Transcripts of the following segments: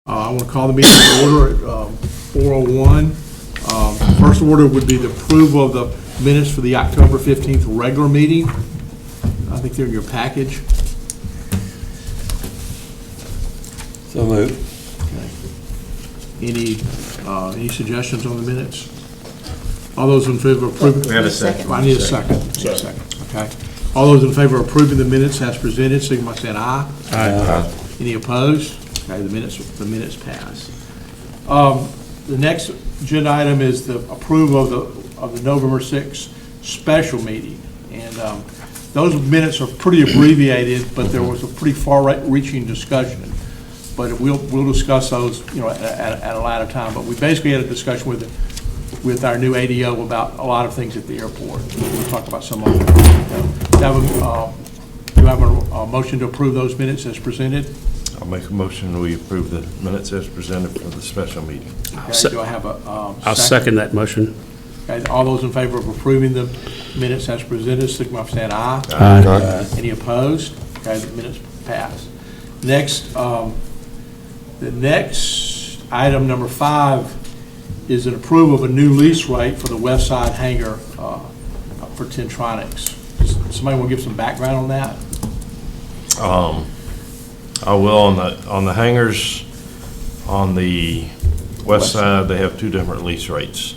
I want to call the meeting to order at 4:01. First order would be the approval of the minutes for the October 15th regular meeting. I think they're in your package. So moved. Okay. Any suggestions on the minutes? All those in favor of approving? We have a second. I need a second. Okay. All those in favor of approving the minutes as presented, signify by saying aye. Aye. Any opposed? Okay, the minutes pass. The next agenda item is the approval of the November 6th special meeting. And those minutes are pretty abbreviated, but there was a pretty far-reaching discussion. But we'll discuss those, at a later time. But we basically had a discussion with our new ADO about a lot of things at the airport. We'll talk about some of them. Do you have a motion to approve those minutes as presented? I'll make a motion, we approve the minutes as presented for the special meeting. Okay, do I have a I'll second that motion. Okay, all those in favor of approving the minutes as presented, signify by saying aye. Aye. Any opposed? Okay, the minutes pass. Next, the next item, number 5, is an approval of a new lease rate for the West Side hangar for Tentronics. Somebody want to give some background on that? I will, on the hangars, on the west side, they have two different lease rates.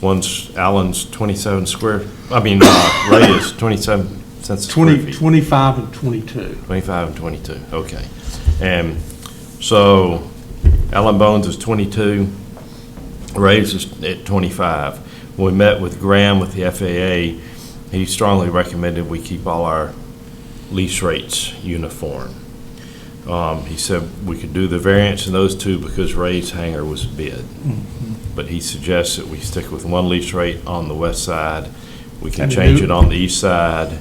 One's Allen's 27 square, Ray is 27 cents a square feet. 25 and 22. 25 and 22, okay. And so Allen Bones is 22, Ray's is at 25. When we met with Graham with the FAA, he strongly recommended we keep all our lease rates uniform. He said we could do the variance in those two because Ray's hangar was bid. Mm-hmm. But he suggests that we stick with one lease rate on the west side. We can change it on the east side,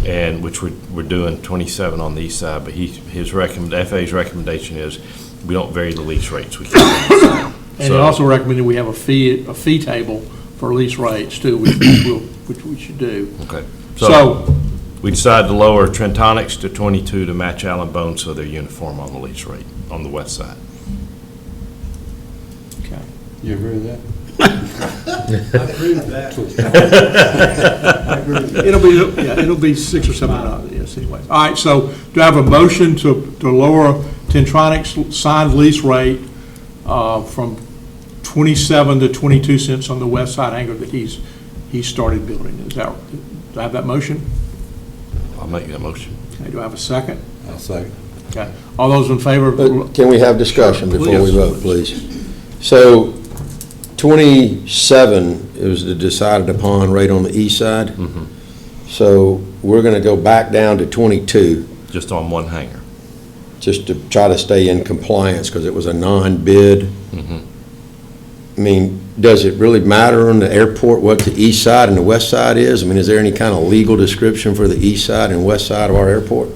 and which we're doing 27 on the east side. But FAA's recommendation is we don't vary the lease rates. We keep them. And he also recommended we have a fee table for lease rates too, which we should do. Okay. So we decided to lower Trentonics to 22 to match Allen Bones so they're uniform on the lease rate on the west side. okay. You agree with that? I agree with that. It'll be $6 or $7. Yes, anyway. All right. So do I have a motion to lower Tentronics signed lease rate from 27 to 22 cents on the west side hangar that he started building? Do I have that motion? I'll make that motion. Okay. Do I have a second? I'll second. Okay. All those in favor? But can we have discussion before we Please. vote, please? So 27 is the decided upon rate on the east side. Mm-hmm. So we're going to go back down to 22 Just on one hangar. just to try to stay in compliance because it was a non-bid. Mm-hmm. I mean, does it really matter on the airport what the east side and the west side is? I mean, is there any kind of legal description for the east side and west side of our airport?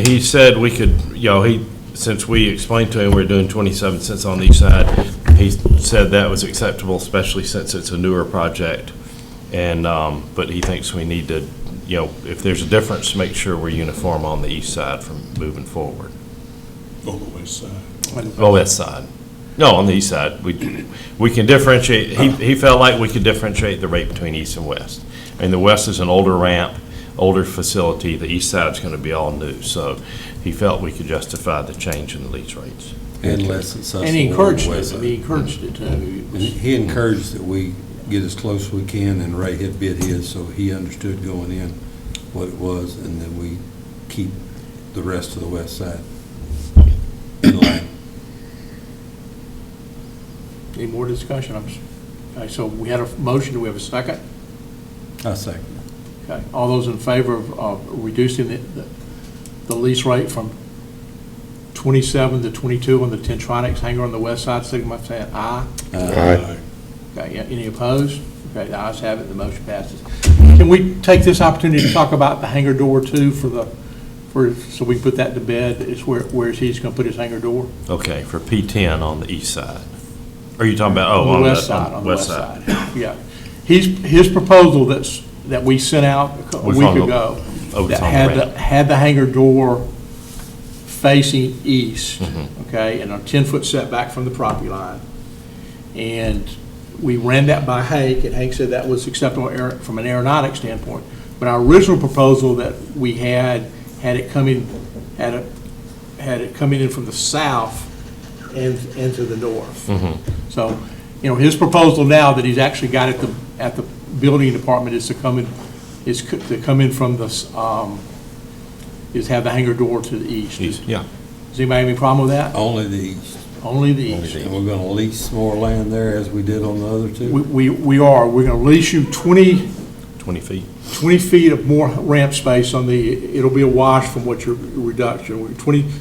He said we could, since we explained to him we're doing 27 cents on the east side, he said that was acceptable, especially since it's a newer project. And, but he thinks we need to, if there's a difference, make sure we're uniform on the east side from moving forward. On the west side. Oh, west side. No, on the east side. We can differentiate, he felt like we could differentiate the rate between east and west. And the west is an older ramp, older facility. The east side's going to be all new. So he felt we could justify the change in the lease rates. And less accessible. And he encouraged on the it. west side. He encouraged it too. And he encouraged that we get as close as we can, and Ray had bid his, so he understood going in what it was, and then we keep the rest of the west side in line. Any more discussion? Okay, so we had a motion. Do we have a second? I second. Okay. All those in favor of reducing the lease rate from 27 to 22 on the Tentronics hangar on the west side, signify by saying aye. Aye. Okay, yeah, any opposed? Okay, the ayes have it, the motion passes. Can we take this opportunity to talk about the hangar door too so we can put that to bed? It's where he's going to put his hangar door? Okay, for P10 on the east side. Are you talking about, On the west side. Yeah. His proposal that we sent out a week ago Oh, it's that on the ramp. had the hangar door facing east, okay, and a 10-foot setback from the property line. And we ran that by Hank, and Hank said that was acceptable from an aeronautic standpoint. But our original proposal that we had it coming, had it coming in from the south and to the north. So, you know, his proposal now that he's actually got at the building department is to come in from the, is have the hangar door to the east. Yeah. Does anybody have any problem with that? Only the east. Only the east. And we're gonna lease more land there as we did on the other two? We are. We're going to lease you 20 feet. 20 feet of more ramp space on the, it'll be a wash from what your reduction,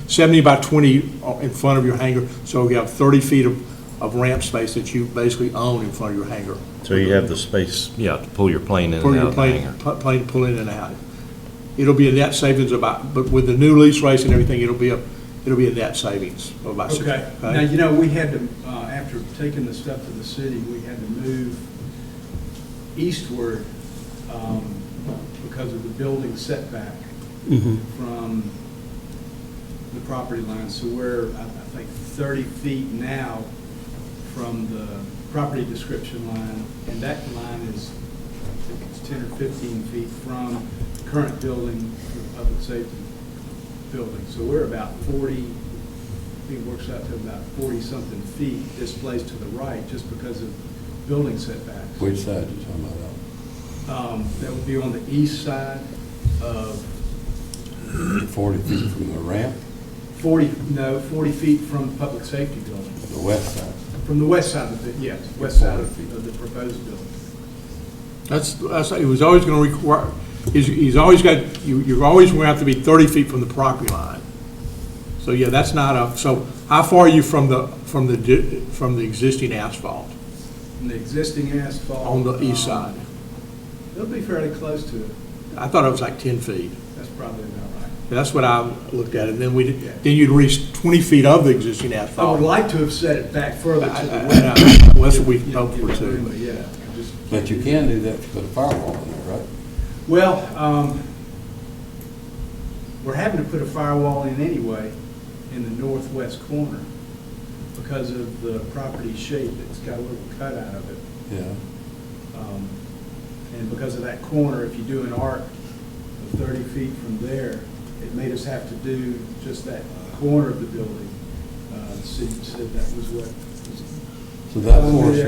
70 by 20 in front of your hangar, so you have 30 feet of ramp space that you basically own in front of your hangar. So you have the space, yeah, to pull your plane in For and your out of the plane, hangar. plane pull in and out. It'll be a net savings about, but with the new lease rates and everything, it'll be a net savings of about six. Okay, now, you know, we had to, after taking the stuff to the city, we had to move eastward because of the building setback from the property line. So we're, I think, 30 feet now from the property description line, and that line is, I think it's 10 or 15 feet from the current building, the public safety building. So we're about 40, I think it works out to about 40-something feet displaced to the right just because of building setbacks. Which side you talking about? That would be on the east side of 40 feet from the ramp, 40 feet from the public safety building. the west side. From the west side of it, yes, west side of the proposed building. That's, it was always going to require, he's always got, you're always going to have to be 30 feet from the property line. So, yeah, that's not a, so how far are you from the existing asphalt? From the existing asphalt. On the east side? It'll be fairly close to it. I thought it was like 10 feet. That's probably about right. That's what I looked at, and then then you'd reach 20 feet of the existing I asphalt. would like to have set it back further to the Well, west. that's what we You know, hoped for give it too. room, but yeah, I just But you can do that to put a firewall in there, right? Well, we're having to put a firewall in anyway in the northwest corner because of the property shape. It's got a little cut out of it. Yeah. And because of that corner, if you do an arc of 30 feet from there, it made us have to do just that corner of the building. The city said that was what. So that portion,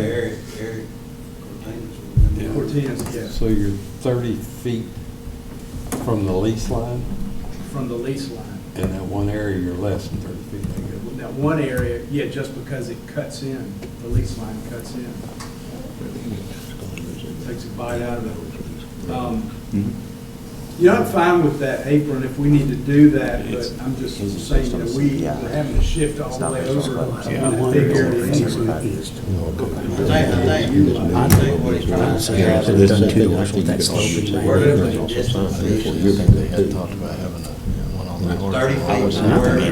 Eric Yeah. Cortinas, yes, so you're 30 feet from the lease line, from the lease line. and that one area you're less than 30 feet. That one area, yeah, just because it cuts in, the lease line cuts in. Takes a bite out of it. You know, I'm fine with that apron if we need to do that, but I'm just saying that we're having to shift all the way over to that big area anyway. I think what he's trying to say is wherever the distance is, Talked about having one on 30 feet from where the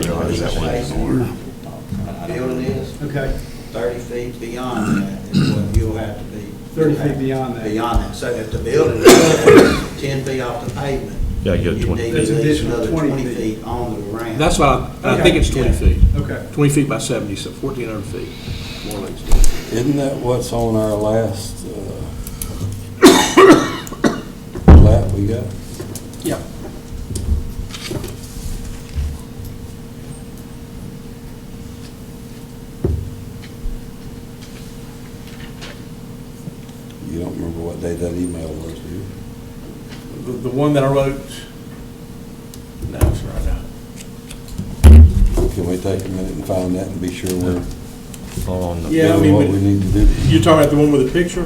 building is, Okay, 30 feet beyond that is what you'll have to be. 30 feet beyond that. Beyond that. So if the building is 10 feet off the pavement, Yeah, you you got 20. need There's at least additional another 20 20 feet on the ramp. That's what I think it's 20 feet. Okay. 20 feet by 70, so 1,400 feet, more or less. Isn't that what's on our last plat we got? Yeah. You don't remember what day that email was, do you? The one that I wrote, no, it's right now. Can we take a minute and find that and be sure we're Hold on. Yeah, I doing mean, what we need to do? You're talking about the one with the picture?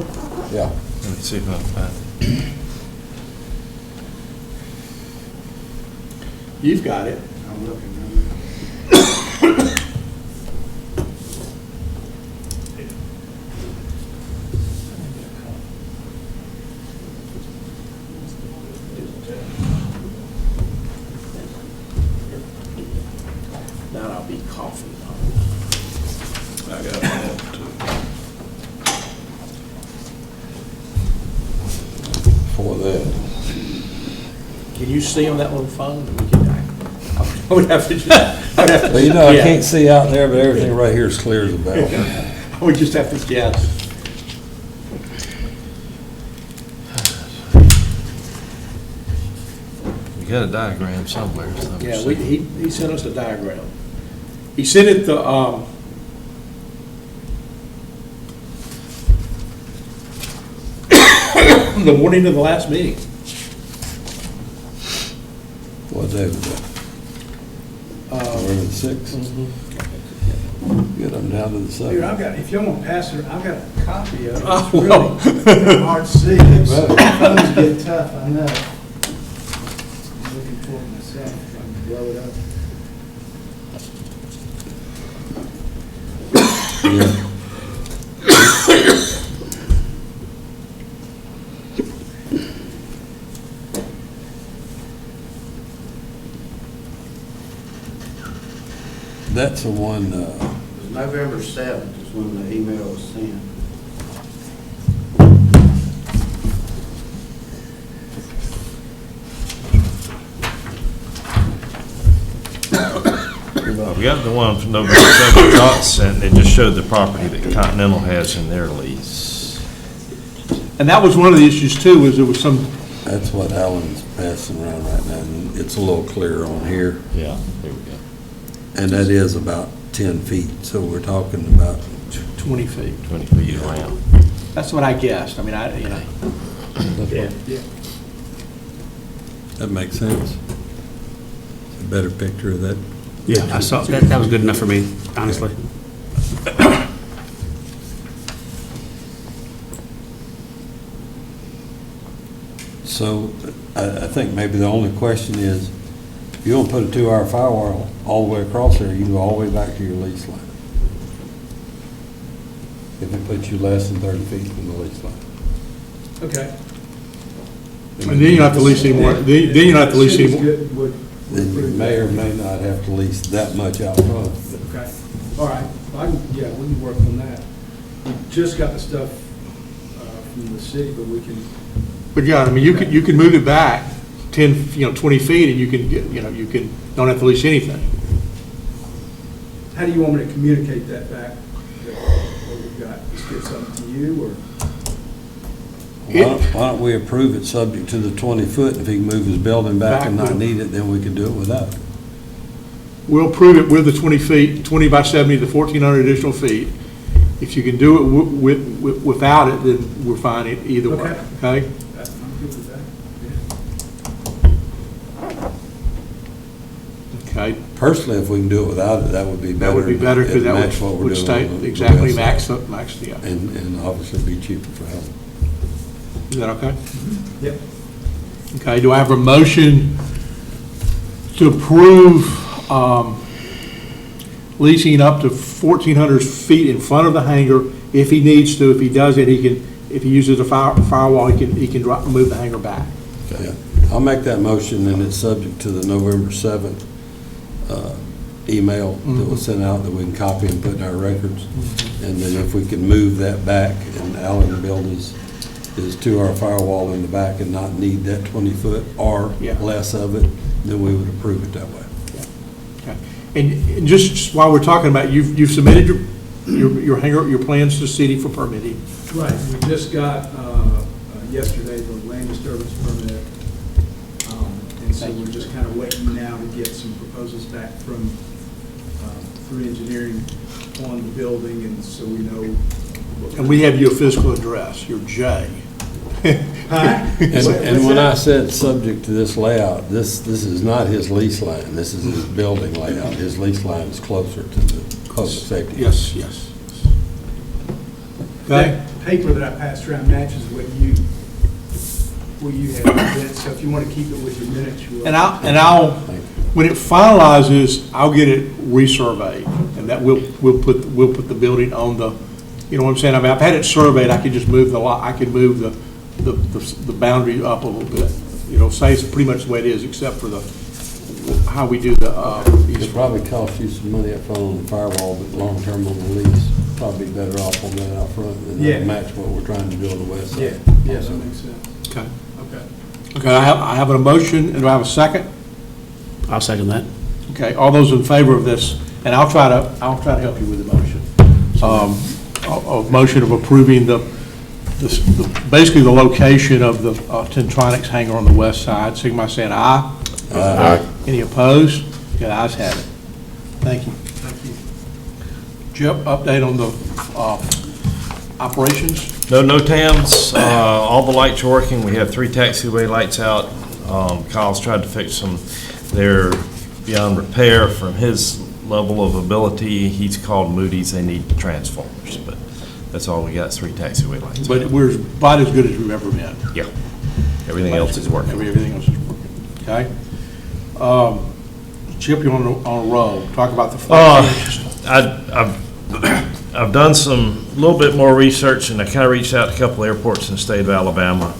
Yeah. Let me see if I can find it. You've got it. I'm looking. Now I'll be coughing. I got that too. For that. Can you see on that little phone? We can- I would have to, Well, you know, I yeah. can't see out there, but everything right here is clear as a bell. I would just have to guess. You got a diagram somewhere. Yeah, he sent us a diagram. He sent it the morning of the last meeting. What day was that? November the 6th? Get them down to the Dude, 7th. if you want to pass it, I've got a copy of it. Oh, It's really hard to see. Phones get tough, I know. I'm looking for it myself, if I can blow it up. Yeah. That's the one, It was November 7th is when the email was sent. We got the one from November 7th, Scott sent, it just showed the property that Continental has in their lease. And that was one of the issues too, was there was some, that's what Alan's passing around right now, and it's a little clearer on here. Yeah, here we go. And that is about 10 feet, so we're talking about, 20 feet. 20 feet around. That's what I guessed. I mean, Yeah. that makes sense. A better picture of that. Yeah, I saw, that was good enough for me, honestly. So I think maybe the only question is, if you want to put a 2-hour firewall all the way across there, you can go all the way back to your lease line. If it puts you less than 30 feet from the lease line. Okay. and then you don't have to lease anymore, then you don't have to lease City's anymore. good, would Then you approve may or that. may not have to lease that much out front. Okay, all right, yeah, we can work on that. We just got the stuff from the city, but we can, But yeah, I mean, you could move it back 10, 20 feet and you can get, don't have to lease anything. how do you want me to communicate that back? What we've got, just get something to you, or? Why don't we approve it subject to the 20 foot, and if he can move his building back and not need it, then we can do it without it. We'll prove it with the 20 feet, 20 by 70, the 1,400 additional feet. If you can do it without it, then we're fine either way, Okay. okay? I'm good with that. Okay, Personally, if we can do it without it, that would be better. that would be better because It'd that match what we're would doing stay, on the exactly, west side. max, yeah. And obviously be cheaper for Helen. Is that okay? Yep. Okay, do I have a motion to approve leasing up to 1,400 feet in front of the hangar if he needs to? If he does it, if he uses a firewall, he can move the hangar back. Yeah. I'll make that motion, and it's subject to the November 7th email that was sent out that we can copy and put in our records. And then if we can move that back and Alan build his 2-hour firewall in the back and not need that 20 foot or Yeah. less of it, then we would approve it that way. Okay. And just while we're talking about, you've submitted your hangar, your plans to the city for permitting. Right, we just got, yesterday, the land disturbance permit. And so we're just kind of waiting now to get some proposals back from 3 Engineering on the building, and so we know. And we have your physical address, your J. And when I said subject to this layout, this is not his lease line, this is his building layout. His lease line is closer to the closest safety. Yes. Okay? That paper that I passed around matches what you had, so if you want to keep it with your minutes, you're. And I'll, when it finalizes, I'll get it resurveyed, and that we'll put the building on the, you know what I'm saying? I mean, I've had it surveyed, I could just move the lot, I could move the boundary up a little bit. Say it's pretty much the way it is, except for how we do the, It probably costs you some money up front on the firewall, but long-term on the lease, probably better off on that out front, and Yeah. that'll match what we're trying to do on the west Yeah, side. that also. makes sense. Okay. Okay. Okay, I have a motion, and do I have a second? I'll second that. Okay, all those in favor of this, and I'll try to help you with the motion. A motion of approving basically the location of the Tentronics hangar on the west side, signify by saying aye. Aye. Any opposed? Okay, the ayes have it. Thank you. Chip, update on the operations? No TAMs, all the lights are working, we have 3 taxiway lights out. Kyle's tried to fix them, they're beyond repair from his level of ability. He's called Moody's, they need transformers, but that's all we got, is 3 taxiway lights. But we're about as good as we've ever been. Yeah, everything else is working. Everything else is working, okay? Chip, you're on a roll. Talk about the flight. I've done some, a little bit more research, and I kind of reached out to a couple airports in the state of Alabama.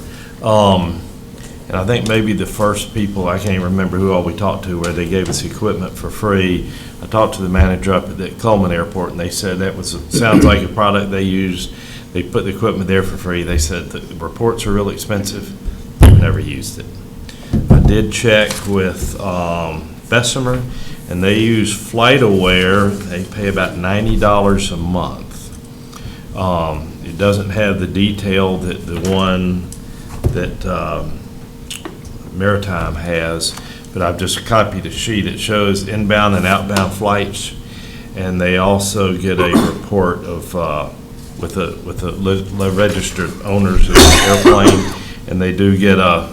And I think maybe the first people, I can't even remember who all we talked to, where they gave us equipment for free. I talked to the manager up at the Coleman Airport, and they said that sounds like a product they used. They put the equipment there for free. They said the reports are really expensive. They've never used it. I did check with Bessemer, and they use FlightAware. They pay about $90 a month. It doesn't have the detail that the one that Maritime has, but I've just copied a sheet. It shows inbound and outbound flights, and they also get a report of with the registered owners of the airplane, and they do get a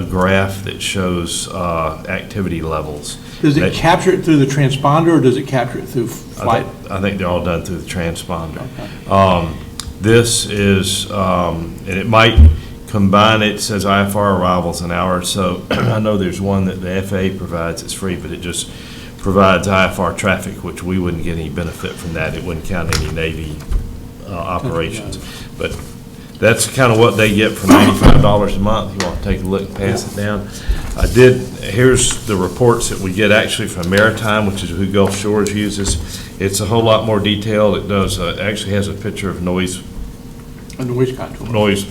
graph that shows activity levels. Does it capture it through the transponder, or does it capture it through flight? I think they're all done through the transponder. Okay. This is, and it might combine, it says IFR arrivals an hour, so I know there's one that the FAA provides, it's free, but it just provides IFR traffic, which we wouldn't get any benefit from that. It wouldn't count any Navy operations. But that's kind of what they get for $95 a month. You want to take a look and pass it down. Here's the reports that we get actually from Maritime, which is who Gulf Shores uses. It's a whole lot more detailed. It does, actually has a picture of noise A noise control. noise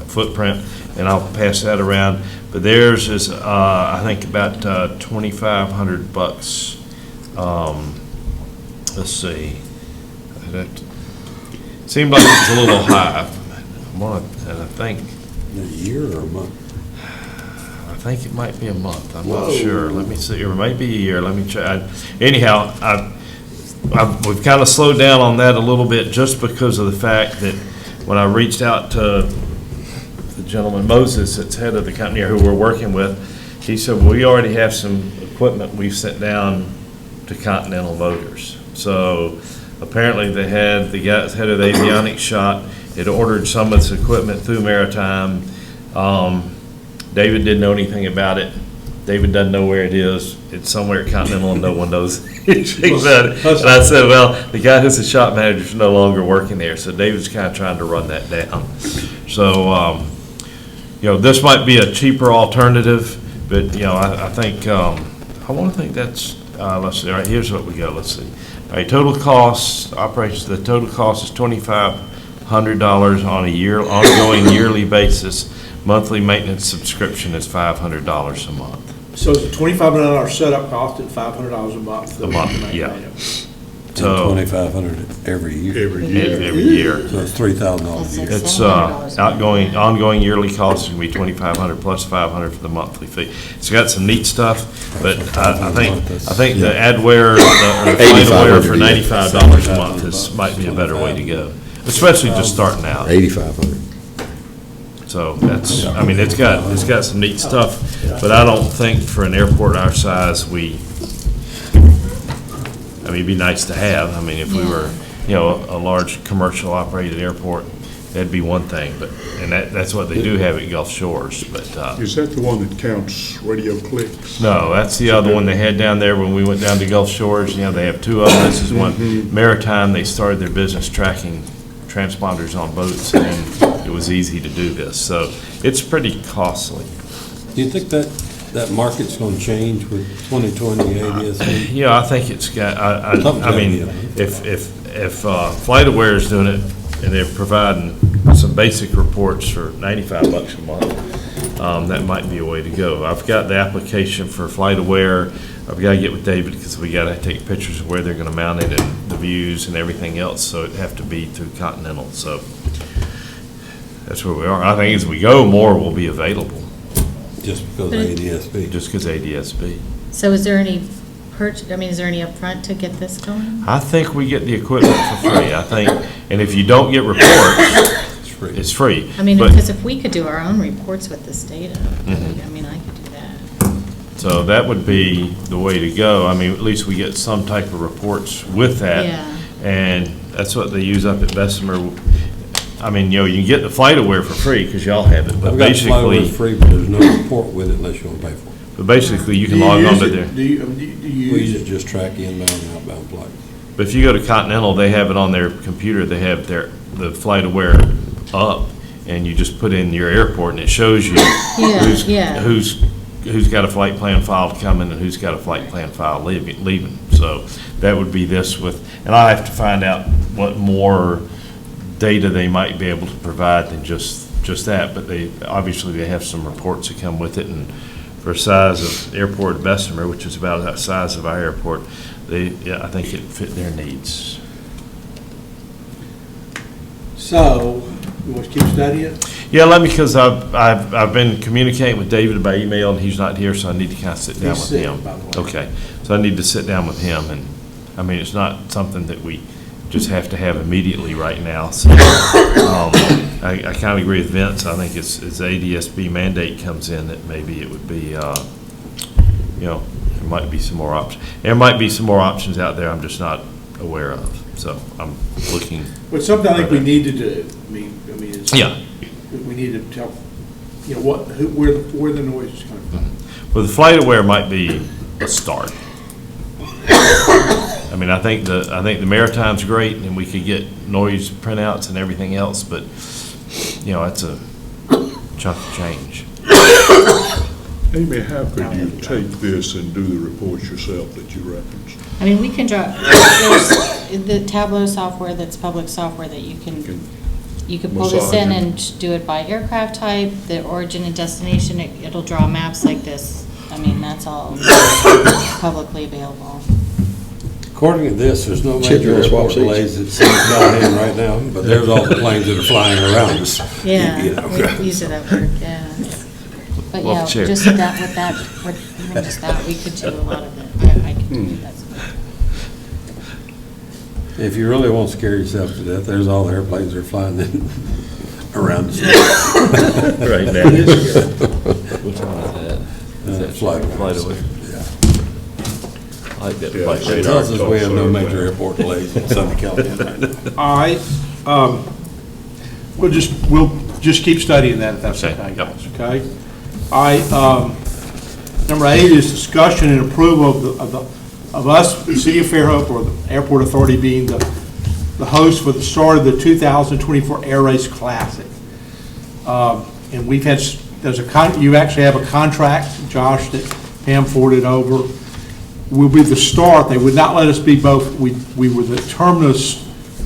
footprint, and I'll pass that around. But theirs is, I think, about $2,500. Let's see. That seemed like it's a little high. And I think A year or a month? I think it might be a month. I'm not sure. Let me see. Or it might be a year. Let me try. Anyhow, we've kind of slowed down on that a little bit just because of the fact that when I reached out to the gentleman, Moses, that's head of the company who we're working with, he said, well, we already have some equipment we've sent down to Continental Motors. So apparently they had, the guy, head of the avionics shop, had ordered some of this equipment through Maritime. David didn't know anything about it. David doesn't know where it is. It's somewhere at Continental and no one knows anything about it. And I said, well, the guy who's the shop manager is no longer working there. So David's kind of trying to run that down. So, this might be a cheaper alternative, but, I think, I want to think that's, let's see, all right, here's what we got, let's see. All right, total cost, operations, the total cost is $2,500 on a ongoing yearly basis. Monthly maintenance subscription is $500 a month. So it's a $2,500 setup cost and $500 a month. A month, yeah. So $2,500 every year. Every year. So it's $3,000 a year. It's ongoing yearly cost is going to be $2,500 plus $500 for the monthly fee. It's got some neat stuff, but I think the adware, or the FlightAware for $95 a month might be a better way to go, especially just starting out. $8,500. So that's, I mean, it's got some neat stuff, but I don't think for an airport our size, it'd be nice to have. I mean, if we were, a large commercial operated airport, that'd be one thing, and that's what they do have at Gulf Shores, but. Is that the one that counts radio clicks? No, that's the other one they had down there when we went down to Gulf Shores. They have two of them. This is one. Maritime, they started their business tracking transponders on boats, and it was easy to do this. So it's pretty costly. Do you think that market's going to change with 2020 ADS? Yeah, I think it's got, I mean, if FlightAware is doing it and they're providing some basic reports for $95 a month, that might be a way to go. I've got the application for Flight Aware. I've got to get with David because we got to take pictures of where they're going to mount it and the views and everything else, so it'd have to be through Continental, so that's where we are. I think as we go, more will be available, Just because of ADSB. just because ADSB. So is there any is there any upfront to get this going? I think we get the equipment for free, I think, and if you don't get reports, It's free. it's free. I mean, But- because if we could do our own reports with this data, Mhm. I mean, I could do that. So that would be the way to go. I mean, at least we get some type of reports with that. Yeah. And that's what they use up at Bessemer. I mean, you know, you can get the Flight Aware for free because y'all have it, but I've got the flight aware basically, free, but there's no report with it unless you want to pay for it. you Do can you log on use to it- there. Do you We use use it? it just track inbound and outbound flights. But if you go to Continental, they have it on their computer. They have the Flight Aware up, and you just put in your airport, and it shows you Yeah. who's got a flight plan file coming and who's got a flight plan file leaving. So that would be this with, and I have to find out what more data they might be able to provide than just that. But obviously they have some reports that come with it, and for size of airport Bessemer, which is about that size of our airport, I think it fit their needs. So, you want to keep studying? Yeah, because I've been communicating with David by email, and he's not here, so I need to kind of sit down He's with sick, him. by the way. Okay, so I need to sit down with him, and, I mean, it's not something that we just have to have immediately right now, so, I kind of agree with Vince. I think as ADSB mandate comes in, that maybe it would be, you know, there might be some more options. There might be some more options out there I'm just not aware of, so I'm looking. But something I think we need to do, I mean, it's. Yeah. We need to tell, you know, where the noise is coming from. Well, the Flight Aware might be a start. I mean, I think the Maritime's great, and we could get noise printouts and everything else, but, you know, that's a chunk of change. Amy, how could you take this and do the reports yourself that you referenced? I mean, we can there's the Tableau software that's public software that you can pull this in Massage it. and do it by aircraft type, the origin and destination, it'll draw maps like this. I mean, that's all publicly available. According to this, there's no Chip, you major wanna swap airport seats? delays at San Clemente right now, but there's all the planes that are flying around us. Yeah, You know. these are that work, yeah. But Well, yeah, Chair. just with even just that, we could do a lot of it. I can do that. If you really want to scare yourself to death, there's all the airplanes that are flying in around us. Right now. Which one is that? Flight Aware. Flight Aware. Yeah. I like that Yeah, flight so It radar. tells us we have no major airport delays in Southern California right now. All right, we'll just keep studying that if that's Okay, okay, yep. guys, okay? All right, number 8 is discussion and approval of us, the City of Fairhope, or the Airport Authority being the host for the start of the 2024 Air Race Classic. And we've had, you actually have a contract, Josh, that Pam forwarded over. We'll be the start. They would not let us be both. We were the terminus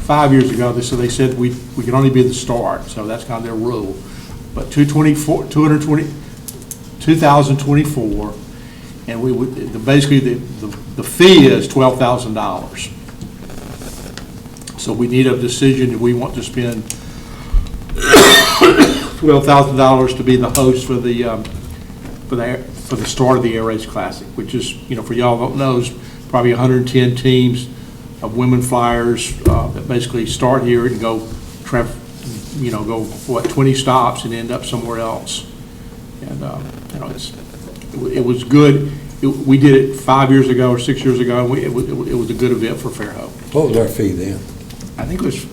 5 years ago, so they said we can only be the start, so that's kind of their rule. But 2024, and we would, basically, the fee is $12,000. So we need a decision if we want to spend $12,000 to be the host for the start of the Air Race Classic, which is, you know, for y'all don't know, is probably 110 teams of women flyers that basically start here and go 20 stops and end up somewhere else. And you know, it was good. We did it 5 years ago or 6 years ago, and it was a good event for Fairhope. What was our fee then? I think it was,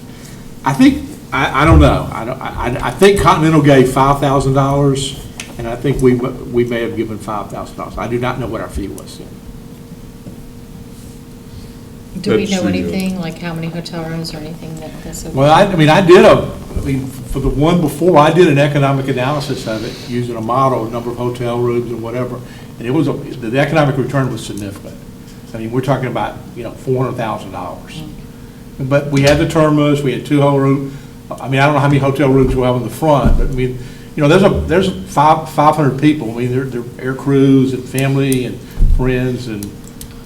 I don't know. I think Continental gave $5,000, and I think we may have given $5,000. I do not know what our fee was then. Do we Let's know see, anything, like how many hotel rooms or anything that this would? Well, for the one before, I did an economic analysis of it, using a model, a number of hotel rooms and whatever, and it was, the economic return was significant. I mean, we're talking about, you know, $400,000. But we had the terminus, we had 2 whole room, I mean, I don't know how many hotel rooms we'll have in the front, but I mean, there's 500 people. I mean, they're air crews and family and friends and,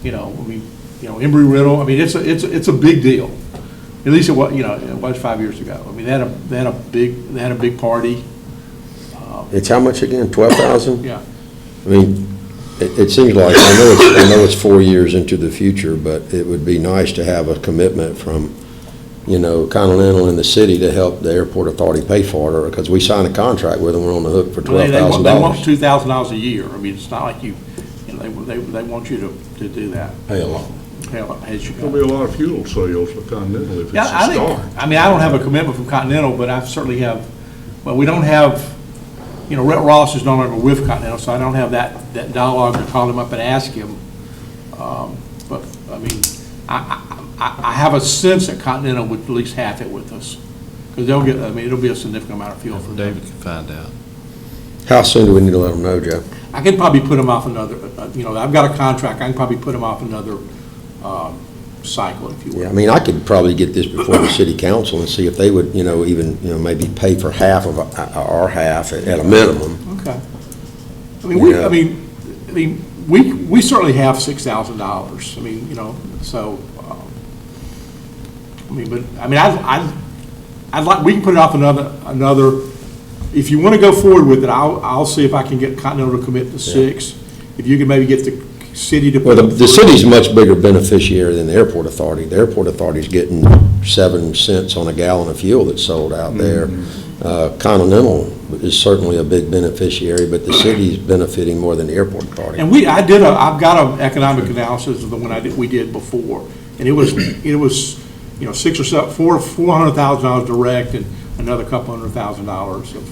Embry-Riddle. I mean, it's a big deal. At least it was 5 years ago. I mean, they had a big party. It's how much again, 12,000? Yeah. I mean, it seems like, I know it's 4 years into the future, but it would be nice to have a commitment from, Continental and the city to help the airport authority pay for it, because we signed a contract with them, we're on the hook for Well, They want $12,000. $2,000 a year. I mean, it's not like they want you to do that. Pay along. Hell, as you There'll go. be a lot of fuel sales for Continental if it's Yeah, a start. I mean, I don't have a commitment from Continental, but I certainly have, well, we don't have, Rhett Ross is no longer with Continental, so I don't have that dialogue to call him up and ask him. But, I mean, I have a sense that Continental would at least half it with us. Because it'll be a significant amount of fuel for them. David can find out. How soon do we need to let them know, Joe? I could probably put them off another, I've got a contract, I can probably put them off another cycle, if you will. Yeah, I mean, I could probably get this before the city council and see if they would, even, maybe pay for half of our half at a minimum. Okay. I mean, we certainly have $6,000. I mean, so, I'd like, we can put it off another, if you want to go forward with it, I'll see if I can get Continental to commit to 6. If you can maybe get the city to. Well, the city's a much bigger beneficiary than the airport authority. The airport authority's getting 7 cents on a gallon of fuel that's sold out there. Continental is certainly a big beneficiary, but the city's benefiting more than the airport authority. And I've got an economic analysis of the one we did before, and it was $400,000 direct and another couple $100,000 of.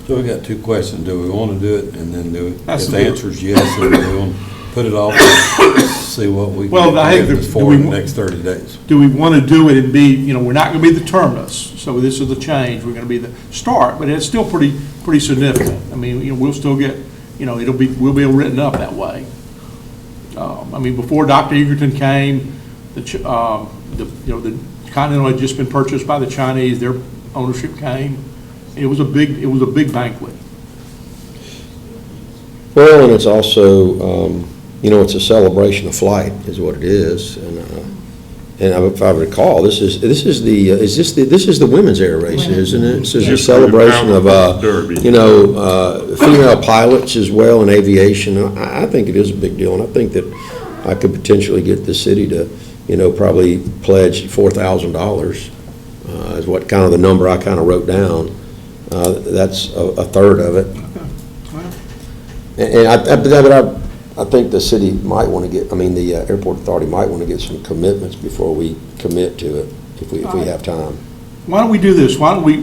So we got 2 questions. Do we want to do it, and then do it? That's If the the big- answer is yes, then we want to put it off and see what we Well, I think can get this do for we in the wa- next 30 days. Do we want to do it and be, we're not going to be the terminus, so this is the change, we're going to be the start, but it's still pretty significant. I mean, we'll still get, we'll be written up that way. I mean, before Dr. Egerton came, the Continental had just been purchased by the Chinese, their ownership came. It was a big banquet. Well, and it's also, it's a celebration of flight is what it is. And if I recall, this is the women's air race, isn't it? This is a Yes. celebration of, Derby. female pilots as well in aviation. I think it is a big deal, and I think that I could potentially get the city to, probably pledge $4,000 is what kind of the number I kind of wrote down. That's a third of it. And I think the city might want to get, the airport authority might want to get some commitments before we commit to it, if we have time. Why don't we do this? Why don't we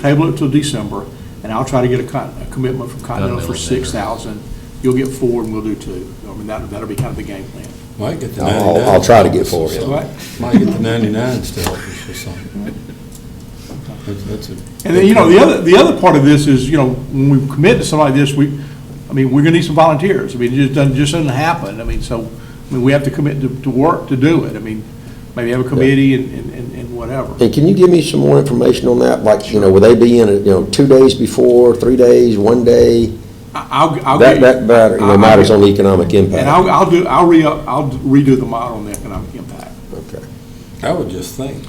table it till December, and I'll try to get a commitment from Continental for 6,000. You'll get 4 and we'll do 2. I mean, that'll be kind of the game plan. Might get the 99. I'll try to get 4. What? Might get the 99 to help us or something. That's And then, the other part of this is, when we commit to something like this, we're gonna need some volunteers. It just doesn't happen. We have to commit to work to do it. Maybe have a committee and whatever. And can you give me some more information on that? Like, will they be in, 2 days before, 3 days, 1 day? That matters on the economic impact. And I'll redo the model on the economic impact. Okay. I would just think,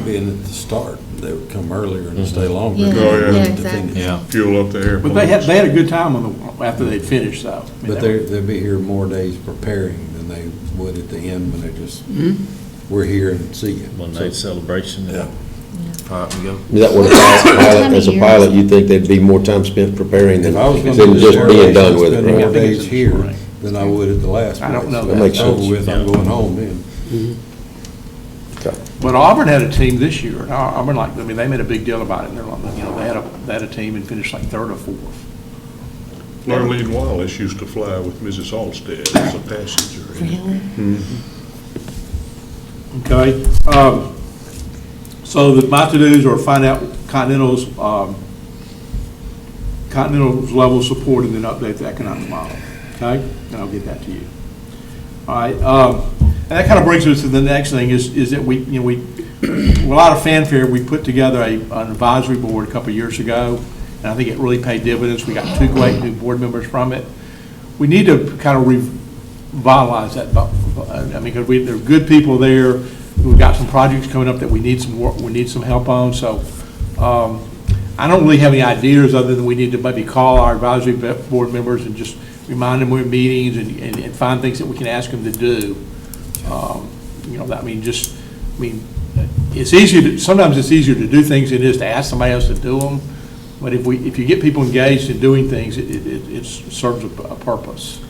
being at the start, they would come earlier and stay longer. Yeah, Oh, yeah. exactly. Yeah. Fuel up the airplane. But they had a good time after they'd finished, though. But they'll be here more days preparing than they would at the end when they just, we're here and see you. One night celebration. Yeah. Pop and go. Is that what as a pilot, you think there'd be more time spent preparing than If I was going to than do just this being done air with race, it, spend more right? days here than I would at the last I don't place. know That makes Over sense. with, I'm going home then. Okay. But Auburn had a team this year. Auburn, they made a big deal about it. They had a team and finished like 3rd or 4th. Darlene Wallace used to fly with Mrs. Alstead as a passenger. Really? Okay. So my to-dos are find out Continental's level of support and then update the economic model. Okay? And I'll get that to you. All right. And that kind of brings us to the next thing is that we with a lot of fanfare, we put together an advisory board a couple of years ago, and I think it really paid dividends. We got 2 great new board members from it. We need to kind of revitalize that. I mean, because there are good people there. We've got some projects coming up that we need some work, we need some help on. So I don't really have any ideas other than we need to maybe call our advisory board members and just remind them we're in meetings and find things that we can ask them to do. You know, it's easier to, sometimes it's easier to do things than it is to ask somebody else to do them. But if you get people engaged in doing things, it serves a purpose.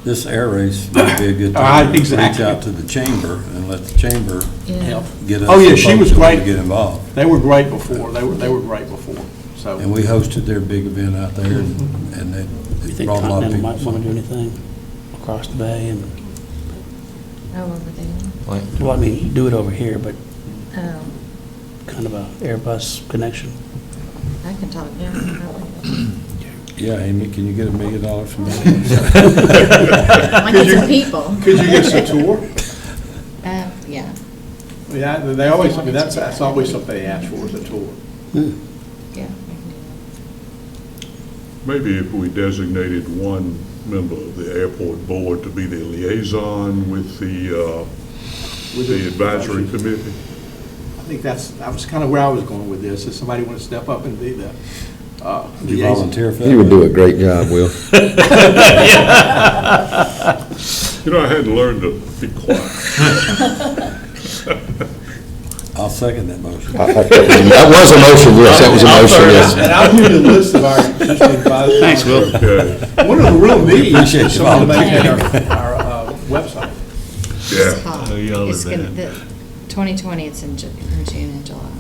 This air race might be a good time to Exactly. reach out to the chamber and let the chamber Yeah. get us. Oh, yeah, some she was folks that want great. to get involved. They were great before. They were great before. So. And we hosted their big event out there, and You they think brought a lot of Continental people. might want to do anything across the bay and, Oh, over there. Like, well, I mean, do it over here, but Oh, kind of a Airbus connection. I can talk, yeah. probably. Yeah, Amy, can you get $1 million from that? I get some people. Could you get us a tour? Yeah. Yeah, they always, I mean, that's always something they ask for, is a tour. Yeah. I can do Maybe if we designated one member of the airport board to be the liaison with the advisory committee. I think that was kind of where I was going with this, if somebody want to step up and be the You liaison. volunteer for that? You would do a great job, Will. You know, I had to learn to be quiet. I'll second that motion. That was a motion, yes, that was a motion, yes. And I'll give you a list of our existing advisors. Thanks, Will. Okay, One of the real needs appreciate is you someone to maintain our website. yeah. It's gonna, the 2020, it's in June and July.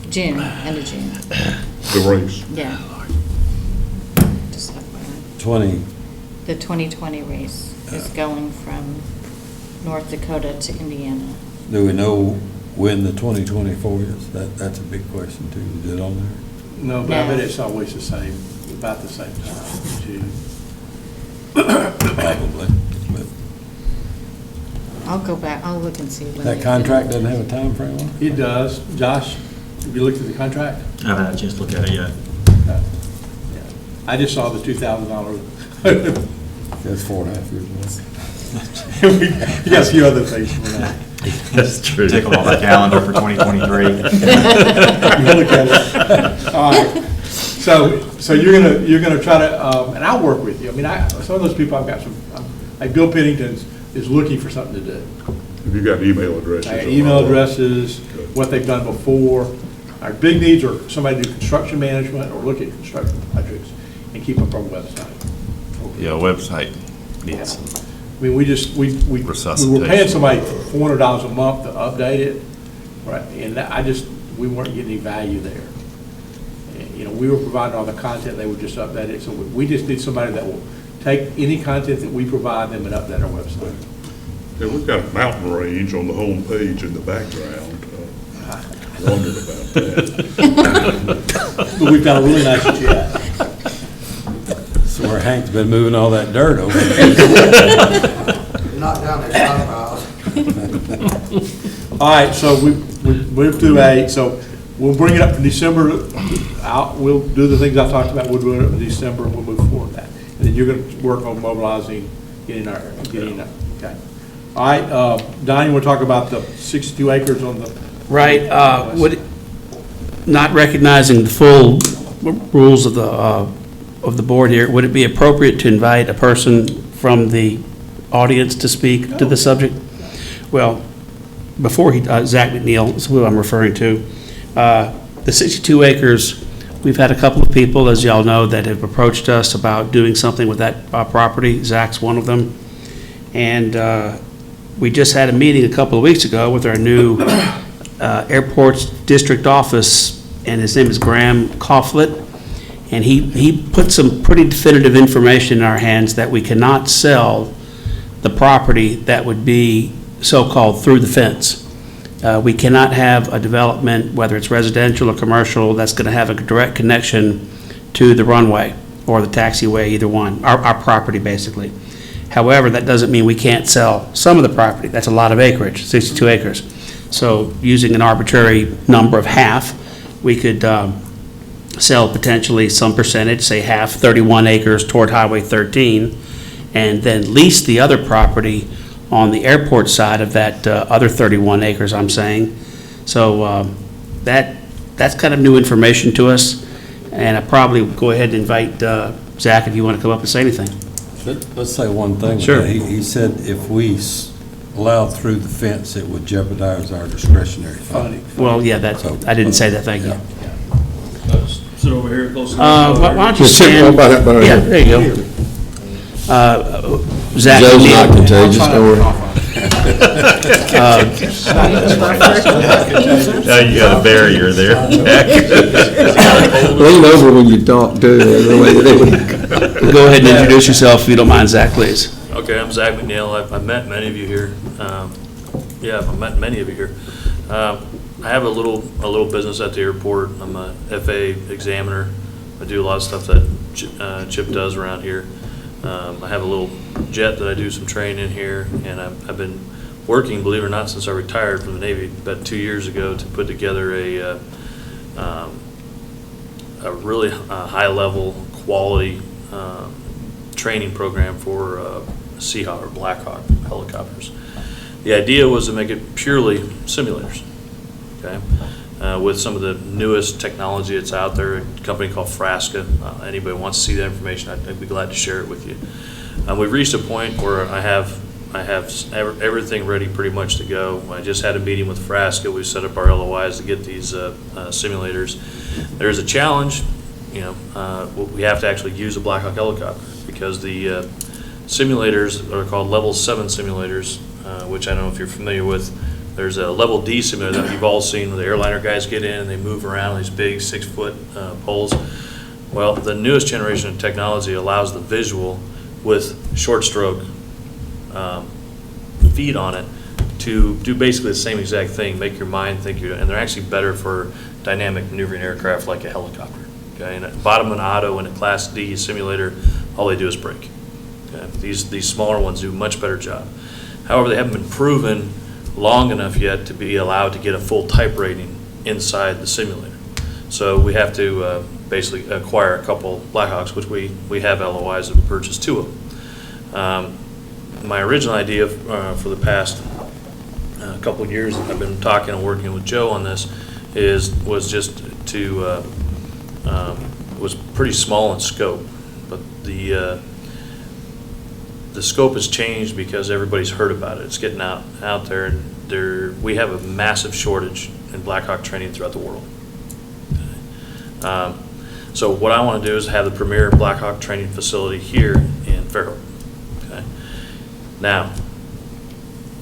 June, end of June. The race. Yeah. Just FYI. 20, The 2020 race is going from North Dakota to Indiana. do we know when the 2024 is? That's a big question too. Is it on there? No, but I bet No. it's always the same, about the same time, June. Probably. But I'll go back, I'll look and see when. that they- contract doesn't have a time frame on it? It does. Josh, have you looked at the contract? I haven't had a chance to look at it yet. Yeah. I just saw the $2,000. That's 4.5 years We got a few other things for that. That's true. Take them off the calendar for 2023. You look at it. All right. So you're gonna try to, and I'll work with you. I mean, some of those people I've got some, like Bill Pennington is looking for something to do. Have you got email addresses? I got on email all that? addresses, Good. what they've done before. Our big needs are somebody to do construction management or look at construction projects and keep up our website. Yeah, website needs some. I mean, we were Resuscitation. paying somebody $400 a month to update it, right? And we weren't getting any value there. And, you know, we were providing all the content, they would just update it. So we just need somebody that will take any content that we provide them and update our website. Yeah, we've got a mountain range on the home page in the background. Wondered about that. But we've got a really nice jet. So where Hank's been moving all that dirt over. Not down there, All right, so we moved to A, so we'll bring it up in December. We'll do the things I talked about, we'll do it in December, and we'll move forward with that. And then you're gonna work on mobilizing, getting, okay. All right, Don, you wanna talk about the 62 acres on the? Right, not recognizing the full rules of the board here, would it be appropriate to invite a person from the audience to speak to the subject? Well, before Zach McNeil is who I'm referring to, the 62 acres, we've had a couple of people, as y'all know, that have approached us about doing something with that property. Zach's one of them. And we just had a meeting a couple of weeks ago with our new airports district office, and his name is Graham Coughlin. And he put some pretty definitive information in our hands that we cannot sell the property that would be so-called through the fence. We cannot have a development, whether it's residential or commercial, that's going to have a direct connection to the runway or the taxiway, either one, our property basically. However, that doesn't mean we can't sell some of the property. That's a lot of acreage, 62 acres. So using an arbitrary number of half, we could sell potentially some percentage, say half, 31 acres toward Highway 13, and then lease the other property on the airport side of that other 31 acres, I'm saying. So that's kind of new information to us, and I'll probably go ahead and invite Zach if you want to come up and say anything. Let's say one thing. Sure. He said if we allowed through the fence, it would jeopardize our discretionary funding. Well, yeah, I didn't say that, thank you. Sit over here close Why don't you Just sit stand? right behind Yeah, him. there you go. Zach, Joe's Neil. not contagious, don't worry. Now you got a barrier there. Lean over when you talk, too. Go ahead and introduce yourself, if you don't mind, Zach, please. Okay, I'm Zach McNeil. I've met many of you here. I've met many of you here. I have a little business at the airport. I'm a FAA examiner. I do a lot of stuff that Chip does around here. I have a little jet that I do some training in here, and I've been working, believe it or not, since I retired from the Navy about 2 years ago to put together a really high-level quality training program for Seahawk or Blackhawk helicopters. The idea was to make it purely simulators, okay? With some of the newest technology that's out there, a company called Frasca. Anybody wants to see that information, I'd be glad to share it with you. We've reached a point where I have everything ready pretty much to go. I just had a meeting with Frasca. We set up our LOIs to get these simulators. There's a challenge, we have to actually use a Blackhawk helicopter because the simulators are called level 7 simulators, which I don't know if you're familiar with. There's a level D simulator that you've all seen where the airliner guys get in and they move around these big 6-foot poles. Well, the newest generation of technology allows the visual with short stroke feed on it to do basically the same exact thing, make your mind think and they're actually better for dynamic maneuvering aircraft like a helicopter. Okay, and at bottom of an auto and a Class D simulator, all they do is brake. Okay? These smaller ones do a much better job. However, they haven't been proven long enough yet to be allowed to get a full type rating inside the simulator. So we have to basically acquire a couple Blackhawks, which we have LOIs to purchase 2 of them. My original idea for the past couple of years, I've been talking and working with Joe on this, was just to was pretty small in scope, but the scope has changed because everybody's heard about it. It's getting out there, and we have a massive shortage in Blackhawk training throughout the world. So what I want to do is have the premier Blackhawk training facility here in Fairhope. Okay. Now,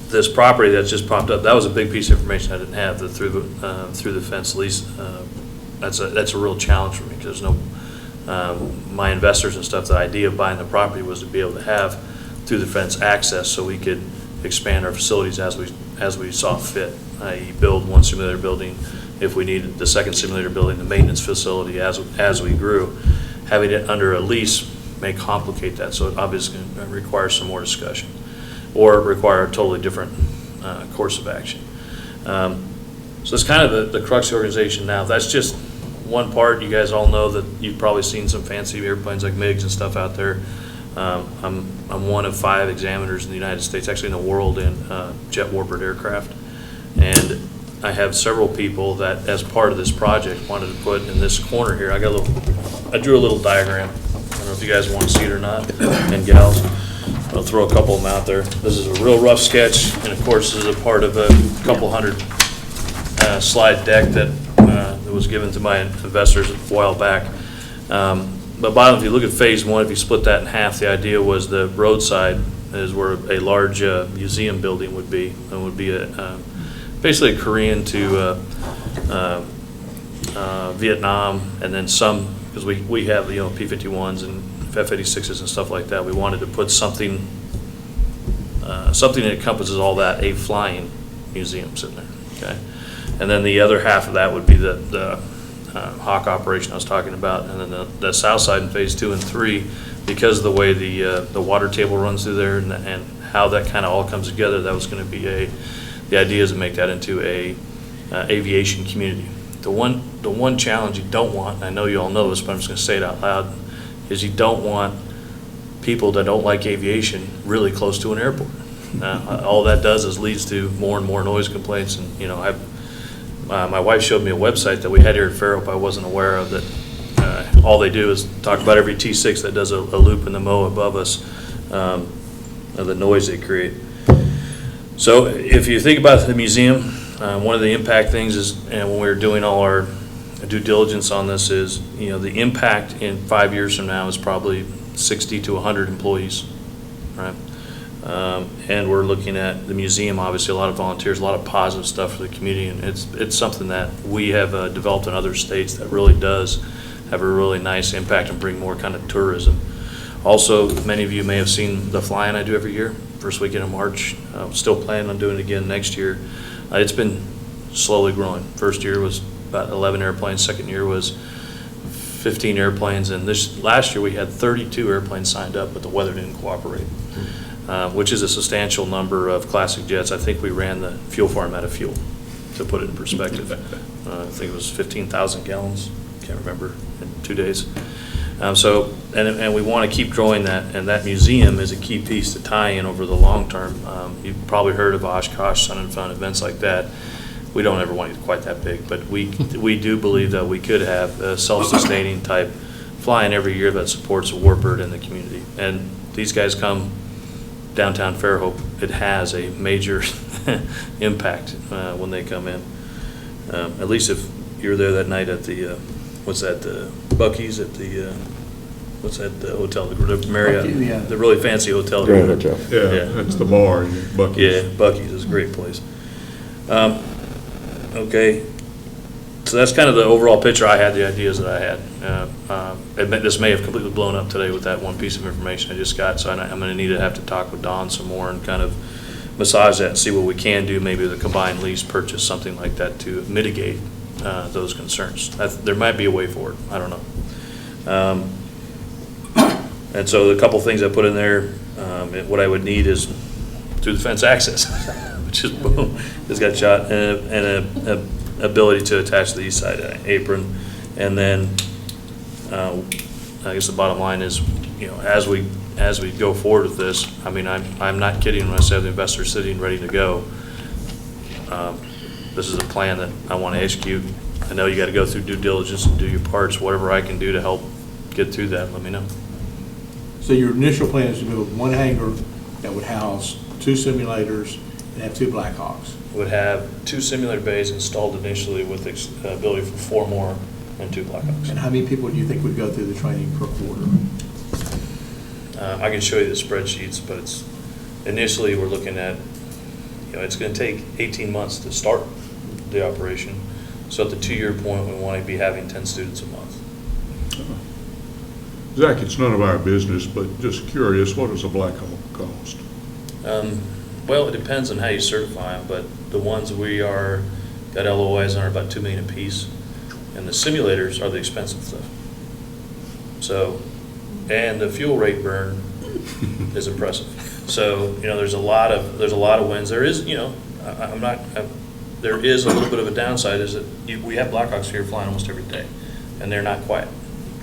this property that's just popped up, that was a big piece of information I didn't have through the fence lease. That's a real challenge for me because there's no my investors and stuff. The idea of buying the property was to be able to have through the fence access so we could expand our facilities as we saw fit, i.e. build one simulator building if we needed the second simulator building, the maintenance facility as we grew. Having it under a lease may complicate that, so it obviously requires some more discussion or require a totally different course of action. So it's kind of the crux of the organization now. That's just one part. You guys all know that you've probably seen some fancy airplanes like MiGs and stuff out there. I'm one of 5 examiners in the United States, actually in the world, in jet warped aircraft. And I have several people that, as part of this project, wanted to put in this corner here. I drew a little diagram. I don't know if you guys want to see it or not, and gals. I'll throw a couple of them out there. This is a real rough sketch, and of course, this is a part of a couple hundred slide deck that was given to my investors a while back. But bottom, if you look at phase 1, if you split that in half, the idea was the roadside is where a large museum building would be. It would be basically a Korean to Vietnam, and then some, because we have P-51s and F-86s and stuff like that. We wanted to put something that encompasses all that, a flying museum sitting there. Okay, and then the other half of that would be the Hawk operation I was talking about, and then the south side in phase 2 and 3, because of the way the water table runs through there and how that kind of all comes together, that was going to be the idea is to make that into a aviation community. The one challenge you don't want, and I know you all know this, but I'm just going to say it out loud, is you don't want people that don't like aviation really close to an airport. All that does is leads to more and more noise complaints. And my wife showed me a website that we had here at Fairhope I wasn't aware of, that all they do is talk about every T6 that does a loop in the mow above us, the noise they create. So if you think about the museum, one of the impact things is, and when we were doing all our due diligence on this, is the impact in 5 years from now is probably 60 to 100 employees, right? And we're looking at the museum, obviously a lot of volunteers, a lot of positive stuff for the community, and it's something that we have developed in other states that really does have a really nice impact and bring more kind of tourism. Also, many of you may have seen the fly-in I do every year, first weekend of March. Still planning on doing it again next year. It's been slowly growing. First year was about 11 airplanes, second year was 15 airplanes, and last year we had 32 airplanes signed up, but the weather didn't cooperate, which is a substantial number of classic jets. I think we ran the fuel farm out of fuel, to put it in perspective. I think it was 15,000 gallons, can't remember, in 2 days. And we want to keep growing that, and that museum is a key piece to tie in over the long term. You've probably heard of Oshkosh, Sun and Fun, events like that. We don't ever want to get quite that big, but we do believe that we could have a self-sustaining type flying every year that supports a warbird in the community. And these guys come downtown Fairhope. It has a major impact when they come in. At least if you're there that night at the Buc-ee's at the the hotel, the Marriott, Buc-ee, yeah. the really fancy hotel. Grand Hotel. Yeah, that's the bar in Buc-ee's. Yeah, Buc-ee's is a great place. Okay, so that's kind of the overall picture I had, the ideas that I had. Admit this may have completely blown up today with that one piece of information I just got, so I'm going to have to talk with Don some more and kind of massage that and see what we can do, maybe with a combined lease purchase, something like that, to mitigate those concerns. There might be a way forward, I don't know. And so the couple things I put in there, what I would need is through the fence access, which is boom, it's got shot, and a ability to attach the east side apron. And then I guess the bottom line is, as we go forward with this, I mean, I'm not kidding when I say the investor's sitting ready to go. This is a plan that I want to execute. I know you got to go through due diligence and do your parts. Whatever I can do to help get through that, let me know. So your initial plan is to build one hangar that would house 2 simulators and have 2 Blackhawks. Would have 2 simulator bays installed initially with the ability for 4 more and 2 Blackhawks. And how many people do you think would go through the training per quarter? I can show you the spreadsheets, but initially we're looking at, it's going to take 18 months to start the operation. So at the 2-year point, we want to be having 10 students a month. Zach, it's none of our business, but just curious, what does a Black Hawk cost? Well, it depends on how you certify them, but the ones we got LOIs on are about $2 million a piece, and the simulators are the expensive stuff. So, and the fuel rate burn is impressive. So, there's a lot of wins. There is, there is a little bit of a downside, is that we have Blackhawks here flying almost every day, and they're not quiet.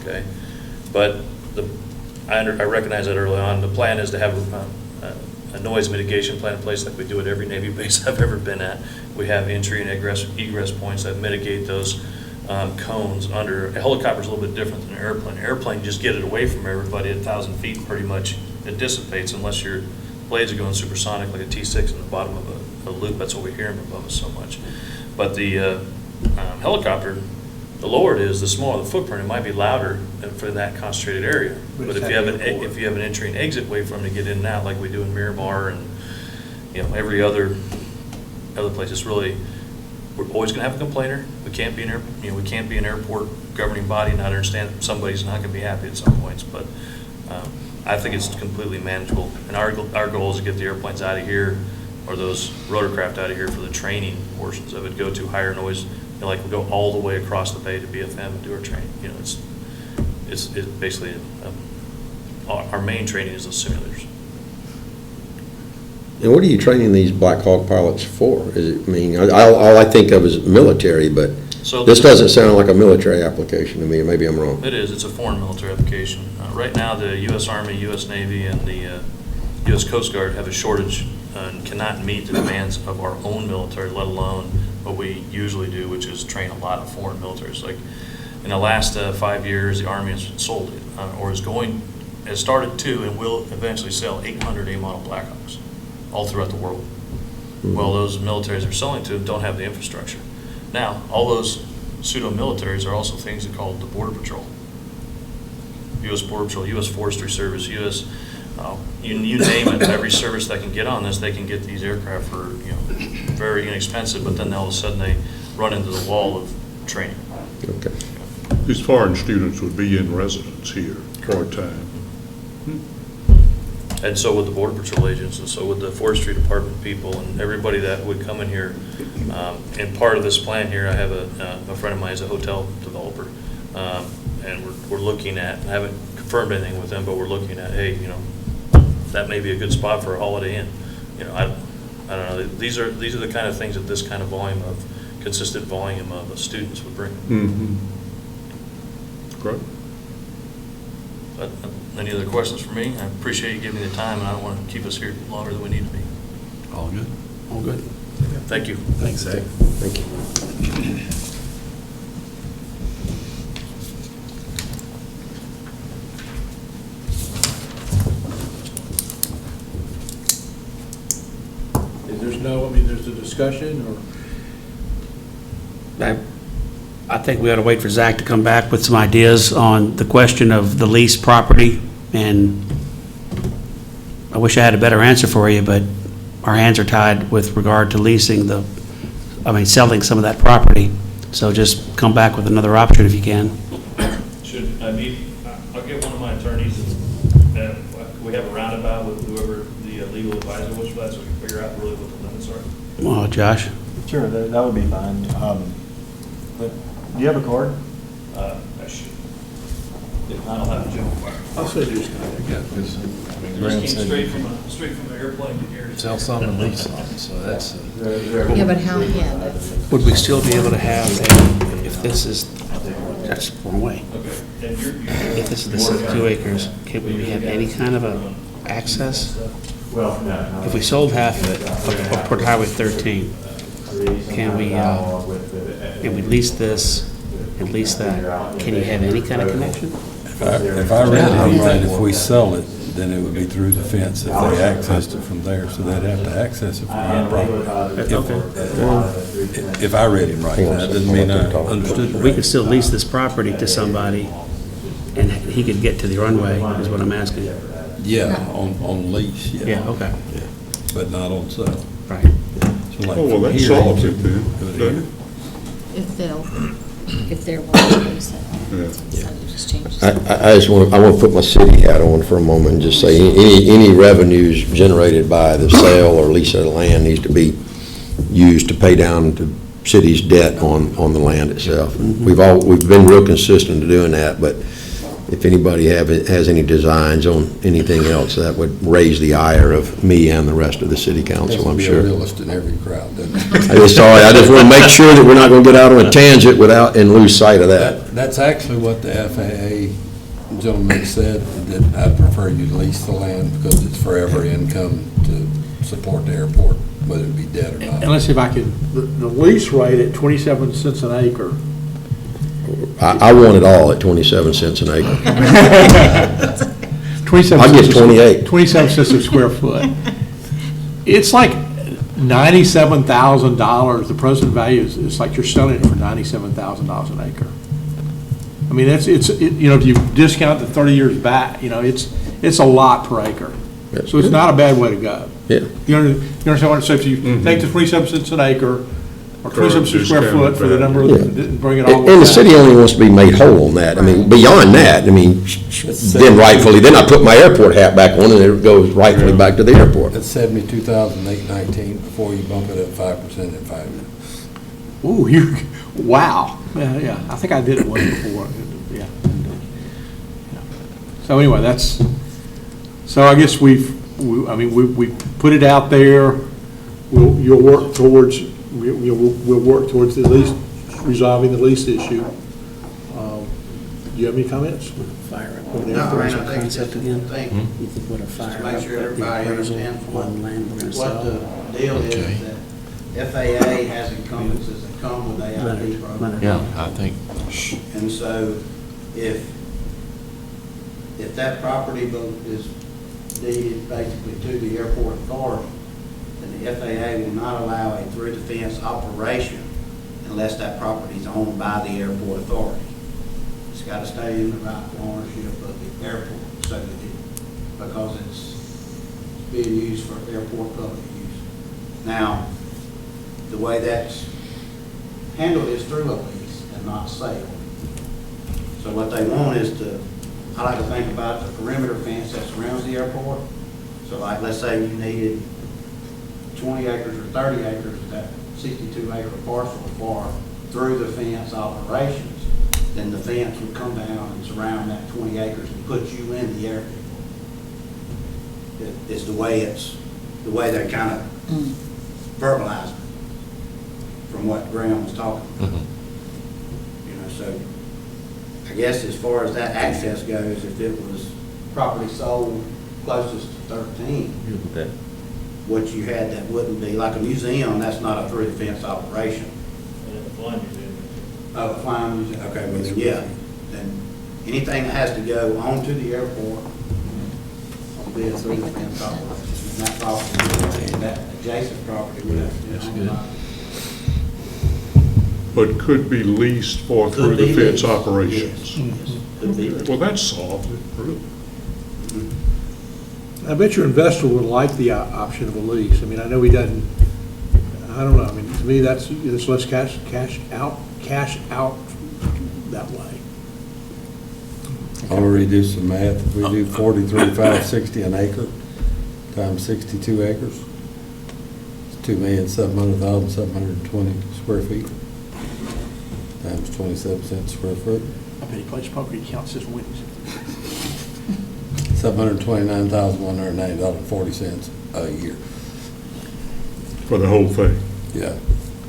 Okay, but I recognize that early on. The plan is to have a noise mitigation plan in place like we do at every Navy base I've ever been at. We have entry and egress points that mitigate those cones under. A helicopter is a little bit different than an airplane. An airplane, just get it away from everybody at 1,000 feet, pretty much it dissipates unless your blades are going supersonic like a T6 in the bottom of a loop. That's what we hear them above us so much. But the helicopter, the lower it is, the smaller the footprint. It might be louder for that concentrated area. But if you have an entry and exit way for them to get in and out, like we do in Miramar and every other place, it's really, we're always going to have a complainer. We can't be an airport governing body and not understand that somebody's not going to be happy at some points. But I think it's completely manageable. And our goal is to get the airplanes out of here, or those rotorcraft out of here for the training portions of it. Go to higher noise. Like we go all the way across the bay to BFM and do our training. It's basically our main training is those simulators. And what are you training these Black Hawk pilots for? Is it, I mean, all I think of is military, but So this doesn't sound like a military application to me, maybe I'm wrong. It is, it's a foreign military application. Right now, the U.S. Army, U.S. Navy, and the U.S. Coast Guard have a shortage and cannot meet the demands of our own military, let alone what we usually do, which is train a lot of foreign militaries. Like, in the last 5 years, the Army has sold it, or has started to, and will eventually sell 800 A-model Blackhawks all throughout the world. Well, those militaries they're selling to don't have the infrastructure. Now, all those pseudo-militaries are also things that called the Border Patrol. U.S. Border Patrol, U.S. Forestry Service, U.S., you name it, every service that can get on this, they can get these aircraft for, very inexpensive, but then all of a sudden they run into the wall of training. Okay. These foreign students would be in residence here, part-time. And so would the Border Patrol agents, and so would the Forestry Department people, and everybody that would come in here. And part of this plan here, I have a friend of mine is a hotel developer, and we're looking at, I haven't confirmed anything with them, but we're looking at, hey, that may be a good spot for a Holiday Inn. I don't know. These are the kind of things that this kind of consistent volume of students would bring. Mm-hmm. Great. But, any other questions for me? I appreciate you giving me the time, and I don't want to keep us here longer than we need to be. All good. All good. Thank you. Thanks, Zach. Thank you. There's a discussion, or? I think we ought to wait for Zach to come back with some ideas on the question of the leased property, and I wish I had a better answer for you, but our hands are tied with regard to leasing selling some of that property. So just come back with another option if you can. Should I meet, I'll get one of my attorneys, and we have a roundabout with whoever the legal advisor was for that, so we can figure out really what the limits are. Well, Josh? Sure, that would be fine. But do you have a card? I should. If not, I'll have a general fire. I'll say this. Graham said straight from the airplane to here. Sell some and lease some, so that's. Yeah, but how, Would we still be able to have, if this is, that's the wrong way. Okay. And you're If this is the 2 acres, can we have any kind of a access? If we sold half of it, up toward Highway 13, can we lease this and lease that? Can you have any kind of connection? If I read it right, if we sell it, then it would be through the fence if they accessed it from there, so they'd have to access it from our property. If I read him right, that doesn't mean I understood We right. could still lease this property to somebody, and he could get to the runway, is what I'm asking. Yeah, on lease, yeah. Yeah, okay, Yeah, but not on sale. right. So like Oh, well, from that here, solves you it could then, go to doesn't here. if they're willing to use it. Yeah. So it just changes. I just want to put my city hat on for a moment and just say, any revenues generated by the sale or lease of the land needs to be used to pay down the city's debt on the land itself. We've been real consistent to doing that, but if anybody has any designs on anything else, that would raise the ire of me and the rest of the city council, I'm Has to be a sure. realist in every crowd, doesn't it? I just want to make sure that we're not going to get out on a tangent and lose sight of that. That's actually what the FAA gentleman said, that I'd prefer you lease the land because it's forever income to support the airport, whether it be debt or not. And let's see if I can, the lease rate at 27 cents an acre. I want it all at 27 cents an acre. 27 I'll get cents 28. 27 cents a square foot. It's like $97,000. The present value is like you're selling it for $97,000 an acre. I mean, if you discount the 30 years back, it's a lot per acre. So it's not a bad way to go. Yeah. You understand what I'm saying? If you take the 27 cents an acre, or 27 cents a square foot for the number, Yeah. and bring it all. And the city only wants to be made whole on that. I mean, beyond that, then rightfully, then I put my airport hat back on and it goes rightfully back to the airport. That's 72,819 before you bump it up 5% in 5 years. Ooh, wow. Yeah, I think I did it once before, yeah. So anyway, so I guess we've we put it out there, you'll work towards, we'll work towards at least resolving the lease issue. Do you have any comments? Fire up. No, I mean, I think it's just, Again? think, You think what a fire to up make sure the everybody appraisal understands on land we're gonna what sell? the deal is, that FAA has encumbrances that come with AIP Leonard, program. Leonard. Yeah, I think, And so if that property is deeded basically to the airport authority, then the FAA will not allow a through-the-fence operation unless that property is owned by the airport authority. It's got to stay in the rightful ownership of the airport, so that because it's being used for airport public use. Now, the way that's handled is through a lease and not sale. So what they want is I like to think about the perimeter fence that surrounds the airport. So like, let's say you needed 20 acres or 30 acres of that 62-acre parcel for through the fence operations, then the fence would come down and surround that 20 acres and put you in the airport. It's the way they kind of verbalized it from what Graham was talking about. You know, so I guess as far as that access goes, if it was property sold closest to 13, what you had that wouldn't be, like a museum, that's not a through the fence operation. And the flying museum. Oh, a flying museum, okay, well then, yeah, then anything that has to go onto the airport will be a through the fence operation. And that property, that adjacent property would have to be owned by. But could be leased for Could be through-the-fence leased. operations. Yes, could be leased. Well, that's solved, really. I bet your investor would like the option of a lease. I mean, I know he doesn't, I don't know, I mean, to me, that's less cash out that way. I'll redo some math. If we do 43,560 an acre times 62 acres, it's 2,700,720 square feet times 27 cents square foot, I bet he plays poker, he counts his winnings. $729,190.40 a year. For the whole thing. Yeah.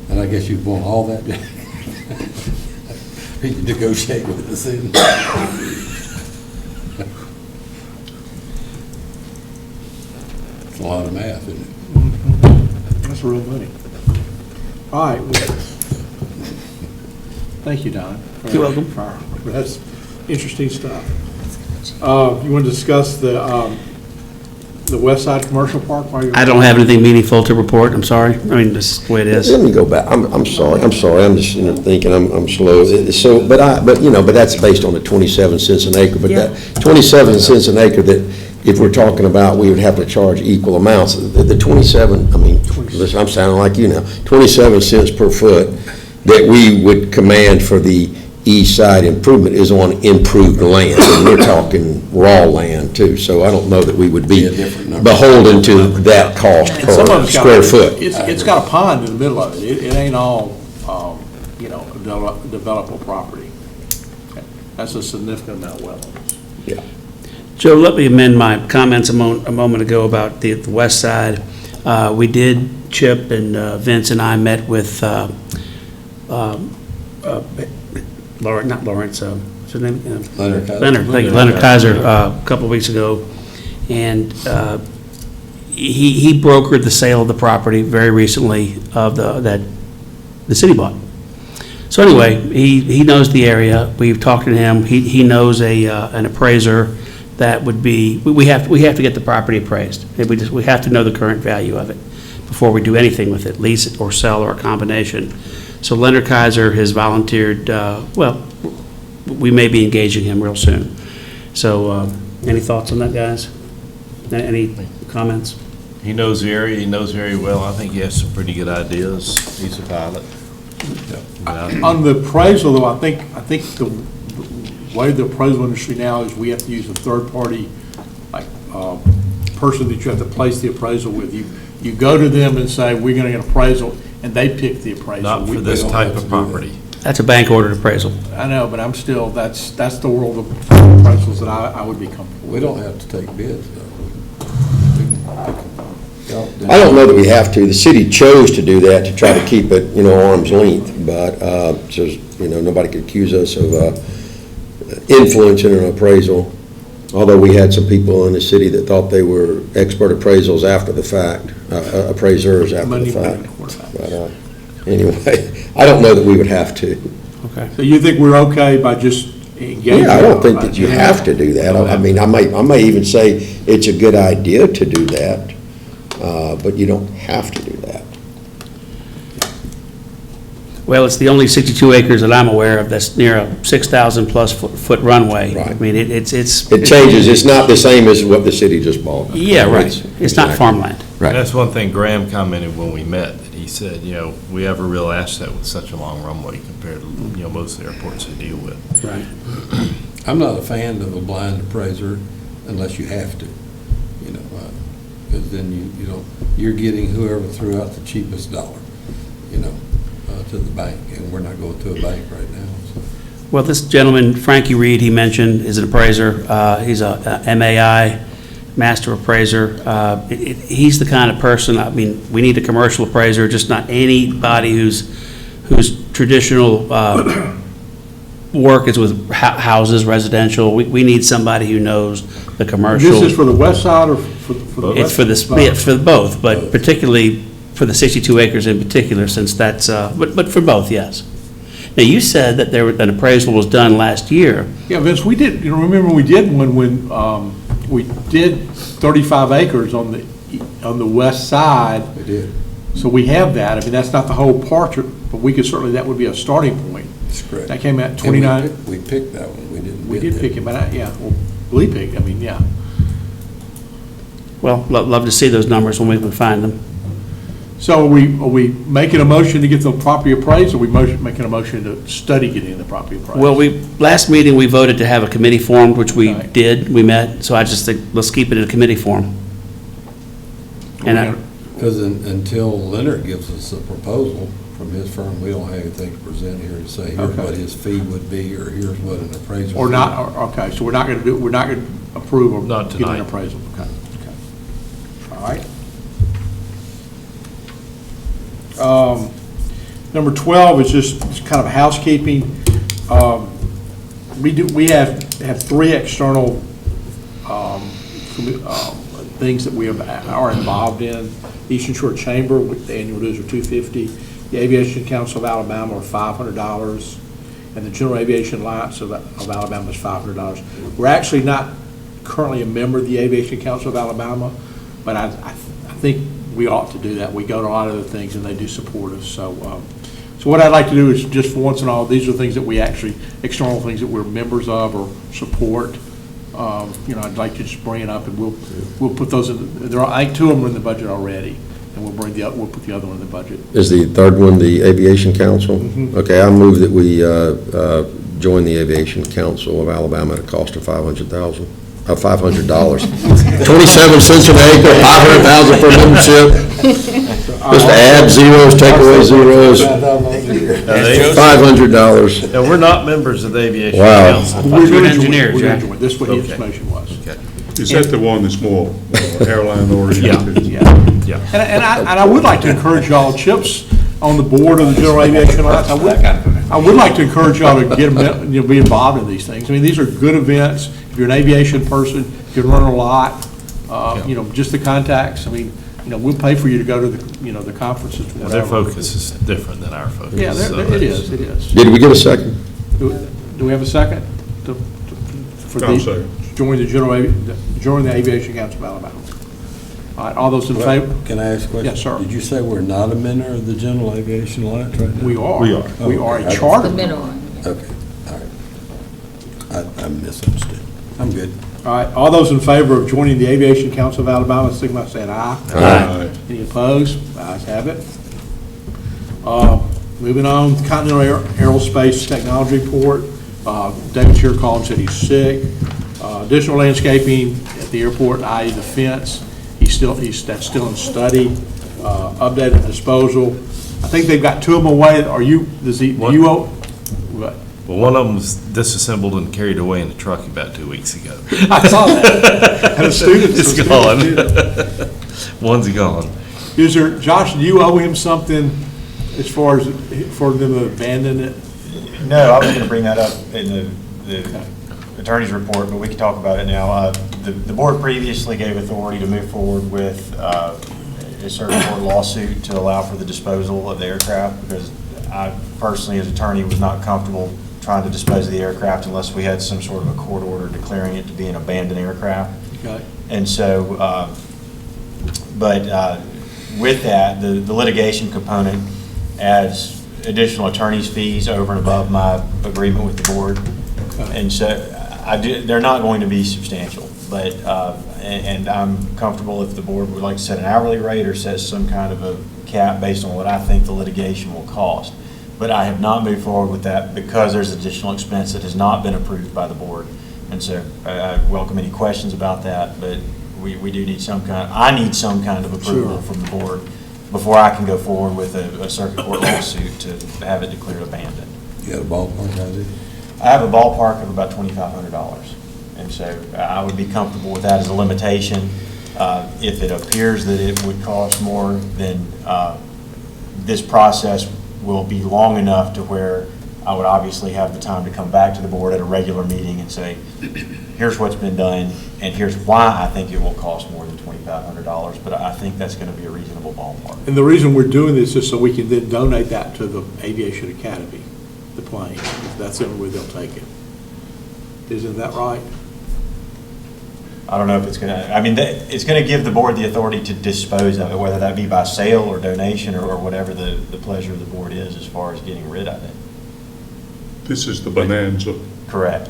And I guess you'd want all that, Jack? You can negotiate with the city. It's a lot of math, isn't it? That's real money. All right. Well, thank you, Don. You're welcome. That's interesting stuff. You want to discuss the West Side Commercial Park? While you're I don't have anything meaningful to report, I'm sorry. I mean, this is the way it is. Let me go back. I'm sorry, I'm just, thinking I'm slow. So, but that's based on the 27 cents an acre. But that 27 cents an acre, that if we're talking about, we would have to charge equal amounts. The 27, I mean, listen, I'm sounding like you now, 27 cents per foot that we would command for the east side improvement is on improved land. And we're talking raw land too, so I don't know that we would be beholden to that cost And some of per it's square foot. It's got a pond in the middle of it. It ain't all, developable property. That's a significant amount of wetlands. Yeah. Joe, let me amend my comments a moment ago about the west side. We did, Chip and Vince and I met with not Lawrence, what's his name? Leonard Kaiser. Leonard, thank you, Leonard Kaiser, a couple of weeks ago. And he brokered the sale of the property very recently that the city bought. So anyway, he knows the area. We've talked to him. He knows an appraiser that would be, we have to get the property appraised. We have to know the current value of it before we do anything with it, lease it or sell or a combination. So Leonard Kaiser has volunteered, we may be engaging him real soon. So any thoughts on that, guys? Any comments? he knows the area, he knows very well. I think he has some pretty good ideas. He's a pilot. On the appraisal, though, I think the way the appraisal industry now is we have to use a third-party, person that you have to place the appraisal with. You go to them and say, we're gonna get an appraisal, and they pick the appraisal. Not for this type of property. That's a bank-ordered appraisal. I know, but I'm still, that's the world of appraisals that I would be comfortable with. We don't have to take bids, though. I don't know that we have to. The city chose to do that to try to keep it, arm's length, but, just, nobody could accuse us of influencing an appraisal, although we had some people in the city that thought they were expert appraisals after the fact, appraisers after the fact. But, anyway, I don't know that we would have to. Okay. So you think we're okay by just engaging? Yeah, I don't think that you have to do that. I mean, I may even say it's a good idea to do that, but you don't have to do that. Well, it's the only 62 acres that I'm aware of that's near a 6,000-plus foot runway. Right. I mean, It changes. It's not the same as what the city just bought. Yeah, right. It's not farmland. Right. That's one thing Graham commented when we met, that he said, we have a real asset with such a long runway compared to, most airports they deal with. Right. I'm not a fan of a blind appraiser unless you have to, because then you're getting whoever threw out the cheapest dollar, to the bank, and we're not going to a bank right now, so. Well, this gentleman, Frankie Reed, he mentioned, is an appraiser. He's a MAI, master appraiser. He's the kind of person, I mean, we need a commercial appraiser, just not anybody whose traditional work is with houses, residential. We need somebody who knows the commercial. This is for the west side or for the west? It's for both, but particularly for the 62 acres in particular, since that's, but for both, yes. Now, you said that an appraisal was done last year. Yeah, Vince, we did, remember we did when we did 35 acres on the west side. We did. So we have that. I mean, that's not the whole portrait, but we could certainly, that would be a starting point. That's correct. That came at And 29. we picked that one, we didn't. We bid did pick that. it, but we picked, I mean, yeah. Well, love to see those numbers when we can find them. So are we making a motion to get the property appraised, or are we making a motion to study getting the property appraised? Well, last meeting, we voted to have a committee formed, which we Okay. did, we met, so I just think, let's keep it in a committee form. And Because until Leonard gives us a proposal from his firm, we don't have anything to present here to say, here's Okay. what his fee would be, or here's what an appraisal. Or fee- not, okay, so we're not going to approve or Not get an tonight. appraisal. Okay. All right. Number 12 is just kind of housekeeping. We have three external things that we are involved in. Eastern Shore Chamber, with the annual dues are $250. The Aviation Council of Alabama are $500, and the General Aviation Alliance of Alabama is $500. We're actually not currently a member of the Aviation Council of Alabama, but I think we ought to do that. We go to a lot of other things, and they do support us. So what I'd like to do is, just for once and all, these are things that we actually, external things that we're members of or support. I'd like to just bring it up, and we'll put those in. I think two of them are in the budget already, and we'll put the other one in the budget. Is the third one the Aviation Council? Mhm. Okay, I move that we join the Aviation Council of Alabama at a cost of $500. 27 cents an acre, 500,000 for membership. Just add zeros, take away zeros. $500. And we're not members of the Aviation Wow. Council. We're you're an gonna join- engineer, we're gonna Jack. join. This is what his Okay. motion was. Is that the one that's more airline oriented? Yeah. Yeah. And I would like to encourage y'all, Chip's on the board of the General Aviation Alliance. I would like to encourage y'all to get them, be involved in these things. I mean, these are good events. If you're an aviation person, you can learn a lot. Just the contacts. I mean, we'll pay for you to go to the conferences. Yeah, their whatever. focus is different than our focus. Yeah, so it that's- is. Did we get a second? Do we have a second? For I'll the, second. join the Aviation Council of Alabama. All right, all those in favor? Can I ask a question? Yes, sir. Did you say we're not a member of the General Aviation Alliance right now? We are. We are. We are Okay. a charter. The middle one. Okay, all right. I misunderstood. I'm good. All right, all those in favor of joining the Aviation Council of Alabama, signify by saying aye. Aye. Any opposed? Ayes have it. Moving on, Continental Aerospace Technology Report. David Shear called and said he's sick. Additional landscaping at the airport, i.e. the fence, that's still in study. Updated disposal. I think they've got two of them away. What? Well, one of them was disassembled and carried away in the truck about 2 weeks ago. I saw that. And a student. It's some gone. students did it. One's gone. Is there, Josh, do you owe him something as far as for them to abandon it? No, I was going to bring that up in the attorney's report, but we can talk about it now. The board previously gave authority to move forward with a circuit court lawsuit to allow for the disposal of the aircraft, because I personally, as attorney, was not comfortable trying to dispose of the aircraft unless we had some sort of a court order declaring it to be an abandoned aircraft. Okay. And so, with that, the litigation component adds additional attorney's fees over and above my agreement with the board. Okay. And so they're not going to be substantial, but, and I'm comfortable if the board would like to set an hourly rate or set some kind of a cap based on what I think the litigation will cost. But I have not moved forward with that because there's additional expense that has not been approved by the board. And so I welcome any questions about that, but we do need I need some kind of approval Sure. from the board before I can go forward with a circuit court lawsuit to have it declared abandoned. You got a ballpark idea? I have a ballpark of about $2,500. And so I would be comfortable with that as a limitation. If it appears that it would cost more, then this process will be long enough to where I would obviously have the time to come back to the board at a regular meeting and say, here's what's been done, and here's why I think it will cost more than $2,500, but I think that's going to be a reasonable ballpark. And the reason we're doing this is so we can then donate that to the Aviation Academy, the plane. That's the only way they'll take it. Isn't that right? I don't know if it's going to, I mean, it's going to give the board the authority to dispose of it, whether that be by sale or donation or whatever the pleasure of the board is as far as getting rid of it. This is the Bonanza. Correct.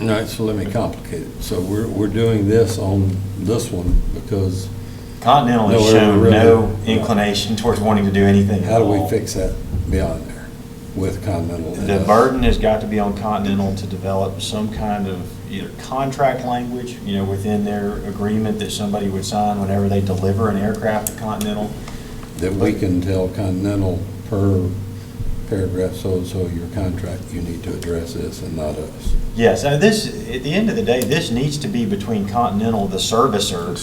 All right, so let me complicate it. So we're doing this on this one because Continental has No, shown really. no inclination towards wanting to do anything how at do we all. fix that beyond there with Continental? The burden has got to be on Continental to develop some kind of either contract language, within their agreement that somebody would sign whenever they deliver an aircraft to Continental. That we can tell Continental per paragraph, so your contract, you need to address this and not us. Yes, at the end of the day, this needs to be between Continental, the servicer,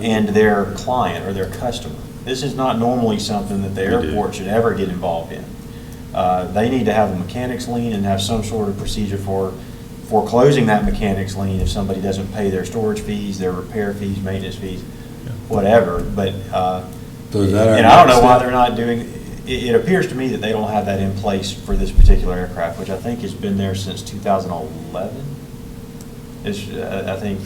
and their client or their customer. This is not normally something that the airport should ever get involved in. They need to have a mechanics lien and have some sort of procedure for foreclosing that mechanics lien if somebody doesn't pay their storage fees, their repair fees, maintenance fees, whatever. But So is that our and I don't know next why step? they're not doing. It appears to me that they don't have that in place for this particular aircraft, which I think has been there since 2011. I think.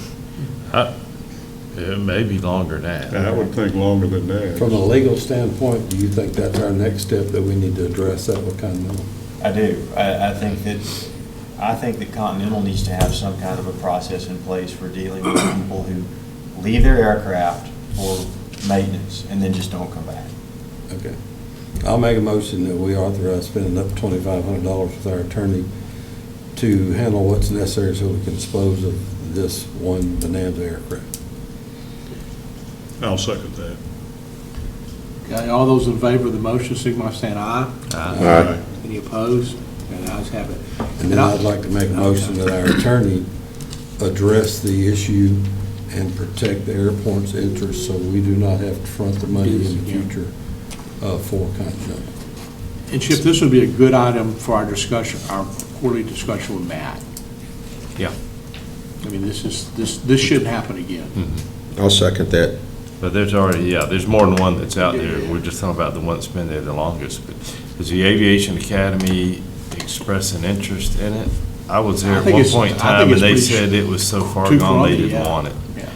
It may be longer than that. I would think longer than that. From a legal standpoint, do you think that's our next step, that we need to address that with Continental? I do. I think that Continental needs to have some kind of a process in place for dealing with people who leave their aircraft for maintenance and then just don't come back. Okay. I'll make a motion that we authorize spending up $2,500 with our attorney to handle what's necessary so we can dispose of this one Bonanza aircraft. I'll second that. Okay, all those in favor of the motion, signify by saying aye. Aye. Any opposed? And the ayes have it. And then I'd like to make a motion that our attorney address the issue and protect the airport's interests so we do not have to front the money in the future for Continental. And Chip, this would be a good item for our discussion, our quarterly discussion with Matt. Yeah. I mean, this shouldn't happen again. I'll second that. But there's already, there's more than one that's out there. Yeah. We're just talking about the one that's been there the longest. But does the Aviation Academy express an interest in it? I was there I at think one it's- point in I think time, and it's they pretty said it was so far too gone, they crummy, didn't yeah. want it. Yeah.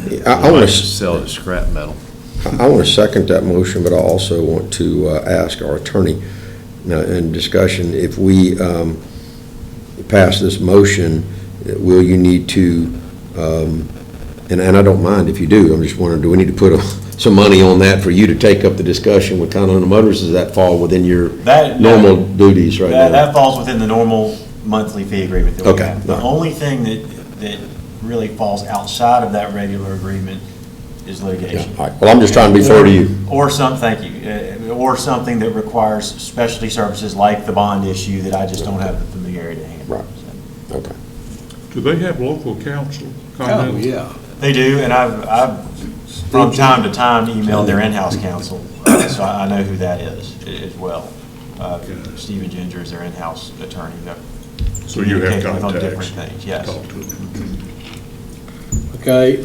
I They might want just sell it as scrap metal. to second that motion, but I also want to ask our attorney in discussion, if we pass this motion, will you need to, and I don't mind if you do, I'm just wondering, do we need to put some money on that for you to take up the discussion with Continental Motors? Does that fall within your normal duties right now? That falls within the normal monthly fee agreement that we Okay. have. The only thing that really falls outside of that regular agreement is Yeah, litigation. all right. Well, I'm just trying to be fair to you. Or something that requires specialty services like the bond issue that I just don't have the familiarity to handle. Right. Okay. Do they have local counsel? Oh, yeah. They do, and I've from time to time emailed their in-house counsel, so I know who that is as well. Stephen Ginger is their in-house attorney. That So you have communicates with on contacts? different things, yes. Talk to them. Okay,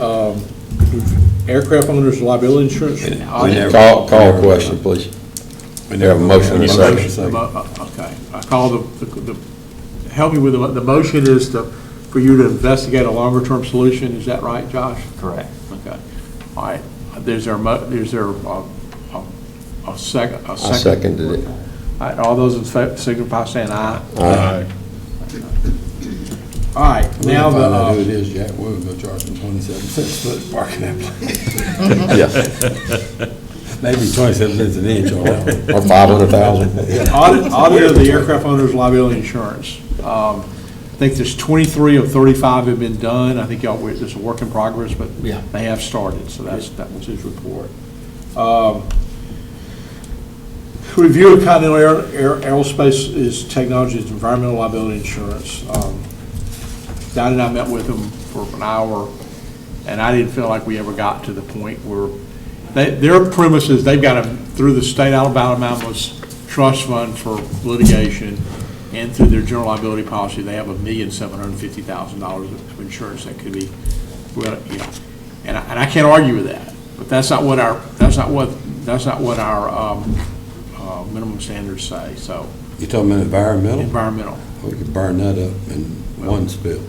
aircraft owners liability insurance. Call a question, please. We have a motion and a second. Okay, I call help me with the motion is for you to investigate a longer-term solution, is that right, Josh? Correct. Okay, all right, there's there a second? I seconded it. All right, all those in favor signify by saying aye. Aye. All right, now We'll find out who it the, is, Jack, we'll go charge them 27 cents for parking that place. Yeah, Maybe 27 cents an inch on that one. or 500,000. audit of the aircraft owners liability insurance. I think there's 23 of 35 have been done. I think y'all, it's a work in progress, but Yeah. they have started, so that was his report. Review of Continental Aerospace's Technologies environmental liability insurance. Don and I met with them for an hour, and I didn't feel like we ever got to the point where their premises, they've got them through the state Alabama's trust fund for litigation, and through their general liability policy, they have $1,750,000 of insurance that could be, well, you know, and I can't argue with that, but that's not what our minimum standards say. So You talking about environmental? environmental. We could burn that up in one spill,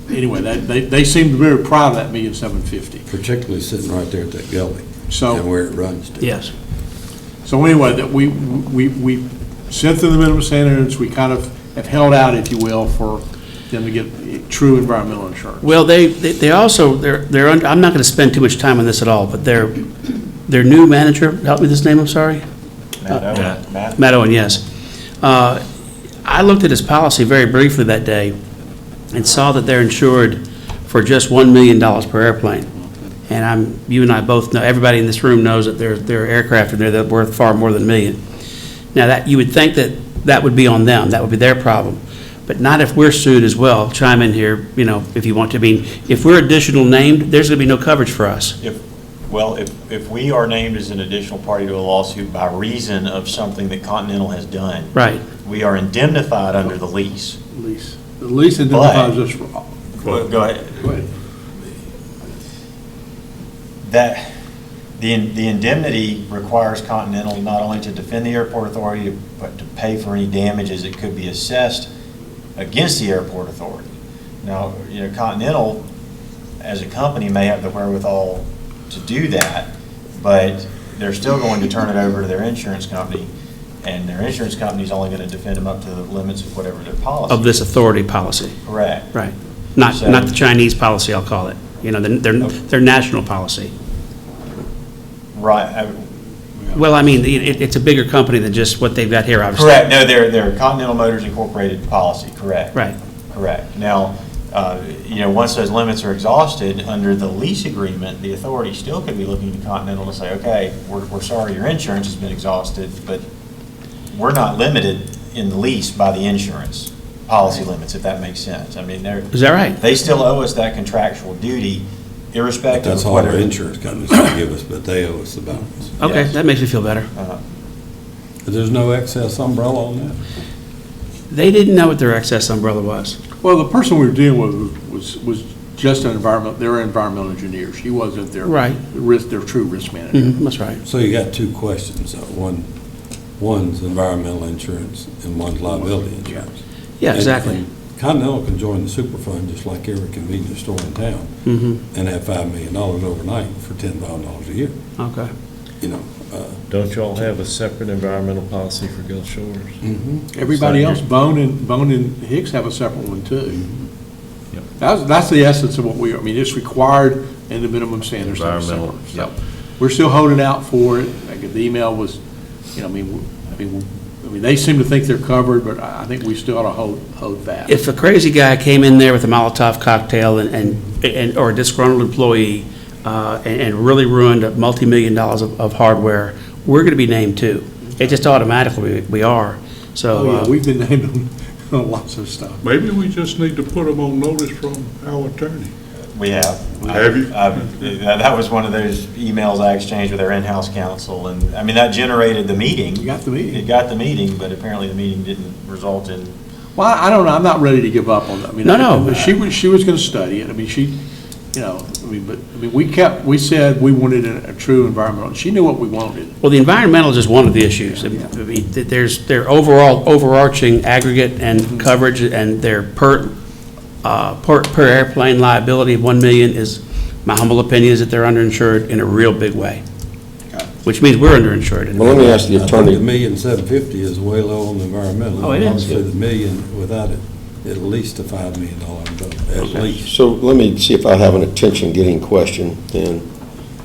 Anyway, they seem to be very proud of that $1,750,000. particularly sitting right there at that gully So. and where it runs to. Yes. So anyway, that we sent through the minimum standards, we kind of have held out, if you will, for them to get true environmental insurance. Well, they also, I'm not going to spend too much time on this at all, but their new manager, help me with his name, I'm sorry? Matt Owen, yes. I looked at his policy very briefly that day and saw that they're insured for just $1 million per airplane. And you and I both know, everybody in this room knows that there are aircraft in there that are worth far more than $1 million. Now, that you would think that would be on them, that would be their problem, but not if we're sued as well. Chime in here, you know, if you want to. I mean, if we're additional named, there's going to be no coverage for us. If we are named as an additional party to a lawsuit by reason of something that Continental has done. Right. We are indemnified under the lease. The lease identifies us for. Go ahead. Go ahead. That, the indemnity requires Continental not only to defend the airport authority, but to pay for any damages that could be assessed against the airport authority. Now, you know, Continental, as a company, may have the wherewithal to do that, but they're still going to turn it over to their insurance company, and their insurance company is only going to defend them up to the limits of whatever their policy. Of this authority policy. Correct. Right. Not So- the Chinese policy, I'll call it. You know, their national policy. Right. Well, I mean, it's a bigger company than just what they've got here, obviously. Correct. No, they're Continental Motors Incorporated policy. Correct. Right. Correct. Now, you know, once those limits are exhausted under the lease agreement, the authority still could be looking to Continental to say, okay, we're sorry your insurance has been exhausted, but we're not limited in the lease by the insurance policy limits, if that makes sense. I mean, Is that right? they still owe us that contractual duty irrespective That's of all our whatever. insurance companies can give us, but they owe us the balance. Okay, Yes. that makes me feel better. But there's no excess umbrella on that? They didn't know what their excess umbrella was. Well, the person we were dealing with was just an they're environmental engineers. She wasn't their Right. their true risk manager. That's right. So you got two questions. One's environmental insurance and one's liability insurance. Yeah, And- exactly. and Continental can join the Superfund just like every convenience store in town and have $5 million overnight for $10,000 a year. Okay. You know, Don't y'all have a separate environmental policy for Gulf Shores? Everybody So else, Bone and Hicks have a separate one too. Yep. That's the essence of what I mean, it's required in the minimum standards. to have a Environmental, separate. yep. So, we're still holding out for it. Like, the email was, you know, I mean, they seem to think they're covered, but I think we still ought to hold fast. If a crazy guy came in there with a Molotov cocktail or a disgruntled employee and really ruined a multi-million dollars of hardware, we're going to be named too. It just automatically, we are. So, Oh, yeah, we've been named lots of stuff. Maybe we just need to put them on notice from our attorney. We have. Have you? That was one of those emails I exchanged with our in-house counsel, and, I mean, that generated the meeting. You got the meeting. It got the meeting, but apparently the meeting didn't result in. Well, I don't know, I'm not ready to give up on that. I mean, No. but she was gonna study it, I mean, she, you know, we said we wanted a true environmental, she knew what we wanted. Well, the environmental is just one of the issues. I mean, their overall overarching aggregate and coverage and their per airplane liability of 1 million is, my humble opinion is that they're underinsured in a real big way, which means we're underinsured. Well, let me ask the I think attorney. $1,750,000 is way low on the environmental. Oh, it is. Obviously, the million without it, at least a $5 million bill, at least. So let me see if I have an attention-getting question then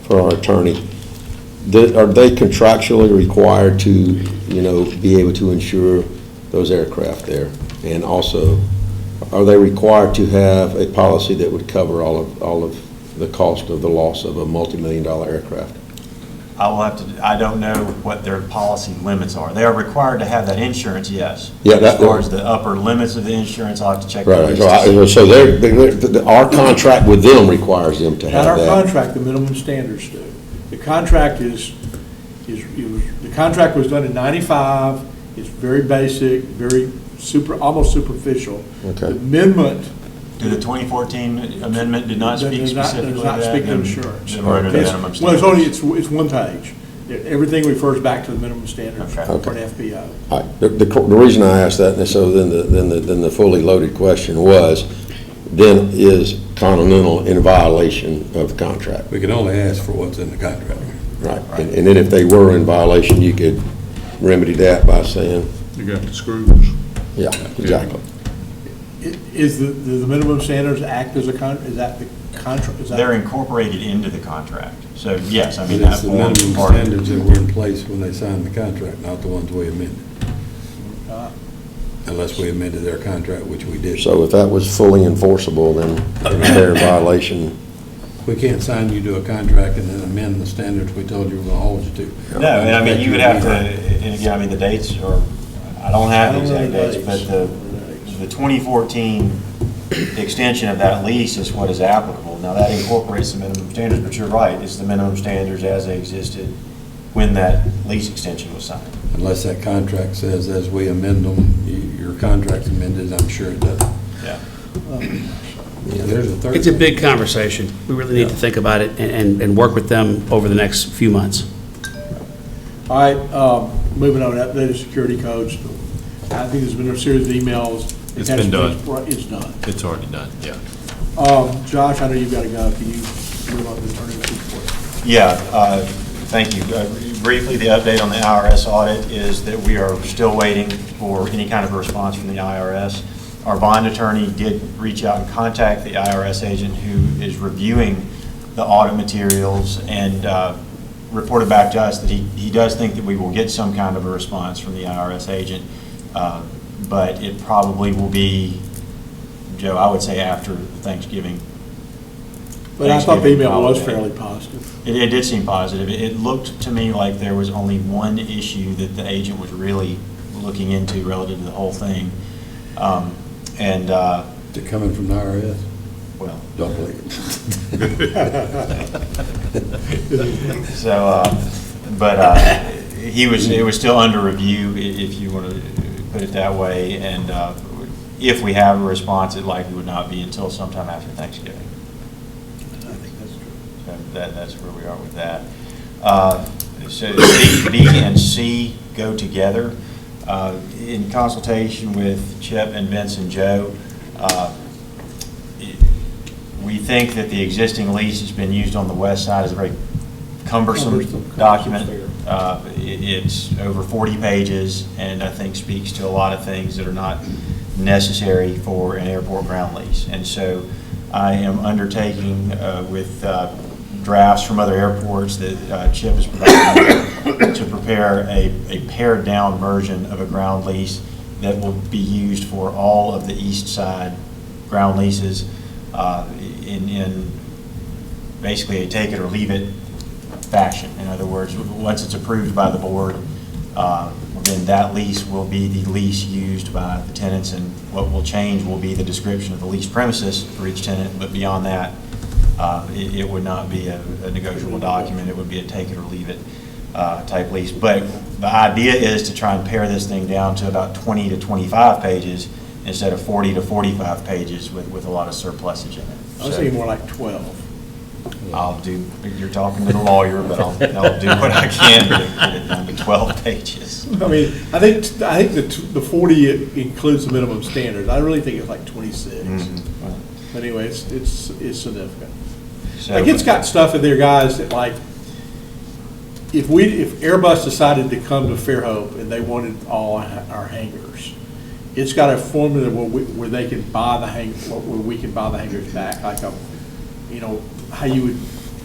for our attorney. Are they contractually required to, you know, be able to insure those aircraft there? And also, are they required to have a policy that would cover all of the cost of the loss of a multi-million-dollar aircraft? I don't know what their policy limits are. They are required to have that insurance, yes. Yeah, As far as the upper limits of the insurance, I'll have to check. Right, so our contract with them requires them to Not have our that. contract, the minimum standards do. The contract the contract was done in 95, it's very basic, very almost superficial. Okay. The amendment The 2014 amendment did not speak does specifically to that? not speak to then- insurance. then we're under the It's- minimum Well, standards. it's one page. Everything refers back to the minimum standards Okay. for an FBO. All right. The reason I asked that, and so then the fully loaded question was, then is Continental in violation of the contract? We can only ask for what's in the contract. Right. And then if they were in violation, you could remedy that by saying, You got the screws. yeah, exactly. Is the minimum standards act as is that the contract? Is that- They're incorporated into the contract. So, yes, I But mean, it's that the forms minimum part of it. standards that were in place when they signed the contract, not the ones we amended. Unless we amended their contract, which we did. So if that was fully enforceable, then they're in violation. We can't sign you to a contract and then amend the standards we told you we're going to hold you to. No, and I mean, you would have to, and again, I mean, the dates are, I don't have the exact dates, but the 2014 extension of that lease is what is applicable. Now, that incorporates the minimum standards, but you're right, it's the minimum standards as they existed when that lease extension was signed. Unless that contract says as we amend them, your contract's amended, I'm sure it does. Yeah. Yeah, there's a third. It's a big conversation. We really need to think about it and work with them over the next few months. All right, moving on, updated security codes. I think there's been a series of emails. It's been done. It's done. It's already done, yeah. Josh, I know you've got to go. Can you move on to the attorney's report? Yeah, thank you. Briefly, the update on the IRS audit is that we are still waiting for any kind of a response from the IRS. Our bond attorney did reach out and contact the IRS agent who is reviewing the audit materials and reported back to us that he does think that we will get some kind of a response from the IRS agent, but it probably will be, Joe, I would say after Thanksgiving. But I thought the email was Thanksgiving fairly positive. It did seem positive. It looked to me like there was only one issue that the agent was really looking into relative to the whole thing. Is it coming from the IRS? Well, Don't believe it. so, but it was still under review, if you want to put it that way. And if we have a response, it likely would not be until sometime after Thanksgiving. I think that's true. So that's where we are with that. So B and C go together. In consultation with Chip and Vince and Joe, we think that the existing lease has been used on the west side as a very cumbersome document. It's over 40 pages and I think speaks to a lot of things that are not necessary for an airport ground lease. And so I am undertaking with drafts from other airports that Chip has provided to prepare a pared down version of a ground lease that will be used for all of the east side ground leases in basically a take it or leave it fashion. In other words, once it's approved by the board, then that lease will be the lease used by the tenants, and what will change will be the description of the leased premises for each tenant, but beyond that, it would not be a negotiable document. It would be a take it or leave it type lease. But the idea is to try and pare this thing down to about 20 to 25 pages instead of 40 to 45 pages with a lot of surplusage in it. I was thinking more like 12. I'll do, you're talking to the lawyer, but I'll do what I can to get it down to 12 pages. I mean, I think the 40 includes the minimum standards. I really think it's like 26. Mhm. But anyway, it's significant. So- Like, it's got stuff in there, guys, that like, if Airbus decided to come to Fairhope and they wanted all our hangars, it's got a formula where they can buy where we can buy the hangars back, like how you would,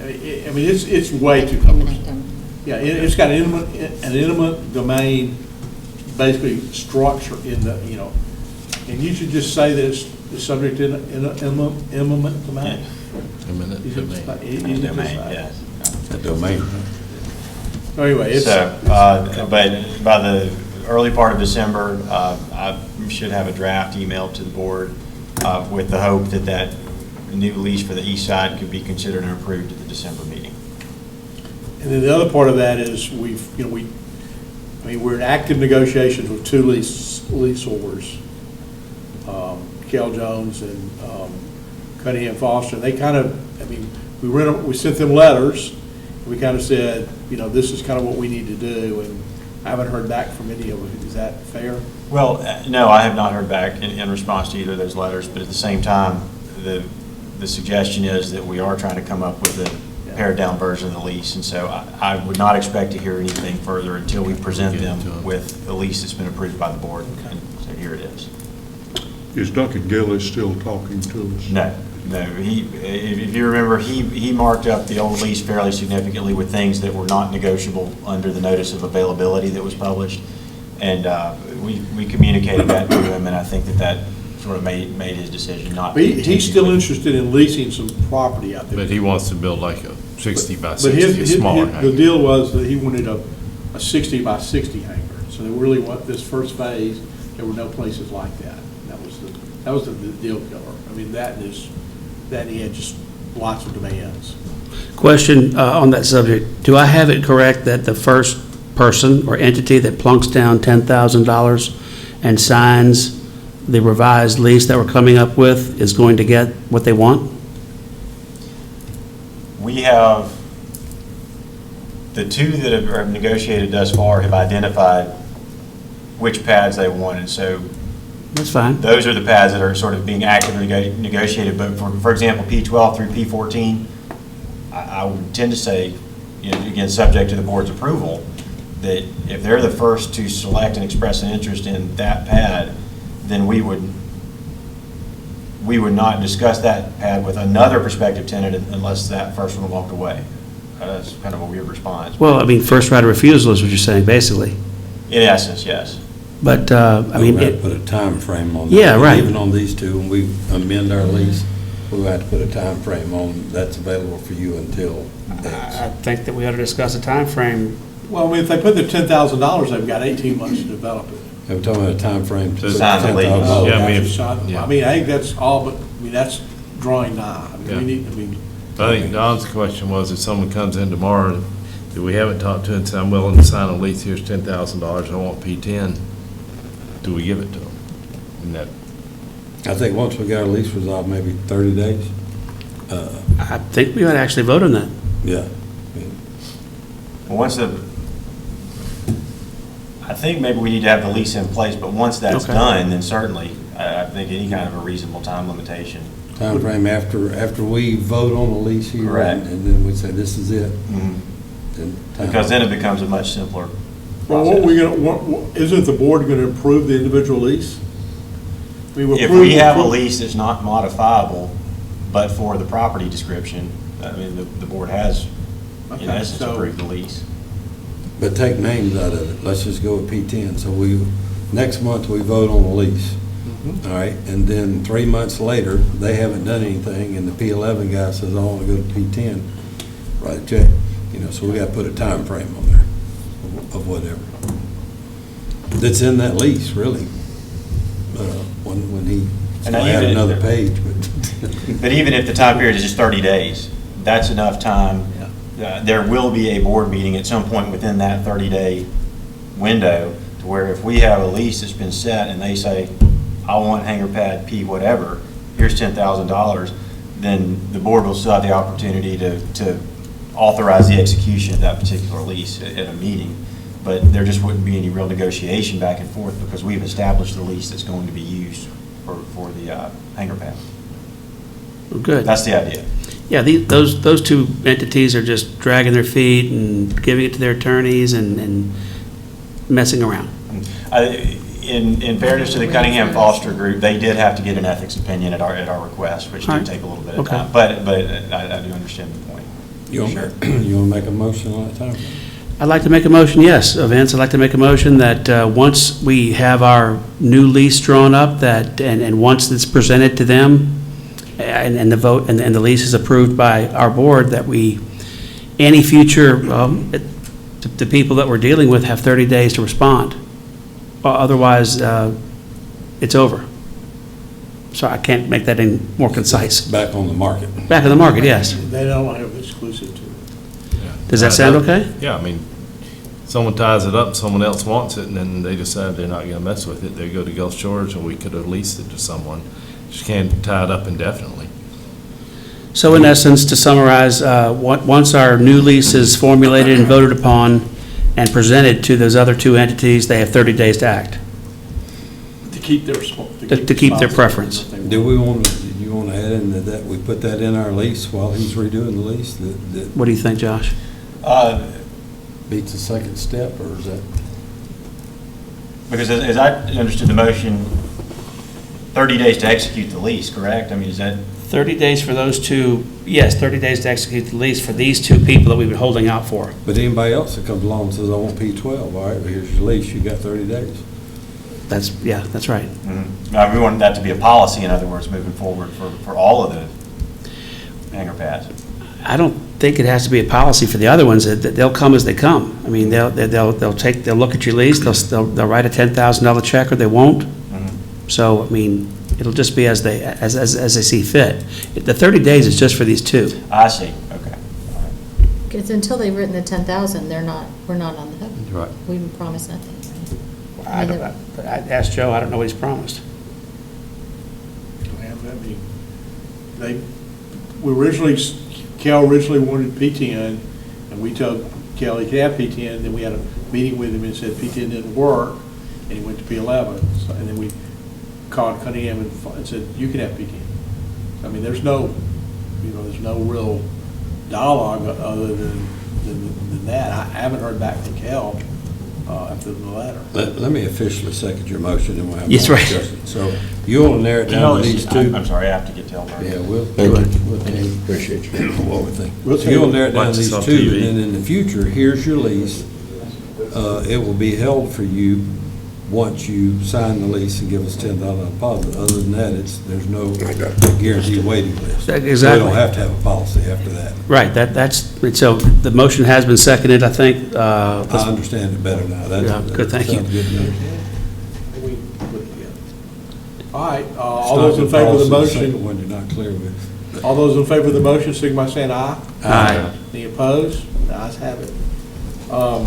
I mean, it's way too cumbersome. Yeah, it's got an intimate domain, basically structure in the, and you should just say that it's subject to eminent domain. Eminent You should domain. say- you should just Domain, say it. yes. The domain. So anyway, it's. So, but by the early part of December, I should have a draft emailed to the board with the hope that new lease for the east side could be considered and approved at the December meeting. And then the other part of that is we're in active negotiations with two leaseholders, Kel Jones and Cunningham Foster. They kind of, we sent them letters. We kind of said, this is kind of what we need to do, and I haven't heard back from any of them. Is that fair? Well, no, I have not heard back in response to either of those letters, but at the same time, the suggestion is that we are trying to come up with a pared down version of the lease, and so I would not expect to hear anything further until we present them with a lease that's been approved by the board, and so here it is. Is Duncan Gillis still talking to us? No, if you remember, he marked up the old lease fairly significantly with things that were not negotiable under the notice of availability that was published, and we communicated that to him, and I think that sort of made his decision not But to. he's still interested in leasing some property out there. But he wants to build like a 60 by But 60, a smaller the hangar. deal was that he wanted a 60 by 60 hangar. So they really want, this first phase, there were no places like that. That was the deal killer. I mean, that he had just lots of demands. Question on that subject. Do I have it correct that the first person or entity that plunks down $10,000 and signs the revised lease that we're coming up with is going to get what they want? We have, the two that have negotiated thus far have identified which pads they want, and so That's fine. those are the pads that are sort of being actively negotiated. But for example, P12 through P14, I would tend to say, again, subject to the board's approval, that if they're the first to select and express an interest in that pad, then we would not discuss that pad with another prospective tenant unless that first one walked away. That's kind of a weird response. Well, first right of refusal is what you're saying, basically. In essence, yes. But, We have to put a time frame on that. Yeah, right. Even on these two, when we amend our lease, we'll have to put a time frame on that's available for you until I X. think that we ought to discuss a time frame. Well, if they put the $10,000, they've got 18 months to develop it. I'm talking about a time frame to Sign the lease. $10,000. Yeah, I mean, I think that's all, but, that's drawing nigh. Yeah. We need, I think Don's question was, if someone comes in tomorrow that we haven't talked to and said, I'm willing to sign a lease, here's $10,000, I want P10, do we give it to them? And that, I think once we got our lease resolved, maybe 30 days. I think we ought to actually vote on that. Yeah. Well, I think maybe we need to have the lease in place, but once that's Okay. done, then certainly, I think any kind of a reasonable time limitation. Time frame after we vote on the lease here. Correct. And then we say, this is it. Then time- Because then it becomes a much simpler well, process. isn't the board going to approve the individual lease? If we have a lease that's not modifiable, but for the property description, I mean, the board has, in Okay, essence, so- approved the lease. But take names out of it. Let's just go with P10. So next month, we vote on the lease. Mm-hmm. All right, and then 3 months later, they haven't done anything, and the P11 guy says, I want to go to P10, write a check. So we got to put a time frame on there of whatever. that's in that lease, really. When he, And I had even- another page, but. But even if the time period is just 30 days, that's enough time. There will be a board meeting at some point within that 30-day window, to where if we have a lease that's been set and they say, I want hangar pad P whatever, here's $10,000, then the board will still have the opportunity to authorize the execution of that particular lease at a meeting. But there just wouldn't be any real negotiation back and forth, because we've established the lease that's going to be used for the hangar pad. Well, good. That's the idea. Yeah, those two entities are just dragging their feet and giving it to their attorneys and messing around. In fairness to the Cunningham Foster Group, they did have to get an ethics opinion at our request, which All did right. take a little bit of Okay. time. But I do understand the point. You want Sure. to make a motion on that time? I'd like to make a motion, yes, Vince, I'd like to make a motion that once we have our new lease drawn up, and once it's presented to them, and the vote, and the lease is approved by our board, that any future, the people that we're dealing with have 30 days to respond. Otherwise, it's over. So I can't make that any more concise. Back on the market. Back in the market, yes. They don't have exclusive to it. Does that sound okay? Yeah, I mean, someone ties it up, someone else wants it, and then they decide they're not gonna mess with it. They go to Gulf Shores, and we could have leased it to someone. Just can't tie it up indefinitely. So in essence, to summarize, once our new lease is formulated and voted upon and presented to those other two entities, they have 30 days to act. To keep their. To keep their preference. Do you want to add in that we put that in our lease while he's redoing the lease? That What do you think, Josh? beats the second step, or is that? Because as I understood the motion, 30 days to execute the lease, correct? I mean, is that? 30 days for those two, yes, 30 days to execute the lease for these two people that we've been holding out for. But anybody else that comes along and says, I want P12, all right, well, here's your lease, you got 30 days. That's right. Now, we want that to be a policy, in other words, moving forward for all of the hangar pads. I don't think it has to be a policy for the other ones. They'll come as they come. I mean, they'll look at your lease, they'll write a $10,000 check, or they won't. So, I mean, it'll just be as they see fit. The 30 days is just for these two. I see, okay. All right. Because until they've written the 10,000, we're not on the hook. Right. We haven't promised nothing, right? I asked Joe, I don't know what he's promised. Cal originally wanted P10, and we told Cal he could have P10, then we had a meeting with him and said P10 didn't work, and he went to P11. So, and then we called Cunningham and said, you can have P10. I mean, there's no real dialogue other than that. I haven't heard back from Cal after the letter. Let me officially second your motion, and we'll have Yes, more right. discussion. So you want to narrow it down to these two? I'm sorry, I have to get to Elmer. Yeah, we'll Thank you. we'll tell you Appreciate you. what we think. We'll So tell you'll you. narrow it down Watch to this these on two, TV. and then in the future, here's your lease. It will be held for you once you sign the lease and give us $10,000 deposit. Other than that, there's no guaranteed waiting list. Exactly. So we don't have to have a policy after that. Right, so the motion has been seconded, I think. I understand it better now. Yeah, good, thank you. Sounds good to me. We put it together. All right, all those in favor of the Policy, second motion, one you're not clear with. all those in favor of the motion, signify by saying aye. Aye. Any opposed? The ayes have it. All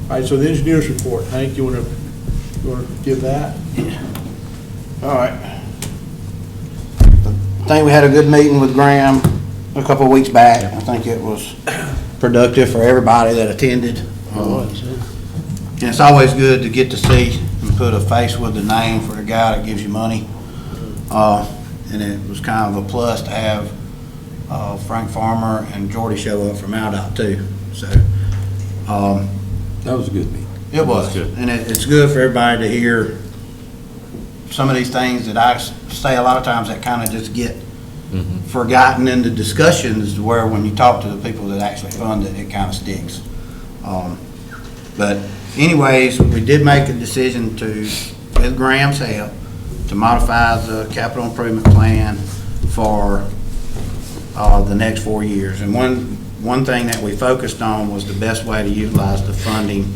right, so the engineer's report, Hank, you want to give that? All right. I think we had a good meeting with Graham a couple of weeks back. I think it was productive for everybody that attended. And it's always good to get to see and put a face with the name for the guy that gives you money. And it was kind of a plus to have Frank Farmer and Jordy show up from MoDOT too. So That was a good meeting. it was, and it's good for everybody to hear some of these things that I say a lot of times that kind of just get forgotten in the discussions, where when you talk to the people that actually fund it, it kind of sticks. But anyways, we did make a decision to, with Graham's help, to modify the capital improvement plan for the next 4 years. And one thing that we focused on was the best way to utilize the funding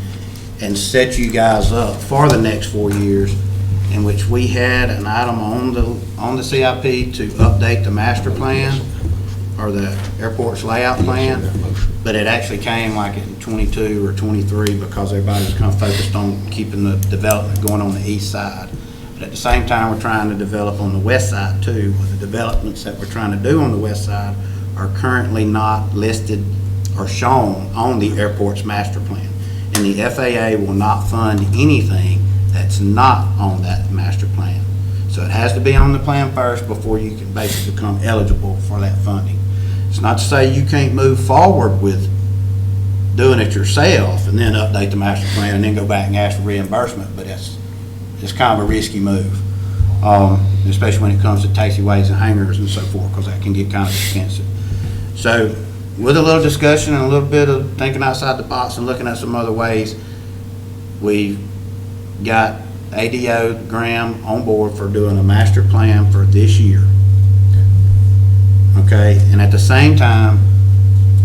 and set you guys up for the next 4 years, in which we had an item on the CIP to update the master plan or the airport's layout plan, but it actually came like in 22 or 23 because everybody was kind of focused on keeping the development going on the east side. But at the same time, we're trying to develop on the west side too, where the developments that we're trying to do on the west side are currently not listed or shown on the airport's master plan. And the FAA will not fund anything that's not on that master plan. So it has to be on the plan first before you can basically become eligible for that funding. It's not to say you can't move forward with doing it yourself and then update the master plan and then go back and ask for reimbursement, but it's kind of a risky move, especially when it comes to taxiways and hangars and so forth, because that can get kind of expensive. So with a little discussion and a little bit of thinking outside the box and looking at some other ways, we got ADO Graham on board for doing a master plan for this year. Okay, and at the same time,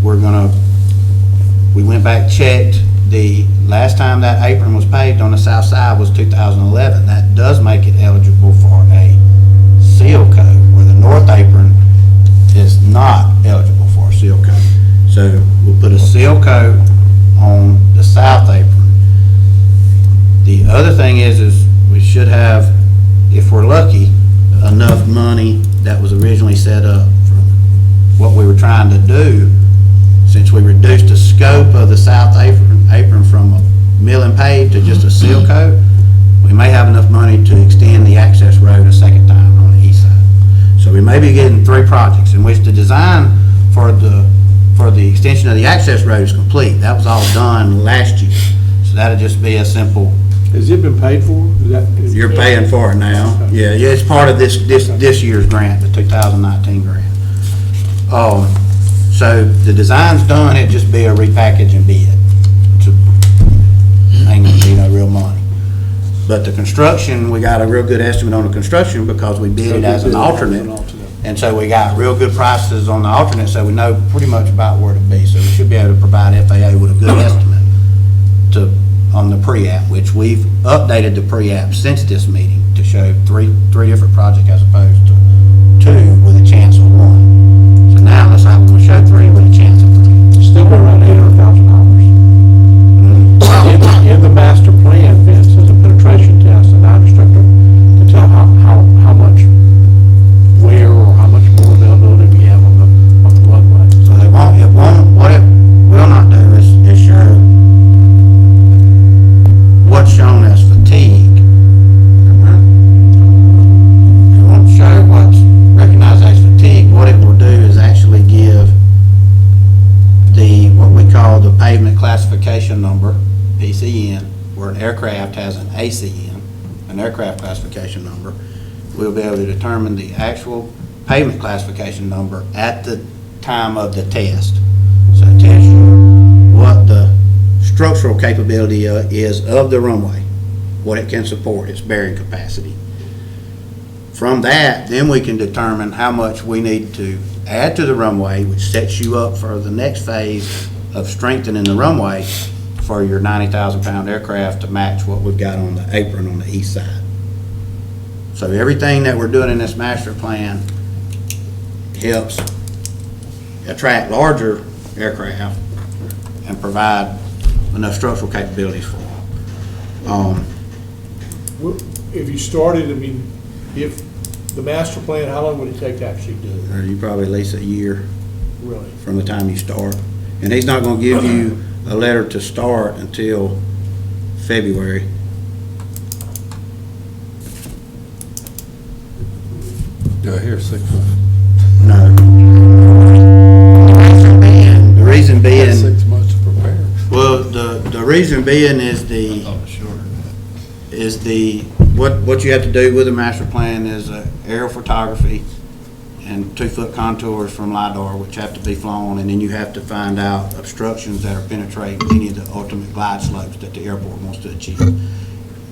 we went back, checked, the last time that apron was paved on the south side was 2011. That does make it eligible for a seal coat, where the north apron is not eligible for a seal coat. So we'll put a seal coat on the south apron. The other thing is we should have, if we're lucky, enough money that was originally set up for what we were trying to do. Since we reduced the scope of the south apron from a mill and pave to just a seal coat, we may have enough money to extend the access road a second time on the east side. So we may be getting 3 projects, in which the design for the extension of the access road is complete. That was all done last year. So that'll just be a simple. Has it been paid for? You're paying for it now. Yeah, it's part of this year's grant, the 2019 grant. So the design's done, it'd just be a repackage and bid. Ain't gonna be no real money. But the construction, we got a real good estimate on the construction because we bid it as an alternate. And so we got real good prices on the alternate, so we know pretty much about where to be. So we should be able to provide FAA with a good estimate on the pre-app, which we've updated the pre-app since this meeting to show three different projects as opposed to 2 with a chance of 1. So now let's say we're gonna show 3 with a chance of 3. Still around $800,000. In the master plan, Vince, is a penetration test, and I instruct them to tell how much, where, or how much more availability we have on the roadway. So what it will not do is show what's shown as fatigue. It won't show what's recognized as fatigue. What it will do is actually give what we call the pavement classification number, PCN, where an aircraft has an ACN, an aircraft classification number. We'll be able to determine the actual pavement classification number at the time of the test. So it tells you what the structural capability is of the runway, what it can support, its bearing capacity. From that, then we can determine how much we need to add to the runway, which sets you up for the next phase of strengthening the runway for your 90,000-pound aircraft to match what we've got on the apron on the east side. So everything that we're doing in this master plan helps attract larger aircraft and provide enough structural capabilities for them. If you started, if the master plan, how long would it take to actually do it? You probably at least a year Really? from the time you start. And he's not gonna give you a letter to start until February. Do I hear 6 months? No. The reason being, 6 months to prepare. well, the reason being is what you have to do with a master plan is aerial photography and 2-foot contours from LiDAR, which have to be flown, and then you have to find out obstructions that are penetrating any of the ultimate glide slopes that the airport wants to achieve.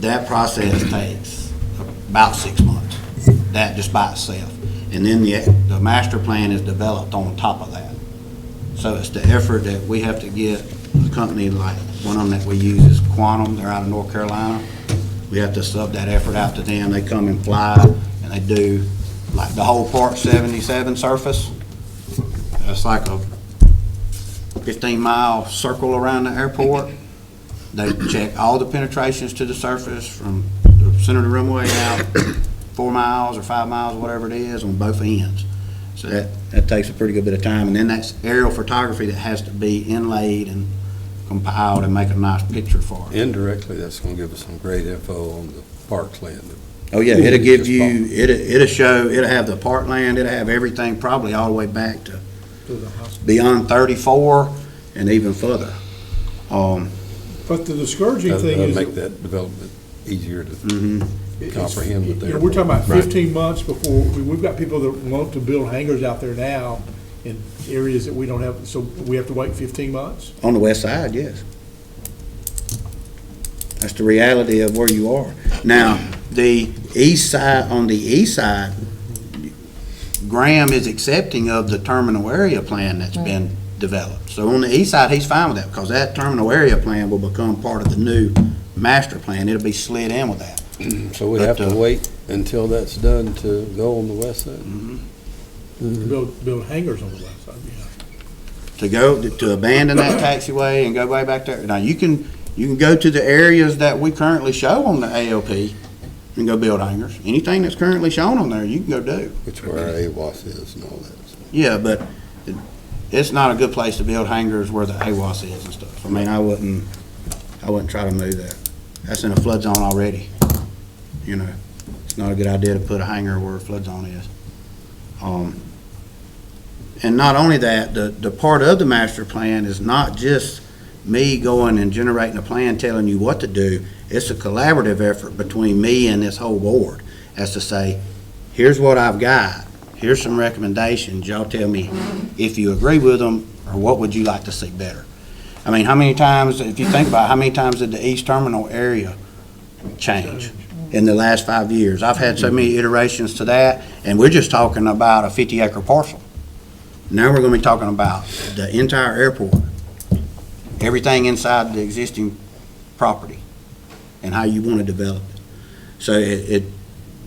That process takes about 6 months, that just by itself. And then the master plan is developed on top of that. So it's the effort that we have to get a company like, one of them that we use is Quantum, they're out of North Carolina. We have to sub that effort out to them. They come and fly, and they do like the whole Part 77 surface. It's like a 15-mile circle around the airport. They check all the penetrations to the surface from the center of the runway out 4 miles or 5 miles, whatever it is, on both ends. So that takes a pretty good bit of time. And then that's aerial photography that has to be inlaid and compiled and make a nice picture for it. Indirectly, that's gonna give us some great info on the parks land. Oh, yeah, it'll give you, it'll show, it'll have the parkland, it'll have everything probably all the way back to beyond 34 and even further. But the discouraging thing That'll is, make that development easier to it's- comprehend with you know, their. we're talking about Right. 15 months before, we've got people that want to build hangars out there now in areas that we don't have, so we have to wait 15 months? On the west side, yes. That's the reality of where you are. Now, the east side, on the east side, Graham is accepting of the terminal area plan that's been developed. So on the east side, he's fine with that, because that terminal area plan will become part of the new master plan. It'll be slid in with that. So we have to wait until that's done to go on the west side? Build hangars on the west side, yeah. To abandon that taxiway and go way back there. Now, you can go to the areas that we currently show on the ALP and go build hangars. Anything that's currently shown on there, you can go do. Which where our AWAS is and all that. Yeah, but it's not a good place to build hangars where the AWAS is and stuff. I mean, I wouldn't try to move that. That's in a flood zone already. You know, it's not a good idea to put a hangar where a flood zone is. And not only that, the part of the master plan is not just me going and generating a plan telling you what to do. It's a collaborative effort between me and this whole board, as to say, here's what I've got, here's some recommendations, y'all tell me if you agree with them, or what would you like to see better. I mean, how many times, if you think about it, how many times did the East Terminal area change in the last 5 years? I've had so many iterations to that, and we're just talking about a 50-acre parcel. Now we're gonna be talking about the entire airport, everything inside the existing property, and how you want to develop it. So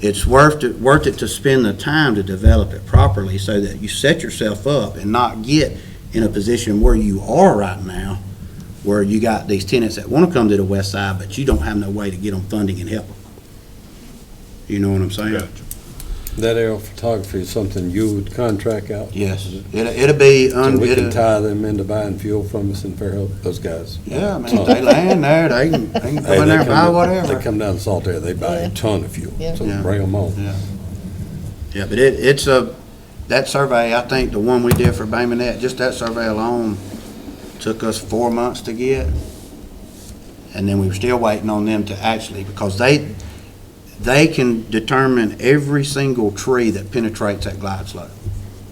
it's worth it to spend the time to develop it properly, so that you set yourself up and not get in a position where you are right now, where you got these tenants that want to come to the west side, but you don't have no way to get them funding and help them. You know what I'm saying? Gotcha. That aerial photography is something you would contract out? Yes, it'll be. So we can tie them into buying fuel from us in Fairhope, those guys? Yeah, I mean, if they land there, they can go Hey, in there and buy whatever. They come down to Salt Air, they buy a ton of fuel, so Yeah. bring them on. Yeah, but that survey, I think the one we did for Bay Minette, just that survey alone took us 4 months to get. And then we were still waiting on them to actually, because they can determine every single tree that penetrates that glide slope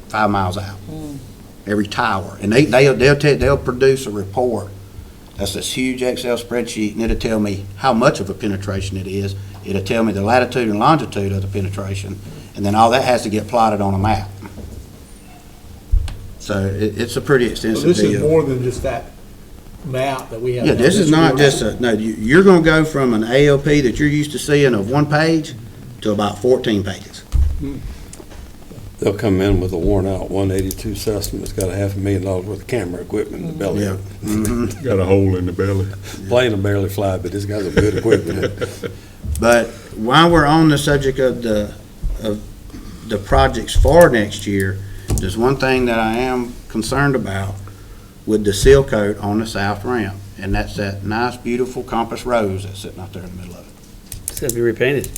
5 miles out. Every tower. And they'll produce a report. That's this huge Excel spreadsheet, and it'll tell me how much of a penetration it is. It'll tell me the latitude and longitude of the penetration, and then all that has to get plotted on a map. So it's a pretty So extensive this is deal. more than just that map that we have. Yeah, now. this is not just you're gonna go from an ALP that you're used to seeing of 1 page to about 14 pages. They'll come in with a worn-out 182 Cessna, it's got $500,000 worth of camera equipment in the belly. Yeah. Mhm. Got a hole in the belly. Plane will barely fly, but it's got some good equipment. But while we're on the subject of the projects for next year, there's one thing that I am concerned about with the seal coat on the south ramp, and that's that nice, beautiful compass rose that's sitting out there in the middle of it. It's gonna be repainted.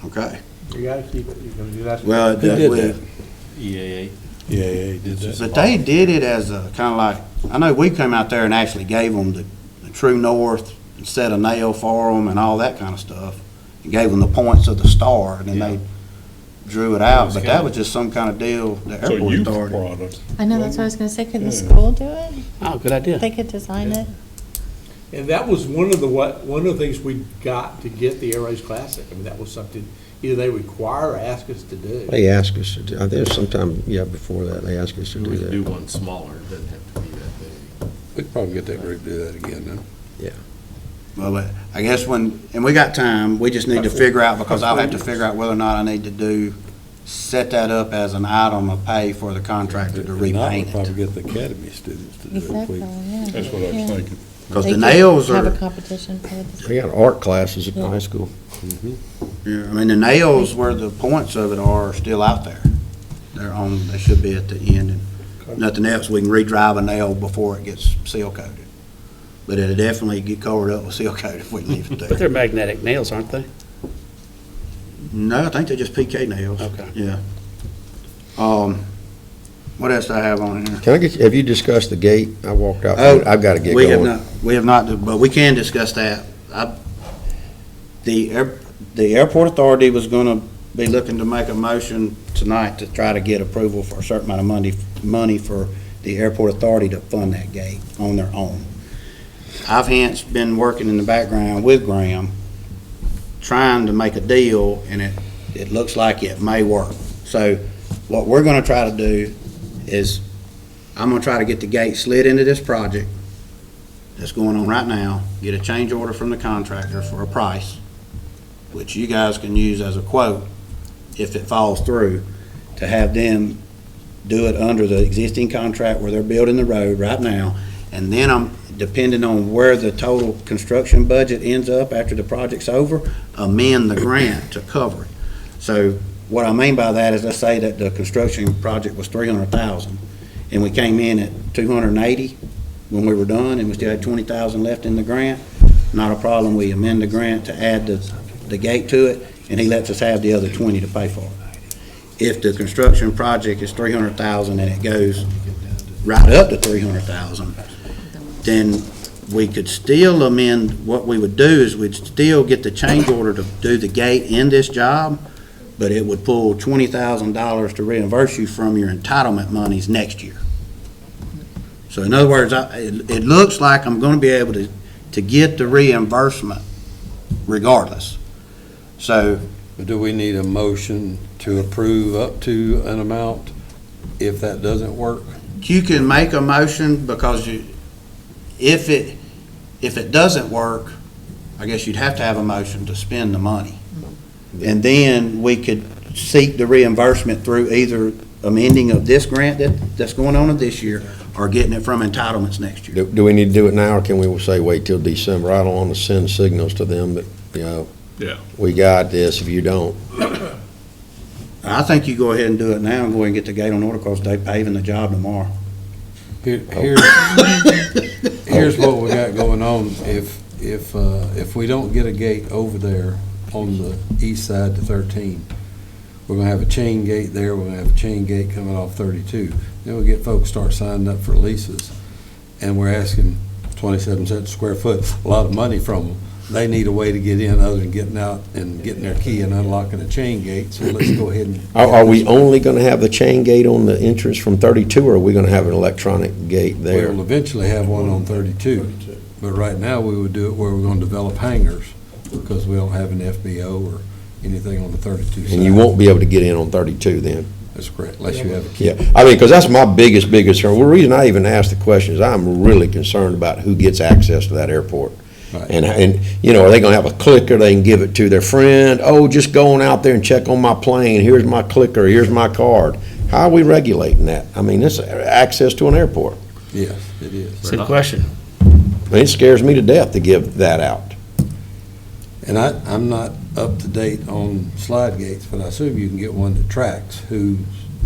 Okay. You gotta keep it, you're gonna do that. Well, Who did that? EAA. Yeah, he did that. but they did it as a kind of like, I know we came out there and actually gave them the true north and set a nail for them and all that kind of stuff, and gave them the points of the star, and then they drew it out, but that was just some kind of deal the It's a airport youth authority. product. I know, that's what I was gonna say, could the school do it? Oh, good idea. They could design it? And that was one of the things we got to get the Air Race Classic. I mean, that was something either they require or ask us to do. They ask us to do, there's sometime, before that, they ask us to do We could do that. one smaller, it doesn't have to be that big. We could probably get that group to do that again, then. Well, but I guess and we got time, we just need to figure out, because I'll have to figure out whether or not I need to set that up as an item of pay for the contractor to If not, repaint we'll probably it. get the academy students to do it. Exactly, yeah. That's what I was thinking. Because They the could nails Have a are, competition for this. They got art classes at the high school. yeah, I mean, the nails where the points of it are still out there. They should be at the end, and nothing else, we can re-drive a nail before it gets seal coated. But it'll definitely get covered up with seal coat if we leave it But there. they're magnetic nails, aren't they? No, I think they're just PK nails. Okay. Yeah. What else do I have on here? Can I get, have you discussed the gate? I walked out, Oh, I've got to get We have going. not, but we can discuss that. The airport authority was gonna be looking to make a motion tonight to try to get approval for a certain amount of money for the airport authority to fund that gate on their own. I've hence been working in the background with Graham, trying to make a deal, and it looks like it may work. So what we're gonna try to do is, I'm gonna try to get the gate slid into this project that's going on right now, get a change order from the contractor for a price, which you guys can use as a quote if it falls through, to have them do it under the existing contract where they're building the road right now. And then I'm, depending on where the total construction budget ends up after the project's over, amend the grant to cover it. So what I mean by that is, let's say that the construction project was $300,000, and we came in at $280 when we were done, and we still had $20,000 left in the grant. Not a problem. We amend the grant to add the gate to it, and he lets us have the other $20 to pay for it. If the construction project is $300,000 and it goes right up to $300,000, then we could still amend. What we would do is we'd still get the change order to do the gate in this job, but it would pull $20,000 to reimburse you from your entitlement monies next year. So in other words, it looks like I'm going to be able to get the reimbursement regardless. So Do we need a motion to approve up to an amount if that doesn't work? you can make a motion, because if it doesn't work, I guess you'd have to have a motion to spend the money. And then we could seek the reimbursement through either amending of this grant that's going on this year, or getting it from entitlements next year. Do we need to do it now, or can we say wait till December? I don't want to send signals to them that, Yeah. we got this if you don't. I think you go ahead and do it now and go ahead and get the gate on order, because they're paving the job tomorrow. Here's what we got going on. If we don't get a gate over there on the east side to 13, we're gonna have a chain gate there, we're gonna have a chain gate coming off 32. Then we get folks start signing up for leases, and we're asking 27 cents a square foot, a lot of money from them. They need a way to get in other than getting out and getting their key and unlocking a chain gate, so let's go ahead and. Are we only going to have the chain gate on the entrance from 32, or are we going to have an electronic gate there? We'll eventually have one on 32, but right now we would do it where we're gonna develop hangars, because we don't have an FBO or anything on the 32 side. And you won't be able to get in on 32 then? That's correct, unless you have a key. Yeah, I mean, because that's my biggest concern. Well, the reason I even asked the question is I'm really concerned about who gets access to that airport. Right. And, are they going to have a clicker they can give it to their friend? Oh, just go on out there and check on my plane. Here's my clicker, here's my card. How are we regulating that? I mean, it's access to an airport. Yes, it is. It's a good question. I mean, it scares me to death to give that out. And I'm not up to date on slide gates, but I assume you can get one that tracks who's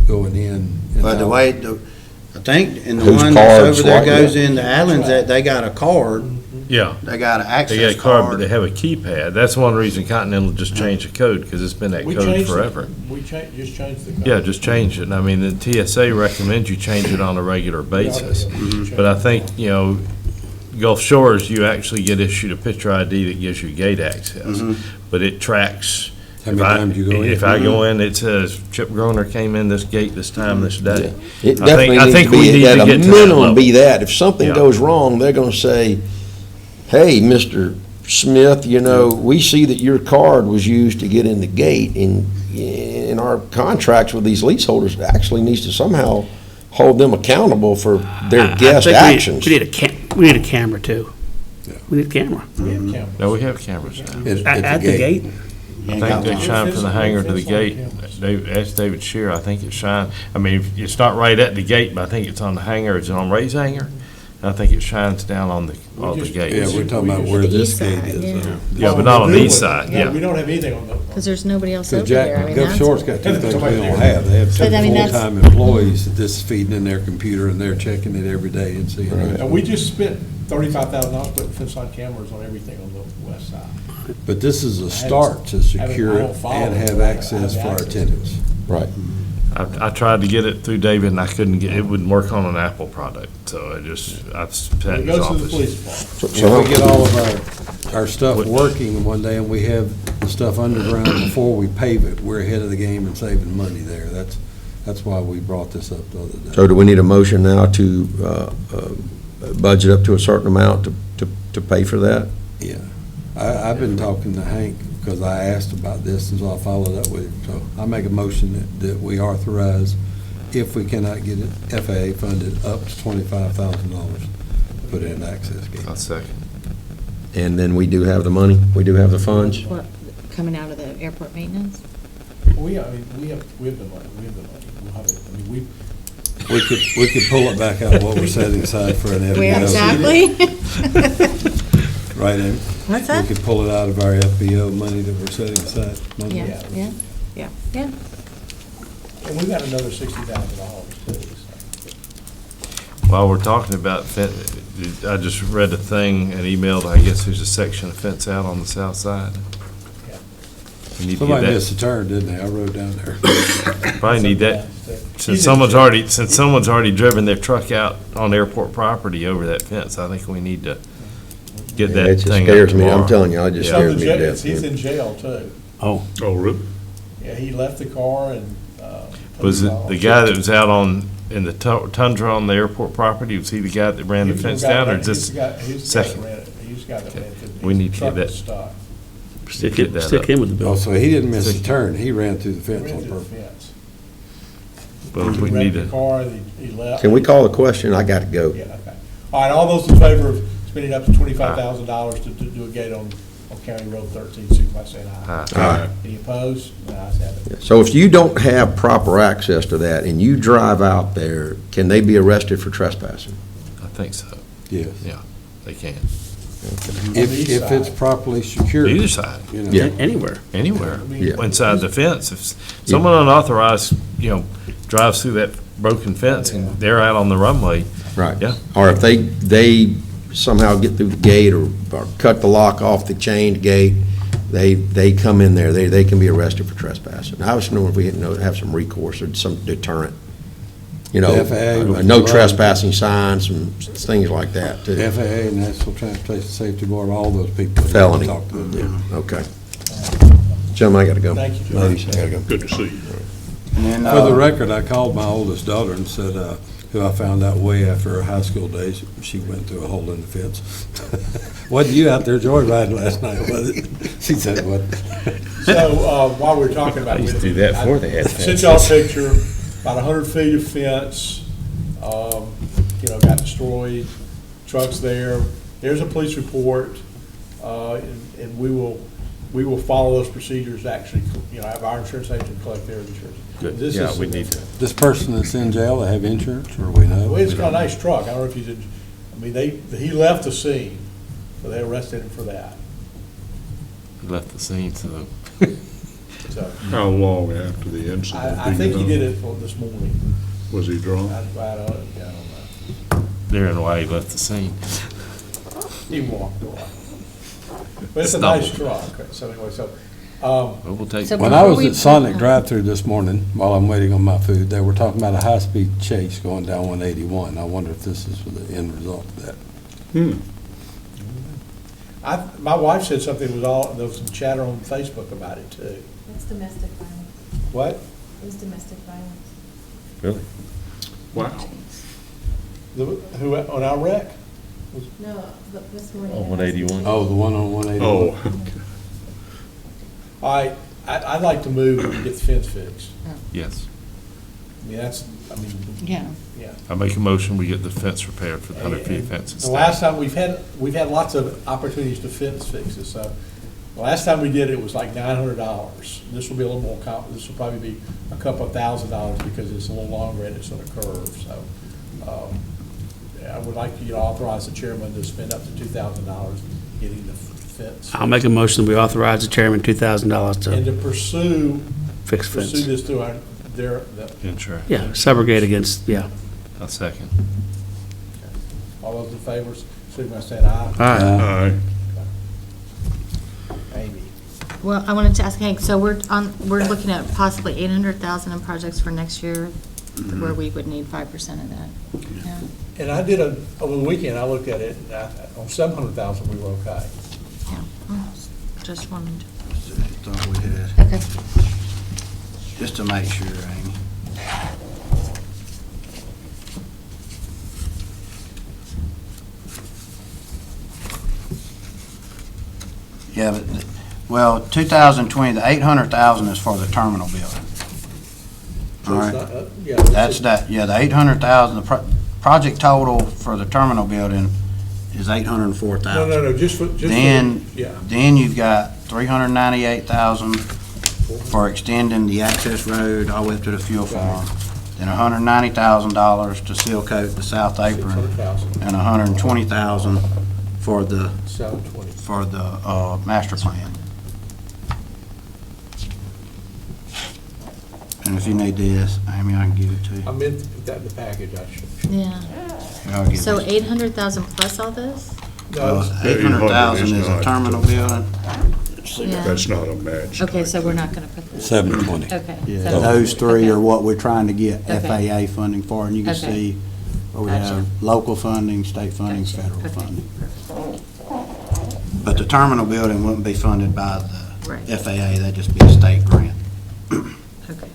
going in and But the out. way, I think, and the Whose one that's card's over there like goes that? into Allen's, that they got a card, Yeah. they got an They access got a card, but they card. have a keypad. That's one reason Continental just changed the code, because it's been that We code changed it. forever. We just changed the code. Yeah, just change it. And I mean, the TSA recommends you change it on a regular basis. But I think, Gulf Shores, you actually get issued a picture ID that gives you gate access. But it tracks. How many times you go in? If I go in, it says Chip Groner came in this gate this time, this day. It I definitely think needs to we need be, to at a get to that minimum, level. be that. If something Yeah. goes wrong, they're going to say, hey, Mr. Smith, we see that your card was used to get in the gate, and in our contracts with these leaseholders, it actually needs to somehow hold them accountable for their I guest think actions. We need a camera too. Yeah. We need a camera. We have cameras. No, we have cameras now. At the gate? I think they shine from the hangar to the gate. Ask David Shear, I think it shine, I mean, it's not right at the gate, but I think it's on the hangar, it's on Ray's hangar. And I think it shines down on the gate. Yeah, we're talking about where The this east gate side, is. yeah. Yeah, but not on the east side, No, yeah. we don't have anything on the. Because there's nobody else over Because there. I Jack, mean, Gulf that's- Shore's got two things we Somebody don't there. have. They have two But, I mean, that's- full-time employees that this is feeding in their computer and they're checking it every day and seeing it. And we just spent $35,000 putting fence line cameras on everything on the west side. But this is a start to secure it and have access for our tenants. Right. I tried to get it through David and I couldn't get, it wouldn't work on an Apple product, so I sat in It his goes to the office. police department. So So we how- get all of our stuff working one day and we have the stuff underground before we pave it, we're ahead of the game and saving money there. That's why we brought this up the other day. So do we need a motion now to budget up to a certain amount to pay for that? Yeah. I've been talking to Hank because I asked about this and so I followed up with him. So I make a motion that we authorize, if we cannot get it FAA funded, up to $25,000 to put in an access gate. I'll second. And then we do have the money, we do have the funds? What, coming out of the airport maintenance? I mean, we have the money, we have the money. We'll have it, I mean, We could pull it back out of what we're setting aside for an FBO. Where exactly? Right, Amy? What's that? We could pull it out of our FBO money that we're setting aside. money. Yeah, yeah. and we got another $60,000 too. So. While we're talking about fence, I just read a thing, an email, I guess there's a section of fence out on the south side. Yeah. We need to Somebody get missed a turn, didn't they? I rode down there. that, probably need that, He's since in someone's jail. already driven their truck out on airport property over that fence, I think we need to get Yeah, that it just thing up scares me, I'm tomorrow. telling you, it just Yeah. scares me to death. He's in jail too. Oh, Oh, really? Yeah, he left the car and. put Was his it on. the guy that was out in the tundra on the airport property, was he the guy that ran the He was fence the guy down, or that- is he's this the guy- he's the guy that second? ran it. He's the guy that ran it. We His need to truck get was that- stopped. stick Get that up. him with the Oh, bill. so he didn't miss a turn. He ran through the He fence ran on through the purpose. fence. Well, He we wrecked need the to, car and he left. Can we call a question? I gotta go. Yeah, okay. All right, all those in favor of spending up to $25,000 to do a gate on County Road 13, signify by saying aye. Aye. Any opposed? The ayes have it. So if you don't have proper access to that and you drive out there, can they be arrested for trespassing? I think so, Yes. yeah, they can. On the east If it's side. properly secured. Either side, You know. Yeah. Anywhere. anywhere, Yeah. inside the fence. If someone unauthorized, drives through that broken fence and they're out on the runway, Right. yeah. Or if they somehow get through the gate or cut the lock off the chained gate, they come in there, they can be arrested for trespassing. I was wondering if we had have some recourse or some deterrent. The FAA was No allowed- trespassing signs, some things like that, too. FAA, National Transportation Safety Board, all those people. Felony. Talk to them. Yeah, okay. Gentlemen, I gotta go. Thank you, Joe. Ladies, I gotta go. Good to see you. And then, For the record, I called my oldest daughter and said, who I found out way after her high school days, she went through a hole in the fence. Wasn't you out there joyriding last night, was it? She said it wasn't. So, while we're talking about. I used to do that before they had Sent y'all a fences. picture, about 100 feet of fence, got destroyed, trucks there. There's a police report, and we will follow those procedures, actually, have our insurance agent collect their insurance. Good. This Yeah, is- we need to. This person that's in jail, they have insurance, or we know? Well, it's got a nice truck, I don't know if he's in, he left the scene, so they arrested him for that, Left the scene, so. so. How long after the incident? I do think you he know? did it this morning. Was he drunk? I don't know. Therein why he left the scene. He walked away. But it's a Stumbled. nice truck, so anyway, Well, we'll take. So- When I was Before we at Sonic put- drive-through this morning, while I'm waiting on my food, they were talking about a high-speed chase going down 181. I wonder if this is the end result of that. my wife said something there was some chatter on Facebook about it too. It's domestic violence. What? It's domestic violence. Really? Wow. Who, on our wreck? No, but this morning. On 181? Oh, the one on 181? Oh, I'd like to move and get the fence fixed. Yes. I mean, that's, I mean, Yeah. yeah. I make a motion, we get the fence repaired for the 100-feet fence. The last time, we've had lots of opportunities to fence fixes, so the last time we did it was like $900. This will be a little more, this will probably be a couple of $1,000 because it's a little longer and it's on a curve, so. I would like you to authorize the chairman to spend up to $2,000 getting the fence. I'll make a motion, we authorize the chairman $2,000 And to to pursue fix this fence. through the Insurance. Yeah, subrogate against, yeah. I'll second. all those in favor, signify by saying aye. All right. Aye. Amy. Well, I wanted to ask Hank, so we're looking at possibly 800,000 in projects for next year, where we would need 5% of that. Yeah. And I did over the weekend, I looked at it, and on 700,000, we were okay. Yeah. Just wanted to. Thought we had, Okay. just to make sure, Amy. Yeah, but, well, 2020, the 800,000 is for the terminal building. So All it's right. not, yeah. That's that, yeah, the 800,000, the project total for the terminal building is 804,000. No, just for, Then, yeah. then you've got 398,000 for extending the access road all the way up to the fuel farm. Then $190,000 to seal coat the south apron, 600,000, and $120,000 for the, 720. for the, master plan. And if you need this, Amy, I can give it to you. I meant to put that in the package, I should. Yeah. I'll give So it. 800,000 plus all this? No, 800,000 is a not- terminal building. Yeah. That's not a match. Okay, so we're not gonna put this. 720. Okay. Yeah, so- those three okay. are what we're trying to get Okay. FAA funding for, and you can Okay. see where we Gotcha. have local funding, state funding, Gotcha. federal Okay. funding. But the terminal building wouldn't be funded by the Right. FAA, that'd just be a state grant. Okay.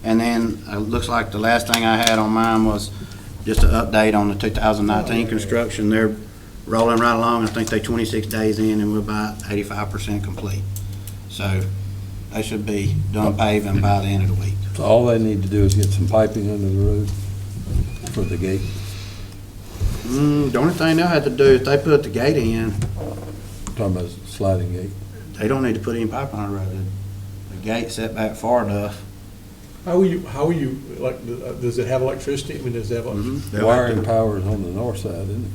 And then, it looks like the last thing I had on mine was just an update on the 2019 construction. They're rolling right along. I think they're 26 days in, and we're about 85% complete. So they should be done paving by the end of the week. So all they need to do is get some piping under the road for the gate. The only thing they'll have to do, if they put the gate in, Talking about sliding gate. they don't need to put any pipe on the road. The gate set back far enough. How are you, like, does it have electricity? I mean, does it have, They'll have Wiring to- power is on the north side, isn't it?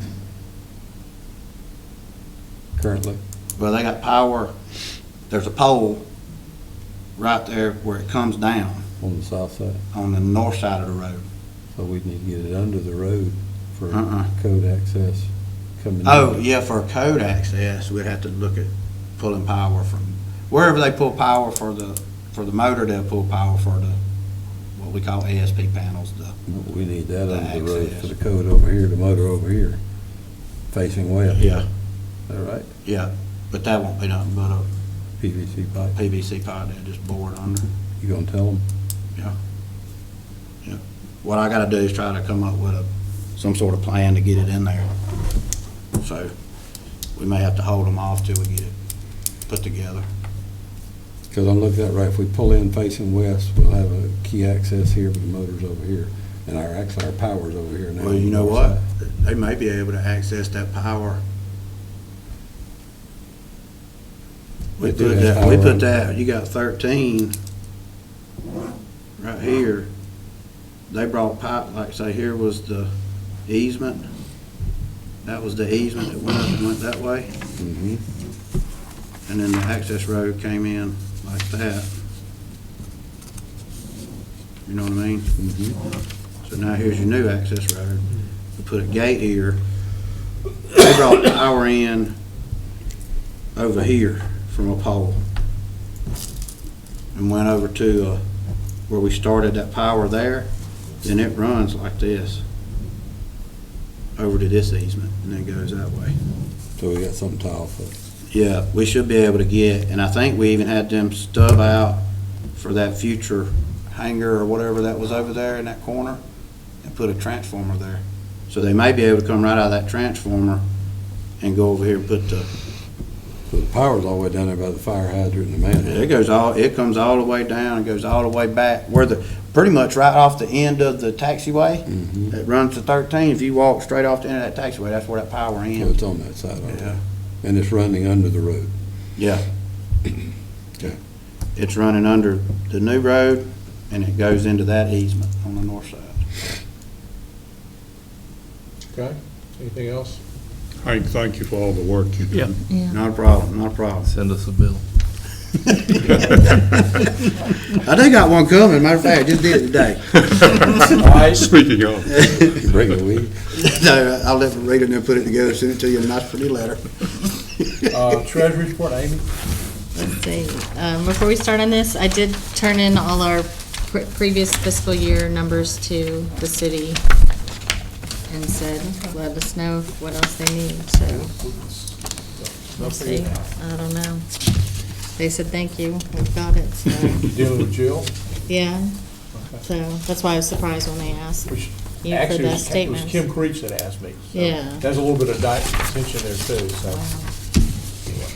Currently. Well, they got power, there's a pole right there where it comes down On the south side. on the north side of the road. So we need to get it under the road for Uh-uh. code access coming in. Oh, yeah, for code access, we'd have to look at pulling power from, wherever they pull power for the motor, they'll pull power for the, what we call ASP panels, We need that The under the road access. for the code over here, the motor over here, facing west. Yeah. Is that right? yeah, but that won't be nothing but a PVC pipe. PVC pipe they'll just bore it under. You gonna tell them? Yeah. Yeah. What I gotta do is try to come up with some sort of plan to get it in there. So we may have to hold them off till we get it put together. Because I'm looking at, right, if we pull in facing west, we'll have a key access here, but the motor's over here. And actually, our power's over here now. Well, you know what? They may be able to access that power. We They do put have that, we power put on. that, you got 13 right here. They brought pipe, like say here was the easement. That was the easement that went up and went that way. Mhm. And then the access road came in like that. You know what I mean? So now here's your new access road. We put a gate here. They brought power in over here from a pole. And went over to where we started that power there. Then it runs like this. Over to this easement and then goes that way. So we got something to offer. Yeah, we should be able to get, and I think we even had them stub out for that future hangar or whatever that was over there in that corner and put a transformer there. So they may be able to come right out of that transformer and go over here and put the So the power's all the way down there by the fire hydrant and the manhole. It comes all the way down and goes all the way back, pretty much right off the end of the taxiway. Mhm. It runs to 13. If you walk straight off the end of that taxiway, that's where that power So ends. it's on that side of it. Yeah. And it's running under the road. Yeah. Okay. It's running under the new road, and it goes into that easement on the north side. Okay, anything else? Hank, thank you for all the work you do. Yeah. Yeah. Not a problem, not a problem. Send us a bill. I do got one coming, matter of fact, I just did it today. All right, Speaking of, Bring a weed. No, I'll let them read it and then put it together, send it to you in a nice pretty letter. Treasury report, Amy? Let's see, before we start on this, I did turn in all our previous fiscal year numbers to the city and said, let us know what else they need, so we'll see. I don't know. They said, thank you, we've got it, so, Dealing with Jill? yeah. So, that's why I was surprised when they asked Which- you for Actually, the it was statements. Kim Creech that asked me. so Yeah. There's a little bit of tension there too, so. anyway.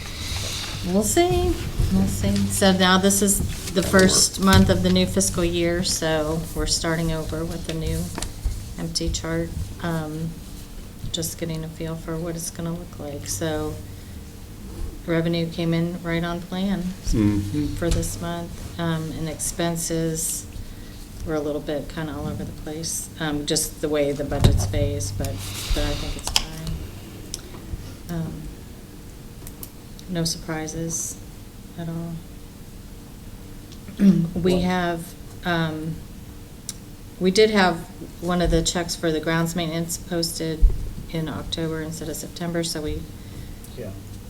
We'll see, we'll see. So now this is the first month of the new fiscal year, so we're starting over with the new empty chart. Just getting a feel for what it's gonna look like, so revenue came in right on plan for this month, and expenses were a little bit kinda all over the place, just the way the budget's phased, but I think it's fine. No surprises at all. We have, we did have one of the checks for the grounds maintenance posted in October instead of September, so we,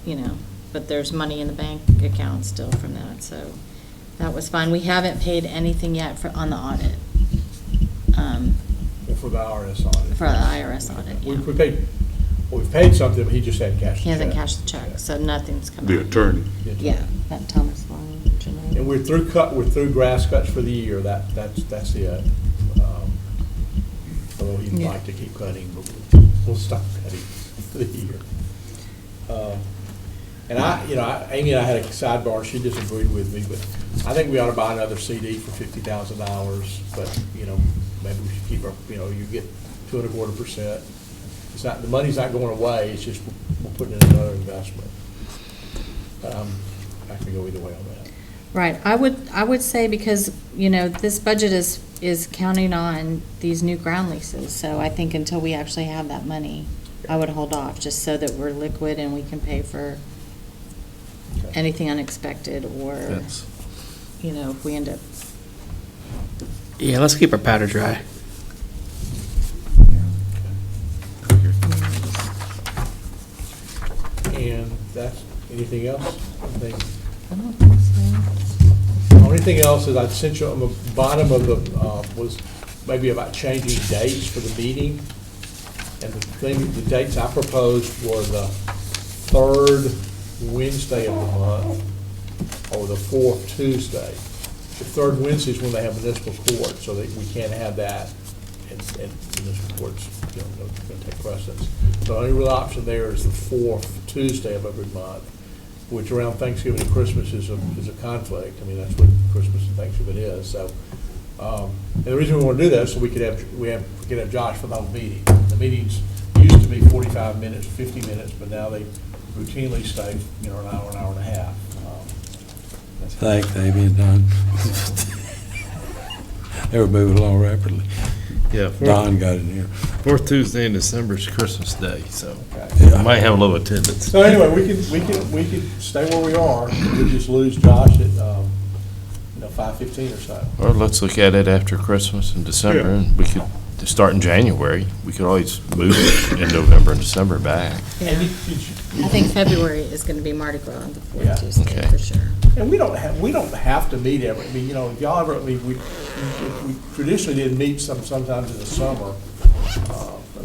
Yeah. but there's money in the bank account still from that, so that was fine. We haven't paid anything yet on the audit, Well, for the IRS audit. for the IRS audit, yeah. We paid, well, we paid something, but he just hadn't cashed the check. He hasn't cashed the check, so nothing's come the out. attorney. Yeah, that Thomas Long, Janelle. And we're through grass cuts for the year, that's it. Although he'd Yeah. like to keep cutting, but we'll stop cutting for the year. And Amy and I had a sidebar, she disagreed with me, but I think we ought to buy another CD for $50,000, but, maybe we should keep our, you get 2.25%. It's not, the money's not going away, it's just we're putting in another investment. I can go either way on that. Right, I would say because, this budget is counting on these new ground leases, so I think until we actually have that money, I would hold off, just so that we're liquid and we can pay for Okay. anything unexpected, or, That's- if we end up, Yeah, let's keep our powder dry. And that's, anything else? Anything? I don't think so. Only thing else is I sent you on the bottom of the, was maybe about changing dates for the meeting. And the dates I proposed were the third Wednesday of the month or the fourth Tuesday. The third Wednesday is when they have municipal court, so that we can't have that, and municipal court's, going to take precedence. The only real option there is the fourth Tuesday of every month, which around Thanksgiving and Christmas is a conflict. I mean, that's what Christmas and Thanksgiving is, so. And the reason we want to do that is so we could have Josh for the whole meeting. The meetings used to be 45 minutes, 50 minutes, but now they routinely stay, an hour and a half. Thanks, Amy and Don. They were moving along rapidly. Yeah, Don got in here. fourth Tuesday in December is Christmas Day, so Okay. I might have a little attendance. So anyway, we can stay where we are. We'll just lose Josh at, 5:15 or so. Or let's look at it after Christmas in December, Yeah. and we could start in January. We could always move it in November and December back. Yeah. And I think February is gonna be Mardi Gras on the Yeah. fourth Tuesday, Okay. for sure. And we don't have to meet every, if y'all ever, we traditionally didn't meet sometimes in the summer.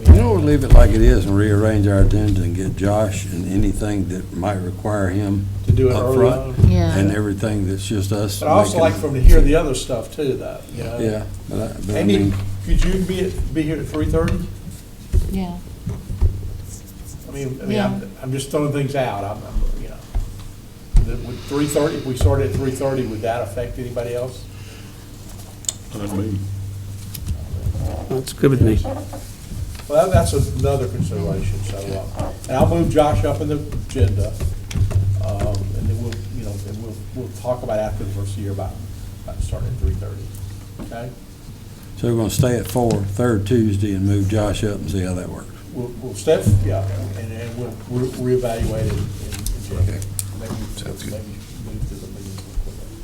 We'll leave it like it is and rearrange our agenda and get Josh and anything that might require him To do it up early front, on. Yeah. and everything that's just us. But I also making- like for him to hear the other stuff too, though, Yeah, but I Amy, mean, could you be here at 3:30? Yeah. I mean, Yeah. I'm just throwing things out, would 3:30, if we started at 3:30, would that affect anybody else? I mean, That's good with me. Well, that's another consideration, so, and I'll move Josh up in the agenda, and then we'll, and we'll talk about after the first year about starting at 3:30, okay? So we're gonna stay at 4, third Tuesday, and move Josh up and see how that works. We'll step, yeah, and we'll reevaluate it in January. Okay. Maybe move to the meeting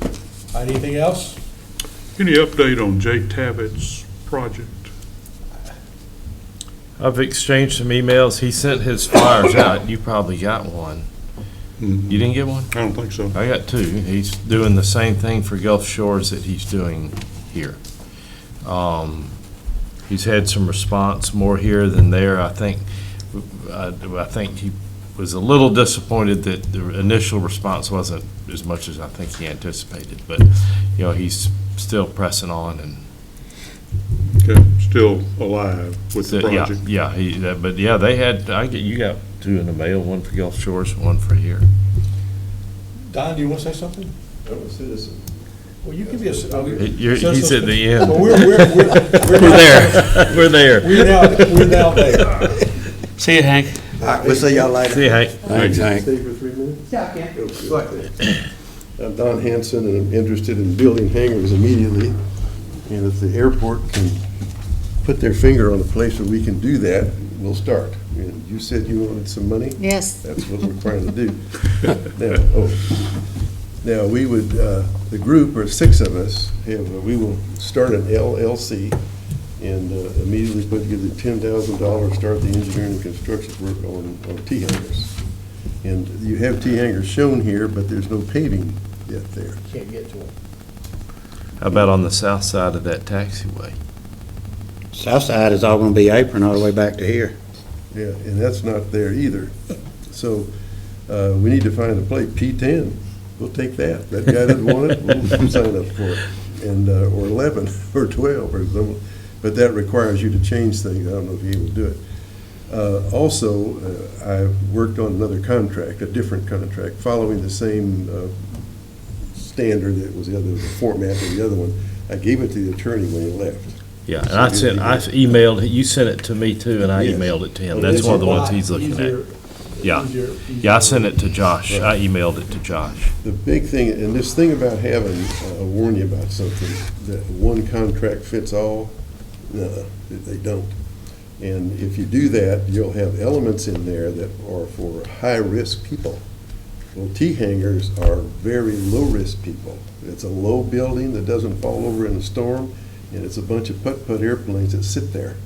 real quick. Anything else? any update on Jay Tabbitt's project? I've exchanged some emails. He sent his flyers out. You probably got one. You didn't get one? I don't think so. I got two. He's doing the same thing for Gulf Shores that he's doing here. He's had some response, more here than there. I think he was a little disappointed that the initial response wasn't as much as I think he anticipated. But, he's still pressing on and. Okay, still alive with the project? They had, you got two in the mail, one for Gulf Shores, one for here. Don, do you want to say something? I'm a citizen. Well, you can be a. He's at the end. Well, we're there. We're there. We're now there. See you, Hank. All right, we'll see y'all later. See you, Hank. Thanks, Hank. Stay for 3 minutes? Yeah, I can. I'm Don Hanson, and I'm interested in building hangars immediately. And if the airport can put their finger on a place where we can do that, we'll start. And you said you wanted some money? Yes. That's what we're trying to do. Now, we would, the group, or 6 of us, we will start an LLC and immediately put together $10,000, start the engineering and construction work on T-hangars. And you have T-hangars shown here, but there's no paving yet there. Can't get to them. How about on the south side of that taxiway? South side is all gonna be apron all the way back to here. Yeah, and that's not there either. So we need to find a place, P10, we'll take that. That guy doesn't want it, we'll sign up for it. And, or 11, or 12, or something. But that requires you to change things. I don't know if you will do it. Also, I worked on another contract, a different contract, following the same standard that was the format of the other one. I gave it to the attorney when he left. Yeah, and I emailed, you sent it to me too, and I Yes. emailed it to him. Oh, That's it's one of the a ones he's looking at. Yeah. Yeah, I sent it to Josh. I emailed it to Josh. The big thing, and this thing about having, I'll warn you about something, that one contract fits all, no, they don't. And if you do that, you'll have elements in there that are for high-risk people. Well, T-hangars are very low-risk people. It's a low building that doesn't fall over in a storm, and it's a bunch of putt-putt airplanes that sit there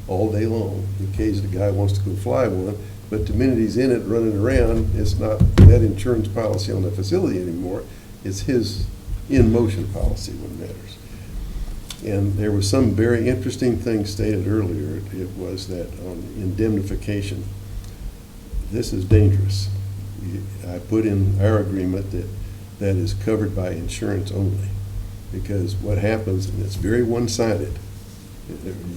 all day long. In case the guy wants to go fly one, but the minute he's in it running around, it's not that insurance policy on the facility anymore. It's his in-motion policy what matters. And there was some very interesting thing stated earlier. It was that on indemnification, this is dangerous. I put in our agreement that is covered by insurance only. Because what happens, and it's very one-sided,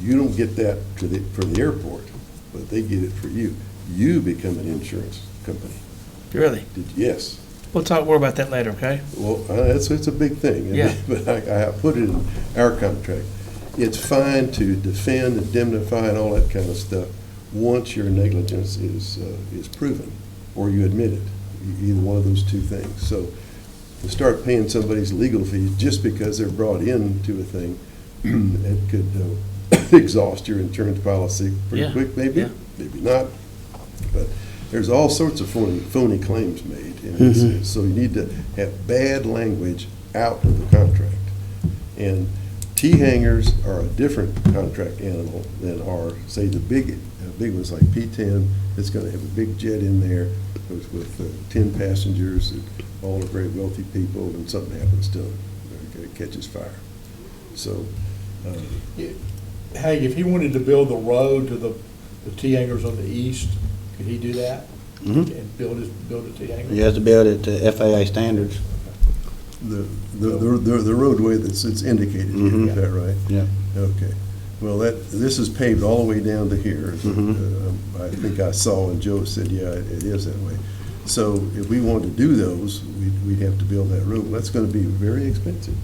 you don't get that for the airport, but they get it for you. You become an insurance company. Really? Yes. We'll talk more about that later, okay? Well, it's a big thing. Yeah. But I put it in our contract. It's fine to defend, indemnify, and all that kind of stuff once your negligence is proven, or you admit it, either one of those two things. So to start paying somebody's legal fees just because they're brought into a thing, it could exhaust your insurance policy pretty quick, maybe, maybe not. But there's all sorts of phony claims made. And so you need to have bad language out of the contract. And T-hangars are a different contract animal than are, say, the big ones like P-10. It's going to have a big jet in there with 10 passengers. All are very wealthy people, and something happens to them. It catches fire. So, Hey, if he wanted to build the road to the T-hangars on the east, could he do that? And build a T-hangar? You have to build it to FAA standards. the roadway it's indicated here, is that right? Yeah. Okay. Well, this is paved all the way down to here. I think I saw, and Joe said, yeah, it is that way. So if we want to do those, we'd have to build that road. That's gonna be very expensive.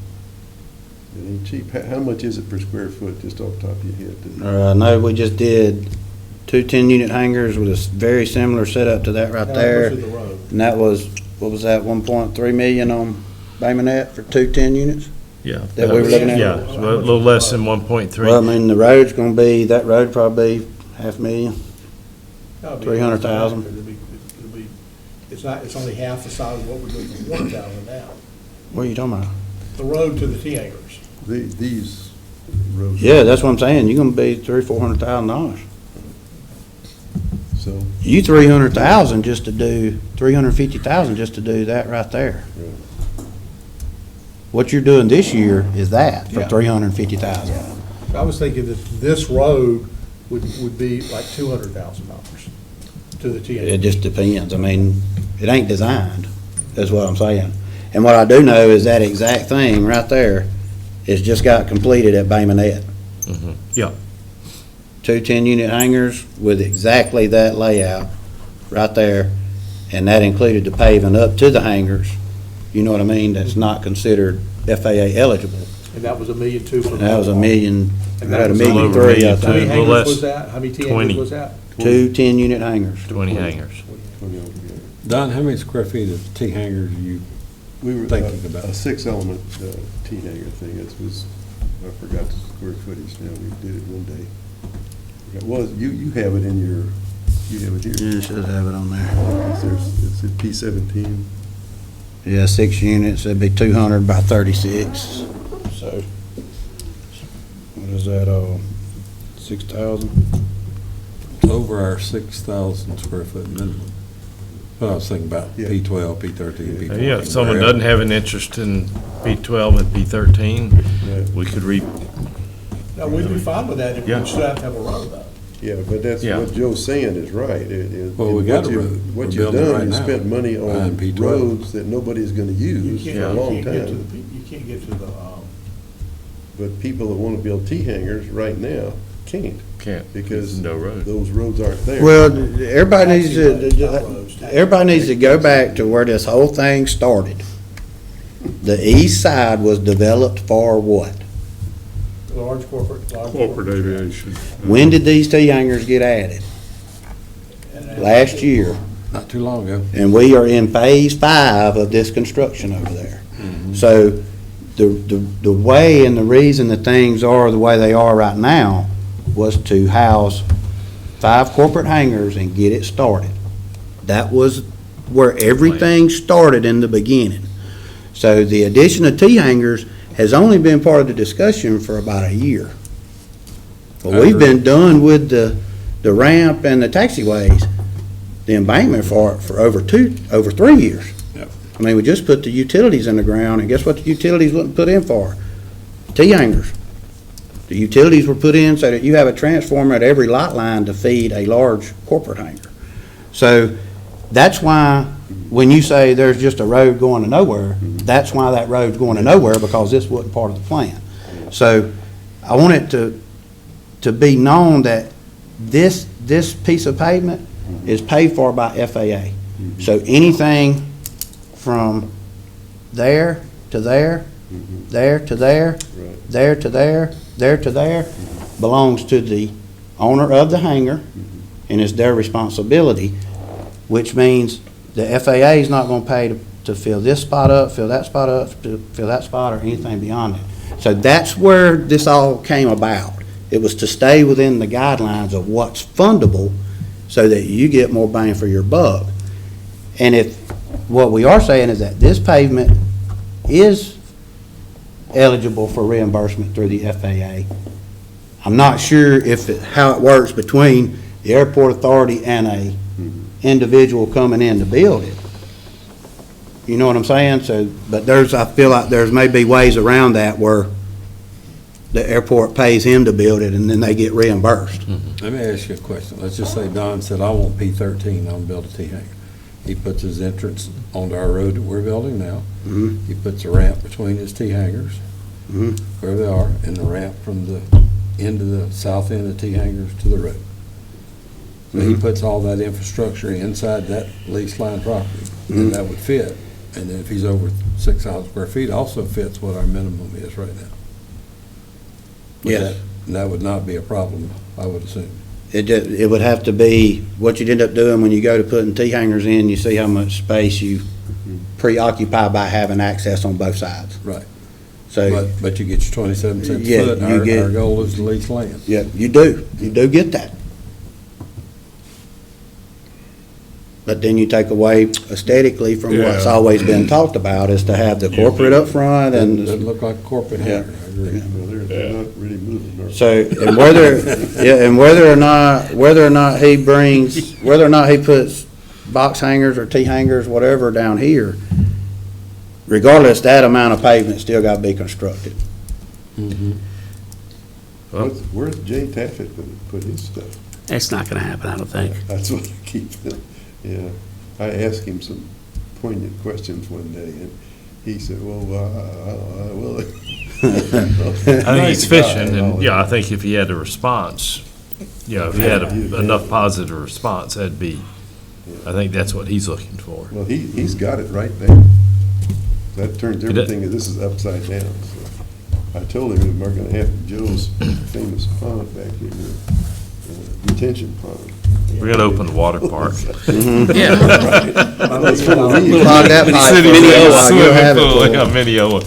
It ain't cheap. How much is it per square foot, just off the top of your head? No, we just did two 10-unit hangars with a very similar setup to that right there. How much is the road? And that was, what was that, 1.3 million on Baymonette for two 10 units? Yeah. That we were looking at? Yeah, so a little less than 1.3. Well, I mean, the road's gonna be, that road probably $500,000. That would be- 300,000. It'll be, it's only half the size of what we're doing for 1,000 now. What are you talking about? The road to the T hangars. These roads. Yeah, that's what I'm saying, you're gonna be $400,000. So, You 300,000 just to do, 350,000 just to do that right there. Right. What you're doing this year is that for Yeah. 350,000. I was thinking that this road would be like $200,000 to the T It hangars. just depends, I mean, it ain't designed, that's what I'm saying. And what I do know is that exact thing right there is just got completed at Baymonette. Mhm. Yeah. Two 10-unit hangars with exactly that layout right there, and that included the paving up to the hangars, you know what I mean, that's not considered FAA eligible. And that was $1.2 million for. And that was $1 million, And right, that $1.3 was million, I over $1.2 million. How many think. Little hangars less. was that? How many T 20. hangars was that? Two 10-unit hangars. 20 hangars. 20 altogether. Don, how many square feet of T hangars are you We were thinking about? a 6-element T hanger thing. It was, I forgot the square footage now. We did it one day. It was, you have it in your, you have it here. Yeah, it should have it on there. It's at P17. Yeah, 6 units, that'd be 200 by 36, so, what is that, 6,000? Over our 6,000 square foot minimum. Well, I was thinking about Yeah. P12, P13, P14. Yeah, if someone doesn't have an interest in P12 and P13, Yeah. we could No, we'd be fine with that if we Yeah. still have to have a road though. Yeah, but that's Yeah. what Joe's saying is right. Well, we got a road. What We're you've building done, right you now. spent money on Behind P12. roads that nobody's gonna You use can't, for a long you can't get to time. you can't get to the, But people that wanna build T hangars right now can't, can't, because no road. those roads aren't there. Well, everybody needs roads. to, everybody needs to go back to where this whole thing started. The east side was developed for what? large corporate. Corporate aviation. When did these T hangars get added? Last year. Not too long ago. And we are in phase 5 of this construction over there. So the way and the reason that things are the way they are right now was to house 5 corporate hangars and get it started. That was where everything started in the beginning. So the addition of T hangars has only been part of the discussion for about a year. Well, we've been done with the ramp and the taxiways, the embankment for over 3 years. Yep. I mean, we just put the utilities in the ground, and guess what the utilities wasn't put in for? T hangars. The utilities were put in so that you have a transformer at every lot line to feed a large corporate hangar. So that's why, when you say there's just a road going to nowhere, that's why that road's going to nowhere, because this wasn't part of the plan. So I want it to be known that this piece of pavement is paid for by FAA. So anything from there to there, there to there, there to there, there to there, belongs to the owner of the hangar, and it's their responsibility, which means the FAA is not gonna pay to fill this spot up, fill that spot up, to fill that spot, or anything beyond it. So that's where this all came about. It was to stay within the guidelines of what's fundable, so that you get more bang for your buck. And if, what we are saying is that this pavement is eligible for reimbursement through the FAA. I'm not sure how it works between the airport authority and a individual coming in to build it. You know what I'm saying? So, but I feel like there's maybe ways around that where the airport pays him to build it and then they get reimbursed. Let me ask you a question. Let's just say Don said, I want P13, I want to build a T hangar. He puts his entrance onto our road that we're building now. He puts a ramp between his T hangars, where they are, and the ramp from the end of the south end of the T hangars to the road. So he puts all that infrastructure inside that lease line property, and that would fit. And then if he's over 6,000 square feet, also fits what our minimum is right now. Would Yes. that- And that would not be a problem, I would assume. It would have to be, what you'd end up doing when you go to putting T-hangers in, you see how much space you preoccupy by having access on both sides. Right. So, But you get your 27 cents Yeah, a foot, you and get- our goal is to lease land. yeah, you do get that. But then you take away aesthetically from what's Yeah. always been talked about, is to have the corporate up front Doesn't and, look like a corporate Yeah. hangar, I agree. Well, they're not really moving, are they? so, and whether or not he brings, whether or not he puts box hangers or T-hangers, whatever, down here, regardless, that amount of pavement still got to be constructed. Where's Jay Taffet gonna put his stuff? It's not gonna happen, I don't think. That's what I keep, yeah. I asked him some poignant questions one day, and he said, well, well. I think he's fishing, and, yeah, I think if he had a response, if he had enough positive response, that'd be, I think that's what he's looking for. Well, he's got it right there. That turns everything, this is upside down. So I told him we're gonna have Joe's famous pond back here, detention pond. We're gonna open the water park. Yeah. That's full of weeds. Clog that pipe, Minneola, you'll have it full. Yeah, Minneola.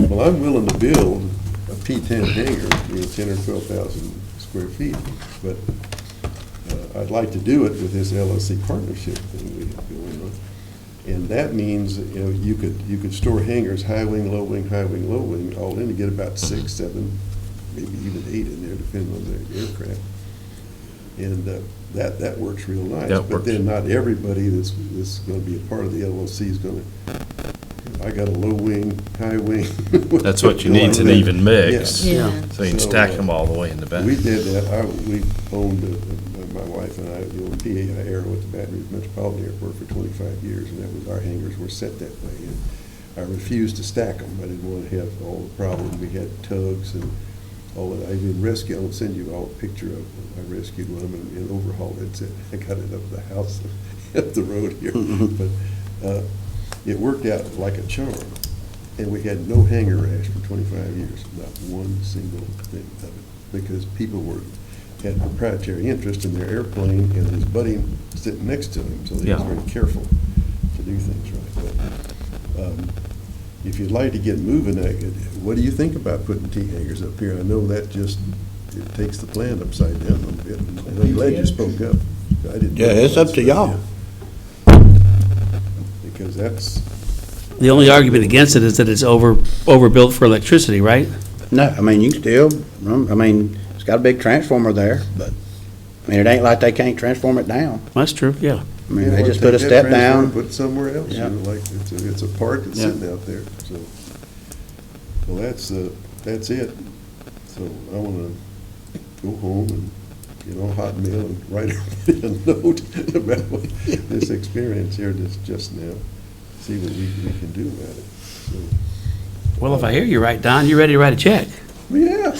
Well, I'm willing to build a P10 hangar, 10 or 12,000 square feet, but I'd like to do it with this LLC partnership thing we have going on. And that means, you could store hangars, high wing, low wing, all in, to get about 6, 7, maybe even 8 in there, depending on the aircraft. And that works real nice. That But works. then not everybody that's going to be a part of the LLC is going to, I got a low wing, high wing. That's what you need, an even mix. Yeah. So you can So, stack them all the way in the back. We did that, we owned, my wife and I, the old PAI Aero at the Baton Rouge Metropolitan Airport for 25 years, and that was, our hangars were set that way. And I refused to stack them, I didn't want to have all the problems, we had tugs and all that. I even rescued, I'll send you all a picture of, I rescued one of them and overhauled it, I got it up the house, up the road here. But it worked out like a charm, and we had no hangar rash for 25 years, not one single thing of it, because people had proprietary interest in their airplane, and his buddy sitting next to him, so he was Yeah. very careful to do things right. But if you'd like to get moving, what do you think about putting T-hangers up here? I know that just, it takes the plan upside down a little bit, and I'm glad you spoke up. I didn't know Yeah, it's that up to stuff, y'all. yeah. Because that's, The only argument against it is that it's overbuilt for electricity, right? No, I mean, you can still, it's got a big transformer there, but, it ain't like they can't transform it down. That's true, yeah. They just put a take that step transformer down. and Put it somewhere else, Yeah. like, it's a park that's Yeah. sitting out there, so. Well, that's it. So I wanna go home and get on Hotmail and write a note about this experience here just now, see what we can do about it, so. Well, if I hear you right, Don, you're ready to write a check. Yeah,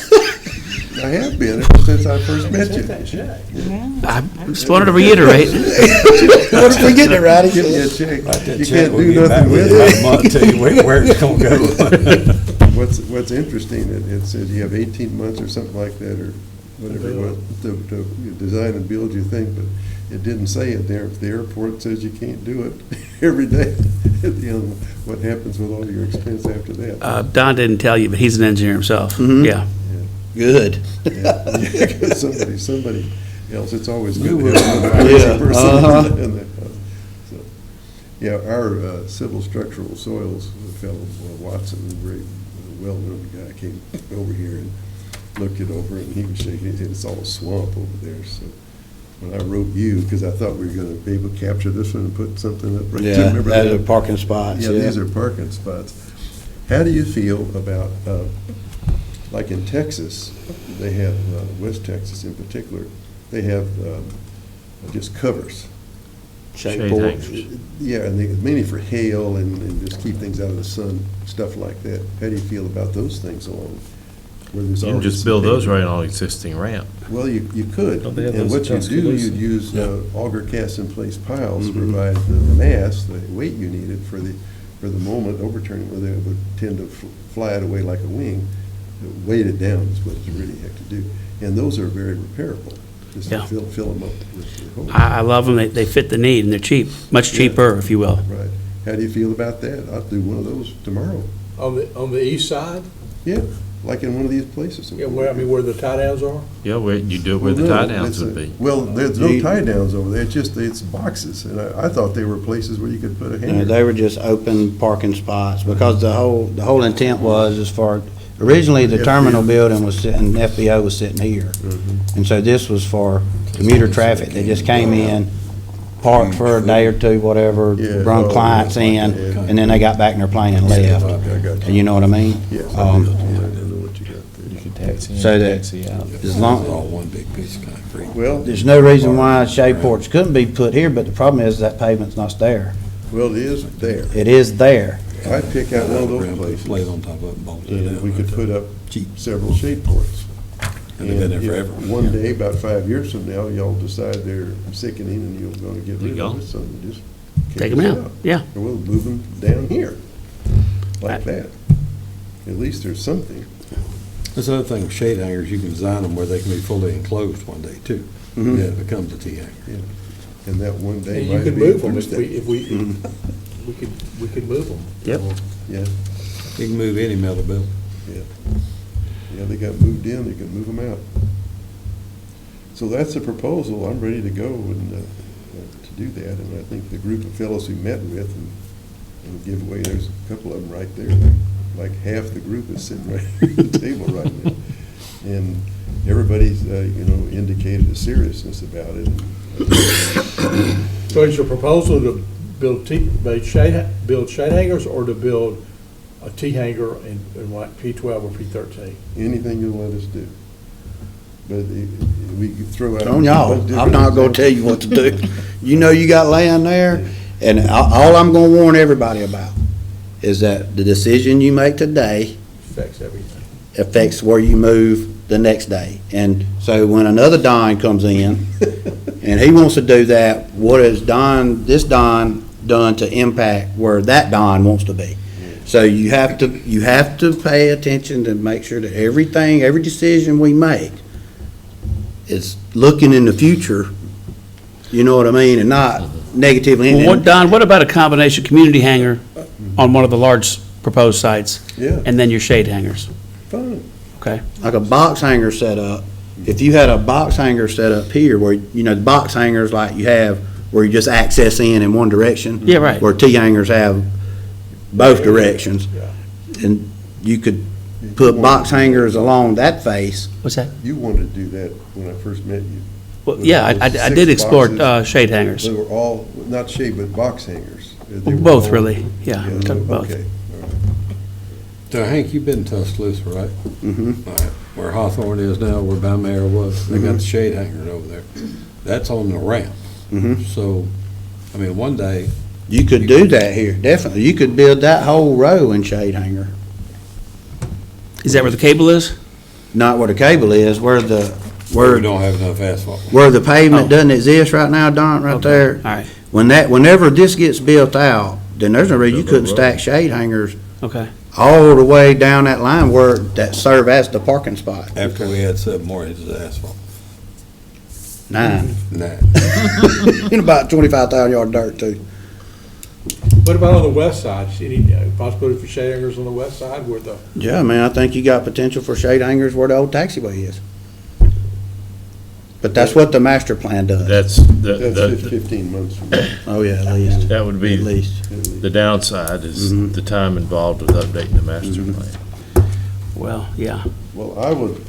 I have been ever since I first met you. I just wanted to reiterate. What if we get it right? Give me a check. You Check, can't we'll do get back nothing with in it. about a month, tell you where it's gonna go. What's interesting, it says you have 18 months or something like that, or whatever it was, to design and build your thing, but it didn't say it there. If the airport says you can't do it every day, what happens with all your expense after that? Don didn't tell you, but he's an engineer himself. Mhm. Yeah. Good. Yeah, somebody else, it's always good You to have will. another crazy Yeah, person uh-huh. in that. So, yeah, our civil structural soils fellow, Watson, a very well-known guy, came over here and looked it over, and he was shaking his head. It's all swamp over there, so when I wrote you, because I thought we were going to be able to capture this one and put something up right there. Yeah, Remember those that? are parking spots, Yeah, yeah. these are parking spots. How do you feel about, like in Texas, they have, West Texas in particular, they have just covers. Shade boards. hangers. Yeah, and mainly for hail and just keep things out of the sun, stuff like that. How do you feel about those things along? where there's You can already just some build those pavement. right on existing ramp. Well, you could, Don't they have and those what you in do, Tuscaloosa? you'd use auger cast in place piles to Mm-hmm. provide the mass, the weight you needed for the moment overturning, where they would tend to fly it away like a wing. Weight it down is what you really have to do, and those are very repairable. Just Yeah. fill them up with the hose. I love them, they fit the need, and they're cheap, much Yeah. cheaper, if you will. Right. How do you feel about that? I'll do one of those tomorrow. On the east side? Yeah, like in one of these places. Yeah, where the tie downs are? Yeah, where, you do it where the Well, no, tie downs it's would a- be. Well, there's no tie downs over there, it's boxes, and I thought they were places where you could put a hanger. They were just open parking spots, because the whole intent was for, originally the terminal building was sitting, FBO was sitting here. And so this was for commuter traffic that just came in, parked for a day or two, whatever, Yeah, brought oh, clients in, yeah. and then they got back in their plane and left. Okay, I got you. You know what I mean? Yes, I Um, know what you got there. You could taxi in, So that- taxi out. As long, All one big piece of concrete. Well, there's no reason why shade ports couldn't be put here, but the problem is that pavement's not there. well, it is there. It is there. I'd pick out one of those Plate places, on top of it and bolt it and down. we could put up Cheap. several shade ports. And they've been there if forever. One day, about 5 years from now, y'all decide they're sickening and you're gonna get Be rid gone. of it, so just Take kick them us out, yeah. Or we'll move them down here, like that. At least there's something. That's the other thing, with shade hangers, you can design them where they can be fully enclosed one day too. Mhm. Yeah, it becomes a T-hanger. Yeah. And that one day And you might could be move them Thursday. if we could move them. Yep. Yeah, You can move any metal building. yeah. Yeah, they got moved in, they can move them out. So that's the proposal, I'm ready to go and, to do that, and I think the group of fellows we met with and give away, there's a couple of them right there, like half the group is sitting right at the table right now. And everybody's, indicated a seriousness about it. So is your proposal to build shade hangers or to build a T hanger in what, P12 or P13? Anything you'll let us do. But we could throw out. On y'all, I'm not gonna tell you what to do. You know you got land there, and all I'm gonna warn everybody about is that the decision you make today Affects everything. affects where you move the next day. And so when another Don comes in, and he wants to do that, what has this Don done to impact where that Don wants to be? So you have to pay attention to make sure that every decision we make is looking in the future, you know what I mean, and not negatively. Well, Don, what about a combination community hangar on one of the large proposed sites? Yeah. And then your shade hangers, Fine. okay? Like a box hanger set up, if you had a box hanger set up here where, the box hangers like you have where you just access in one direction. Yeah, right. Where T hangers have both directions. Yeah. And you could put box hangers along that face. What's that? You wanted to do that when I first met you. Well, yeah, I Those did 6 explore boxes, shade hangers. They were all, not shade, but box hangers. They were Both, all- really, yeah, both. Okay, all right. So Hank, you've been in Tuscaloosa, right? Mm-hmm. All right. Where Hawthorne is now, where Balmero was, they got the shade hangers over there. That's on the ramp. Mm-hmm. So, I mean, one day, You could do that here, definitely. You could build that whole row in shade hanger. Is that where the cable is? Not where the cable is, where we don't have enough asphalt. where the pavement Oh. doesn't exist right now, Don, right Okay, there. all right. Whenever this gets built out, then there's no reason you couldn't stack shade hangers Okay. all the way down that line that serve as the parking spot. After we had 7 more inches of asphalt. 9. Nah. And about 25,000 yard dirt too. What about on the west side? Any possibility for shade hangers on the west side where the, Yeah, man, I think you got potential for shade hangers where the old taxiway is. But that's what the master plan does. That's, That's 15 months from now. Oh, yeah, at least. that would At be, least. the downside is Mhm. the time involved with updating the master plan. Well, yeah. Well,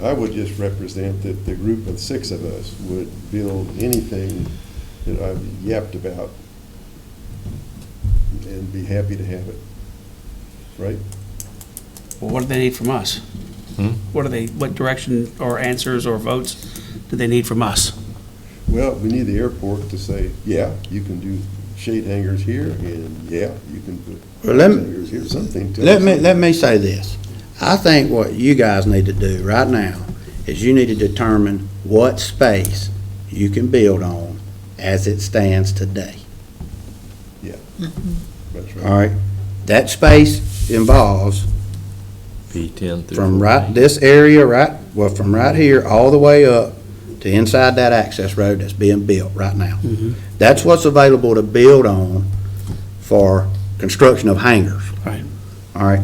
I would just represent that the group of 6 of us would build anything that I've yapped about and be happy to have it, right? Well, what do they need from us? Hmm? What direction or answers or votes do they need from us? Well, we need the airport to say, yeah, you can do shade hangers here, and yeah, you can put Well, let me- hangers here, something to. Let me say this. I think what you guys need to do right now is you need to determine what space you can build on as it stands today. Yeah. Mm-hmm. That's right. All right? That space involves P10 through from 14. this area, from right here all the way up to inside that access road that's being built right now. That's what's available to build on for construction of hangars. Right. All right?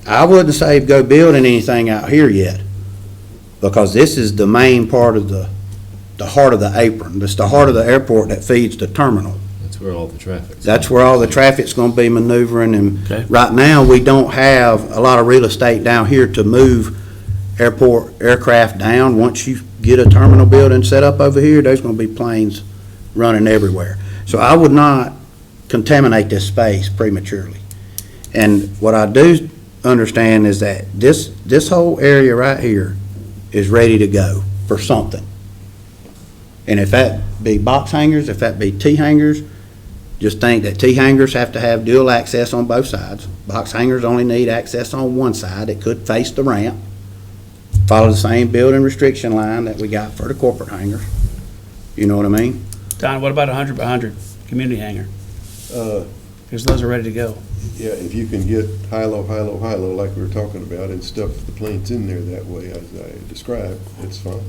I wouldn't say go building anything out here yet, because this is the main part of the heart of the apron. It's the heart of the airport that feeds the terminal. That's where all the traffic's. That's where all the traffic's gonna be maneuvering, Okay. and right now, we don't have a lot of real estate down here to move airport aircraft down. Once you get a terminal building set up over here, there's gonna be planes running everywhere. So I would not contaminate this space prematurely. And what I do understand is that this whole area right here is ready to go for something. And if that be box hangers, if that be T hangers, just think that T hangers have to have dual access on both sides. Box hangers only need access on one side. It could face the ramp. Follow the same building restriction line that we got for the corporate hangars. You know what I mean? Don, what about 100 by 100 community hangar? Because those are ready to go. Yeah, if you can get high-low, high-low, high-low, like we were talking about, and stuff the planes in there that way, as I described, it's fine.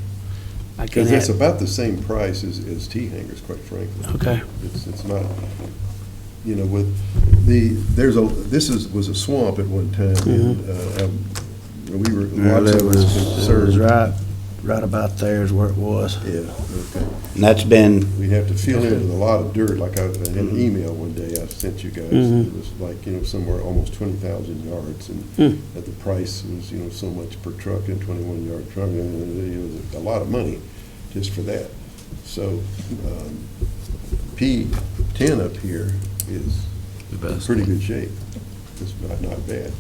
I can't Because it's have, about the same price as T hangers, quite frankly. okay. It's not, you know, with was a swamp at one time, and we were, lots of us concerned. Right about there is where it was. Yeah, okay. And that's been, We have to fill in with a lot of dirt, like I had an email one day I sent you guys. It was like, somewhere almost 20,000 yards, and that the price was, so much per truck, and 21-yard truck, and it was a lot of money just for that. So, P10 up here is The in best. pretty good shape. It's not bad.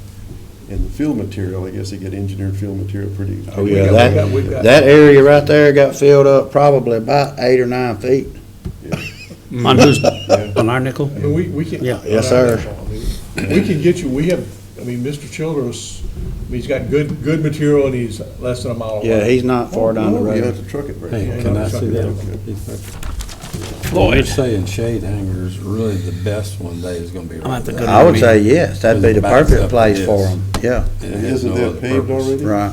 And the fill material, I guess they get engineered fill material pretty. oh yeah, we've got- that area right there got filled up probably about 8 or 9 feet. Yeah. On who's, on our nickel? I mean, we can. Yeah. Yes, sir. I mean, we can get you, Mr. Childress, he's got good material, and he's less than a mile away. Yeah, he's not far down the Oh, you road. have to truck it right. Hey, Yeah, can I truck see it that? down. Floyd. You're saying shade hangers, really the best one day is gonna be I'm right at the there. good- I would say yes, that'd be the Backs perfect up, place yes. for them, yeah, It And has isn't no that other paved purpose. already? right.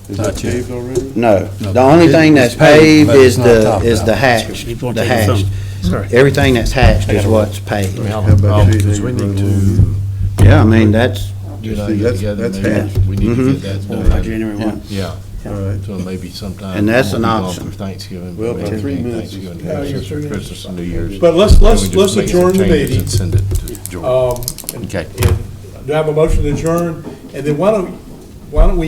Is that Not yet. paved already? No, No, the only thing it's that's paved, paved but is it's not topped the out. hatch, You want the to take hatch. some? Sorry. Everything that's hatched is what's paved. How about shade Because we hangers need running along? to, Yeah, I mean, that's, you know, See, get that's- together, that's maybe, half. we need to Mhm. get that By done. January 1. Yeah, All right. so maybe sometime. And that's an we'll be gone option. for Thanksgiving. Well, maybe about 3 between minutes is- Thanksgiving, Yeah, you're 3 minutes. Christmas and New Year's. But let's Then we just make some adjourn the changes meeting. and send it to George. Okay. And do I have a motion to adjourn? And then why don't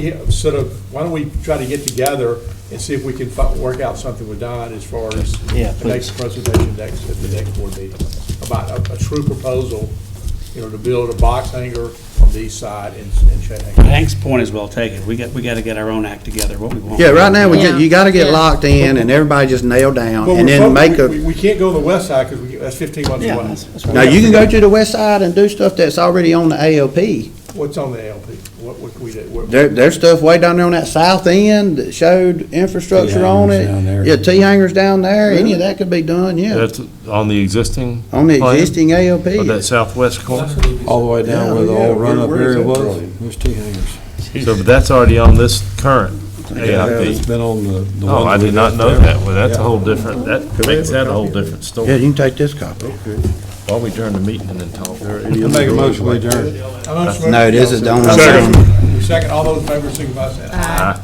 we try to get together and see if we can work out something with Don as far as Yeah, the next presentation at the next board meeting, about a true proposal, to build a box hanger on the east side and shed hanger. Hank's point is well taken. We got to get our own act together, what we want. yeah, right now, Yeah. you gotta get Yeah. locked in and everybody just nail down, But and then make we can't go on the west side because that's 15 months Yeah, away. that's right. Now, you can go to the west side and do stuff that's already on the ALP. What's on the ALP? What can we do? There's stuff way down there on that south end that showed infrastructure on T-hangers down there. it. Yeah, T-hangers down there, any of that could be done, yeah, That's on the existing on the plan? existing ALP. Of that southwest corner? All the way down Yeah, where the yeah, old run-up where is area that was, drawing? there's T-hangers. So, but that's already on this current Yeah, it's AIP. been on the Oh, one I that did we not got know there. that. Well, that's a Yeah. whole different, that makes that a whole different Yeah, story. you can take this copy. While we turn the meeting and then talk. I make a motion, we adjourn. No, this is the only Second, all those in favor, signify by saying aye. Aye.